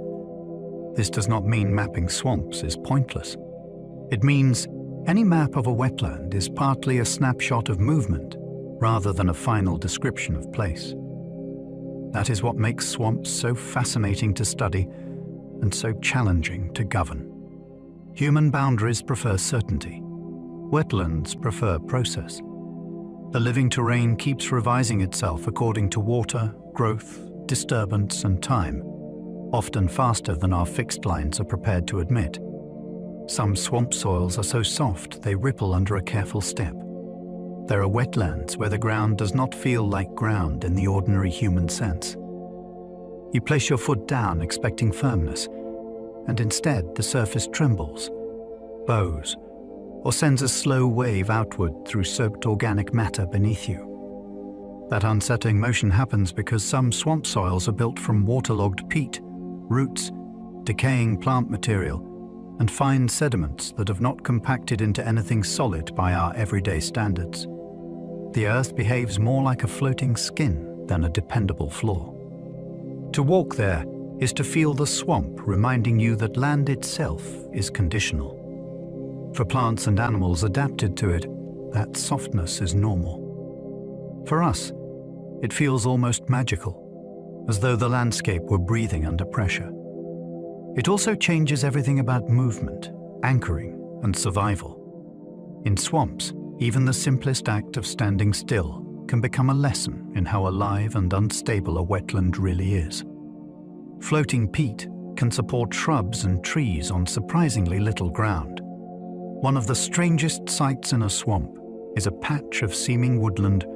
This does not mean mapping swamps is pointless. It means any map of a wetland is partly a snapshot of movement rather than a final description of place. That is what makes swamps so fascinating to study and so challenging to govern. Human boundaries prefer certainty. Wetlands prefer process. The living terrain keeps revising itself according to water, growth, disturbance, and time, often faster than our fixed lines are prepared to admit. Some swamp soils are so soft they ripple under a careful step. There are wetlands where the ground does not feel like ground in the ordinary human sense. You place your foot down expecting firmness, and instead the surface trembles, bows, or sends a slow wave outward through soaked organic matter beneath you. That unsettling motion happens because some swamp soils are built from waterlogged peat, roots, decaying plant material, and fine sediments that have not compacted into anything solid by our everyday standards. The earth behaves more like a floating skin than a dependable floor. To walk there is to feel the swamp reminding you that land itself is conditional. For plants and animals adapted to it, that softness is normal. For us, it feels almost magical, as though the landscape were breathing under pressure. It also changes everything about movement, anchoring, and survival. In swamps, even the simplest act of standing still can become a lesson in how alive and unstable a wetland really is. Floating peat can support shrubs and trees on surprisingly little ground. One of the strangest sights in a swamp is a patch of seeming woodland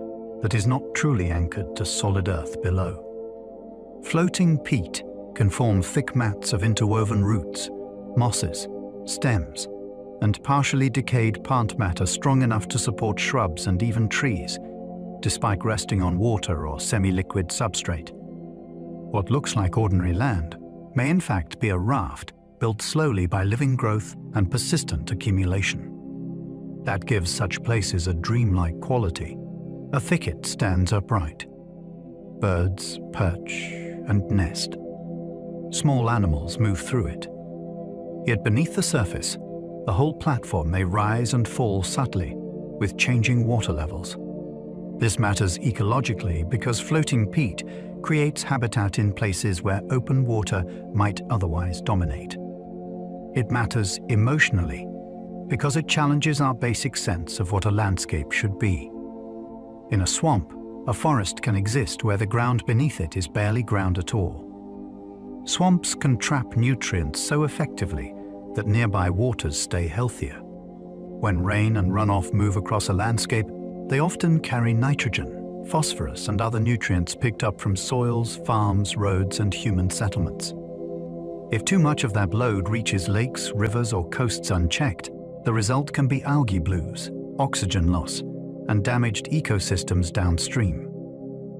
that is not truly anchored to solid earth below. Floating peat can form thick mats of interwoven roots, mosses, stems, and partially decayed plant matter strong enough to support shrubs and even trees, despite resting on water or semi-liquid substrate. What looks like ordinary land may in fact be a raft built slowly by living growth and persistent accumulation. That gives such places a dreamlike quality. A thicket stands upright. Birds perch and nest. Small animals move through it. Yet beneath the surface, the whole platform may rise and fall subtly with changing water levels. This matters ecologically because floating peat creates habitat in places where open water might otherwise dominate. It matters emotionally because it challenges our basic sense of what a landscape should be. In a swamp, a forest can exist where the ground beneath it is barely ground at all. Swamps can trap nutrients so effectively that nearby waters stay healthier. When rain and runoff move across a landscape, they often carry nitrogen, phosphorus, and other nutrients picked up from soils, farms, roads, and human settlements. If too much of that load reaches lakes, rivers, or coasts unchecked, the result can be algae blooms, oxygen loss, and damaged ecosystems downstream.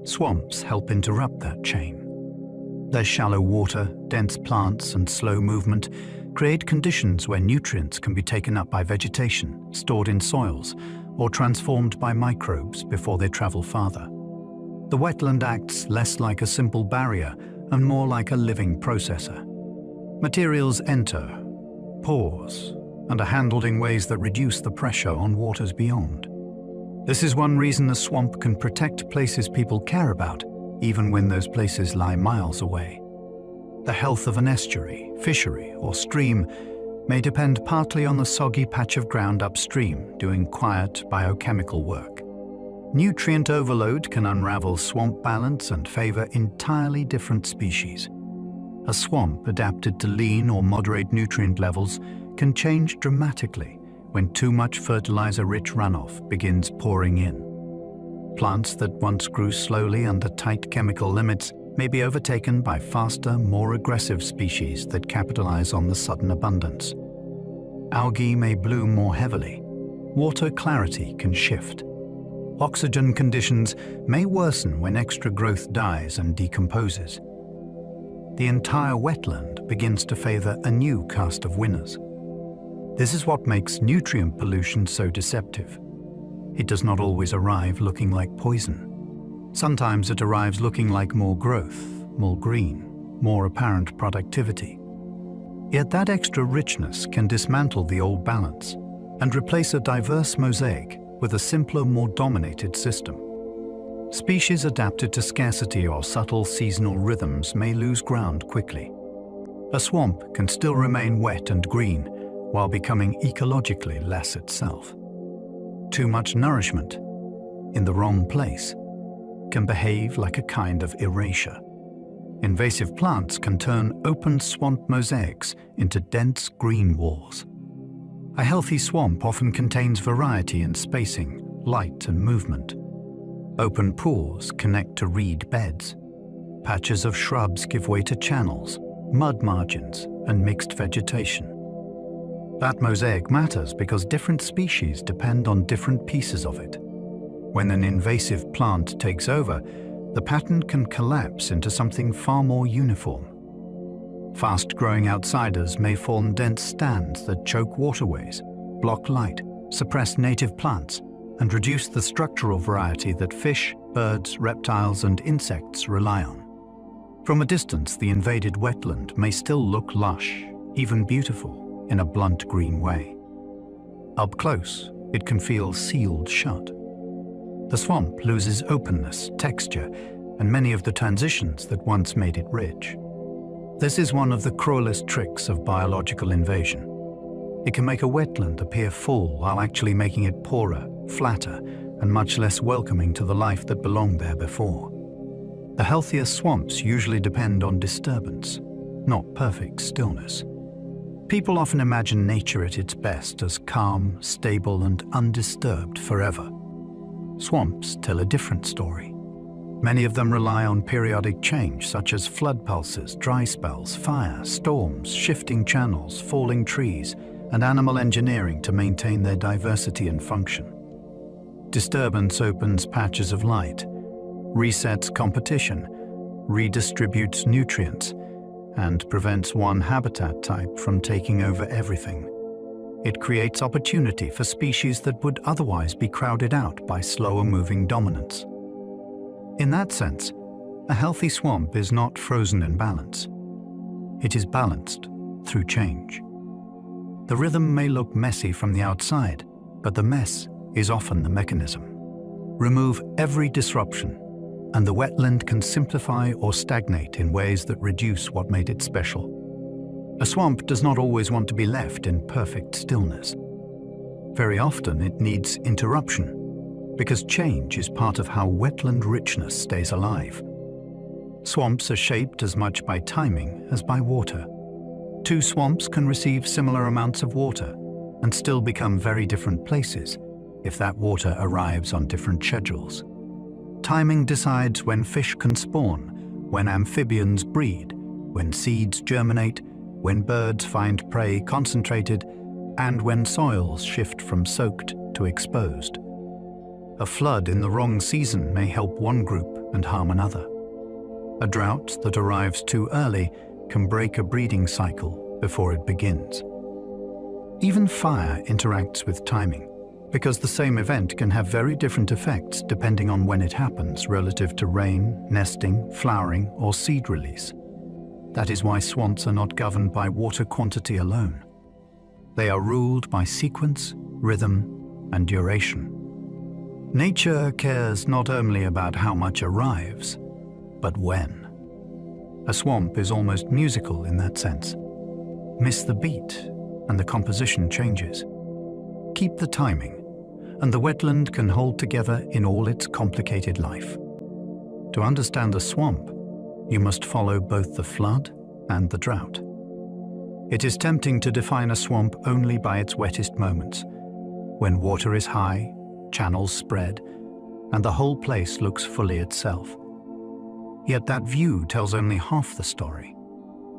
Swamps help interrupt that chain. Their shallow water, dense plants, and slow movement create conditions where nutrients can be taken up by vegetation, stored in soils, or transformed by microbes before they travel farther. The wetland acts less like a simple barrier and more like a living processor. Materials enter, pause, and are handled in ways that reduce the pressure on waters beyond. This is one reason a swamp can protect places people care about, even when those places lie miles away. The health of an estuary, fishery, or stream may depend partly on the soggy patch of ground upstream doing quiet biochemical work. Nutrient overload can unravel swamp balance and favor entirely different species. A swamp adapted to lean or moderate nutrient levels can change dramatically when too much fertilizer-rich runoff begins pouring in. Plants that once grew slowly under tight chemical limits may be overtaken by faster, more aggressive species that capitalize on the sudden abundance. Algae may bloom more heavily, water clarity can shift. Oxygen conditions may worsen when extra growth dies and decomposes. The entire wetland begins to favor a new cast of winners. This is what makes nutrient pollution so deceptive. It does not always arrive looking like poison. Sometimes it arrives looking like more growth, more green, more apparent productivity. Yet that extra richness can dismantle the old balance and replace a diverse mosaic with a simpler, more dominated system. Species adapted to scarcity or subtle seasonal rhythms may lose ground quickly. A swamp can still remain wet and green while becoming ecologically less itself. Too much nourishment in the wrong place can behave like a kind of erasure. Invasive plants can turn open swamp mosaics into dense green walls. A healthy swamp often contains variety in spacing, light and movement. Open pools connect to reed beds. Patches of shrubs give way to channels, mud margins, and mixed vegetation. That mosaic matters because different species depend on different pieces of it. When an invasive plant takes over, the pattern can collapse into something far more uniform. Fast-growing outsiders may form dense stands that choke waterways, block light, suppress native plants, and reduce the structural variety that fish, birds, reptiles, and insects rely on. From a distance, the invaded wetland may still look lush, even beautiful, in a blunt green way. Up close, it can feel sealed shut. The swamp loses openness, texture, and many of the transitions that once made it rich. This is one of the cruelest tricks of biological invasion. It can make a wetland appear full while actually making it poorer, flatter, and much less welcoming to the life that belonged there before. The healthiest swamps usually depend on disturbance, not perfect stillness. People often imagine nature at its best as calm, stable, and undisturbed forever. Swamps tell a different story. Many of them rely on periodic change, such as flood pulses, dry spells, fire, storms, shifting channels, falling trees, and animal engineering to maintain their diversity and function. Disturbance opens patches of light, resets competition, redistributes nutrients, and prevents one habitat type from taking over everything. It creates opportunity for species that would otherwise be crowded out by slower-moving dominance. In that sense, a healthy swamp is not frozen in balance. It is balanced through change. The rhythm may look messy from the outside, but the mess is often the mechanism. Remove every disruption, and the wetland can simplify or stagnate in ways that reduce what made it special. A swamp does not always want to be left in perfect stillness. Very often it needs interruption, because change is part of how wetland richness stays alive. Swamps are shaped as much by timing as by water. Two swamps can receive similar amounts of water and still become very different places if that water arrives on different schedules. Timing decides when fish can spawn, when amphibians breed, when seeds germinate, when birds find prey concentrated, and when soils shift from soaked to exposed. A flood in the wrong season may help one group and harm another. A drought that arrives too early can break a breeding cycle before it begins. Even fire interacts with timing, because the same event can have very different effects depending on when it happens relative to rain, nesting, flowering, or seed release. That is why swamps are not governed by water quantity alone. They are ruled by sequence, rhythm, and duration. Nature cares not only about how much arrives, but when. A swamp is almost musical in that sense. Miss the beat, and the composition changes. Keep the timing, and the wetland can hold together in all its complicated life. To understand a swamp, you must follow both the flood and the drought. It is tempting to define a swamp only by its wettest moments, when water is high, channels spread, and the whole place looks fully itself. Yet that view tells only half the story.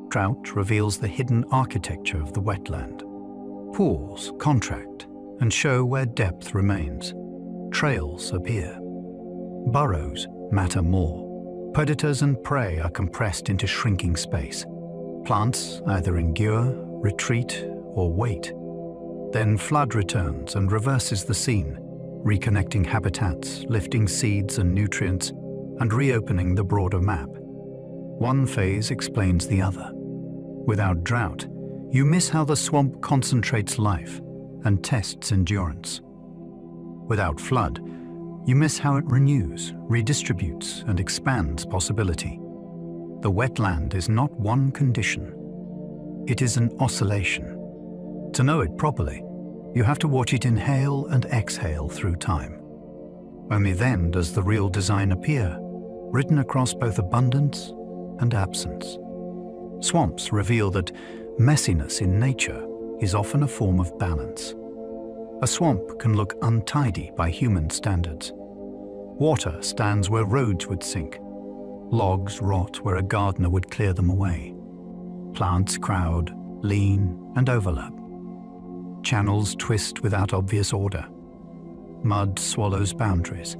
Drought reveals the hidden architecture of the wetland. Pools contract, and show where depth remains. Trails appear. Burrows matter more. Predators and prey are compressed into shrinking space. Plants either endure, retreat, or wait. Then flood returns and reverses the scene, reconnecting habitats, lifting seeds and nutrients, and reopening the broader map. One phase explains the other. Without drought, you miss how the swamp concentrates life and tests endurance. Without flood, you miss how it renews, redistributes, and expands possibility. The wetland is not one condition. It is an oscillation. To know it properly, you have to watch it inhale and exhale through time. Only then does the real design appear, written across both abundance and absence. Swamps reveal that messiness in nature is often a form of balance. A swamp can look untidy by human standards. Water stands where roads would sink. Logs rot where a gardener would clear them away. Plants crowd, lean, and overlap. Channels twist without obvious order. Mud swallows boundaries.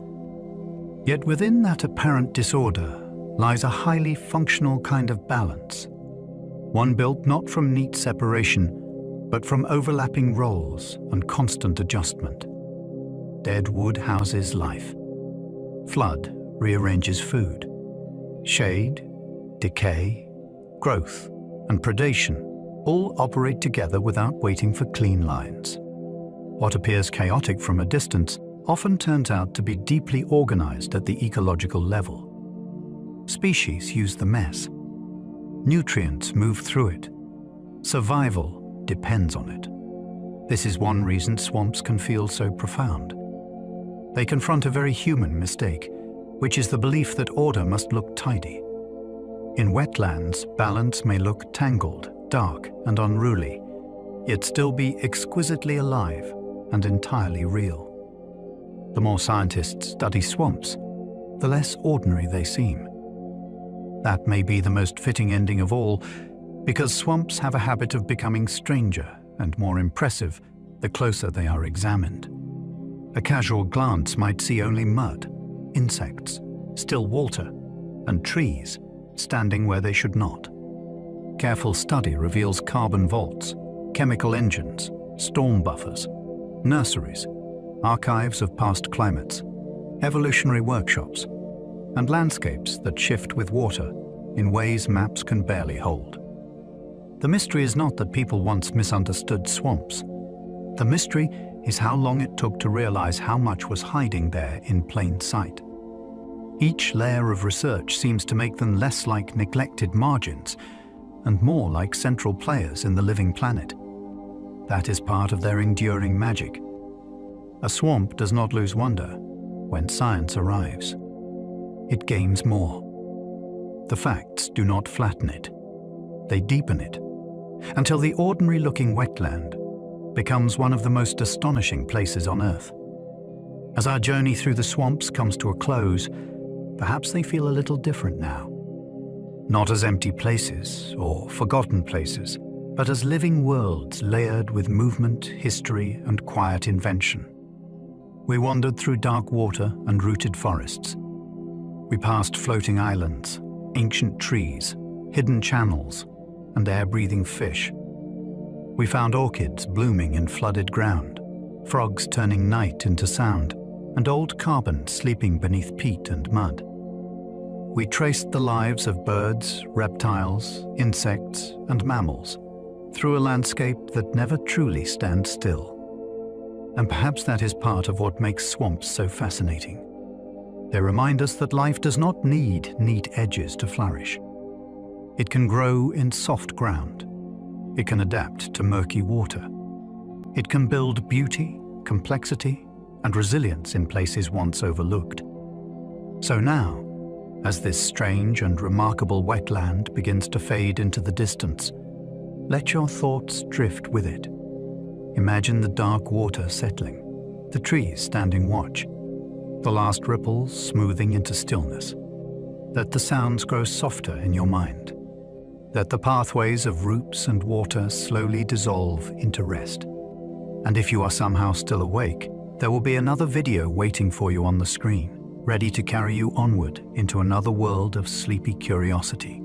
Yet within that apparent disorder lies a highly functional kind of balance, one built not from neat separation, but from overlapping roles and constant adjustment. Dead wood houses life. Flood rearranges food. Shade, decay, growth, and predation all operate together without waiting for clean lines. What appears chaotic from a distance often turns out to be deeply organized at the ecological level. Species use the mess. Nutrients move through it. Survival depends on it. This is one reason swamps can feel so profound. They confront a very human mistake, which is the belief that order must look tidy. In wetlands, balance may look tangled, dark, and unruly, yet still be exquisitely alive and entirely real. The more scientists study swamps, the less ordinary they seem. That may be the most fitting ending of all, because swamps have a habit of becoming stranger and more impressive the closer they are examined. A casual glance might see only mud, insects, still water, and trees standing where they should not. Careful study reveals carbon vaults, chemical engines, storm buffers, nurseries, archives of past climates, evolutionary workshops, and landscapes that shift with water in ways maps can barely hold. The mystery is not that people once misunderstood swamps. The mystery is how long it took to realize how much was hiding there in plain sight. Each layer of research seems to make them less like neglected margins and more like central players in the living planet. That is part of their enduring magic. A swamp does not lose wonder when science arrives. It gains more. The facts do not flatten it. They deepen it, until the ordinary-looking wetland becomes one of the most astonishing places on Earth. As our journey through the swamps comes to a close, perhaps they feel a little different now. Not as empty places or forgotten places, but as living worlds layered with movement, history, and quiet invention. We wandered through dark water and rooted forests. We passed floating islands, ancient trees, hidden channels, and air-breathing fish. We found orchids blooming in flooded ground, frogs turning night into sound, and old carbon sleeping beneath peat and mud. We traced the lives of birds, reptiles, insects, and mammals through a landscape that never truly stands still. And perhaps that is part of what makes swamps so fascinating. They remind us that life does not need neat edges to flourish. It can grow in soft ground. It can adapt to murky water. It can build beauty, complexity, and resilience in places once overlooked. So now, as this strange and remarkable wetland begins to fade into the distance, let your thoughts drift with it. Imagine the dark water settling, the trees standing watch, the last ripples smoothing into stillness. Let the sounds grow softer in your mind. Let the pathways of roots and water slowly dissolve into rest. And if you are somehow still awake, there will be another video waiting for you on the screen, ready to carry you onward into another world of sleepy curiosity.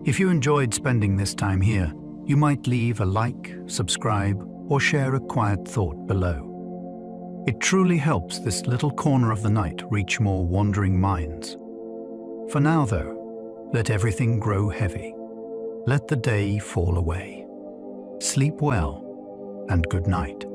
If you enjoyed spending this time here, you might leave a like, subscribe, or share a quiet thought below. It truly helps this little corner of the night reach more wandering minds. For now, though, let everything grow heavy. Let the day fall away. Sleep well, and good night.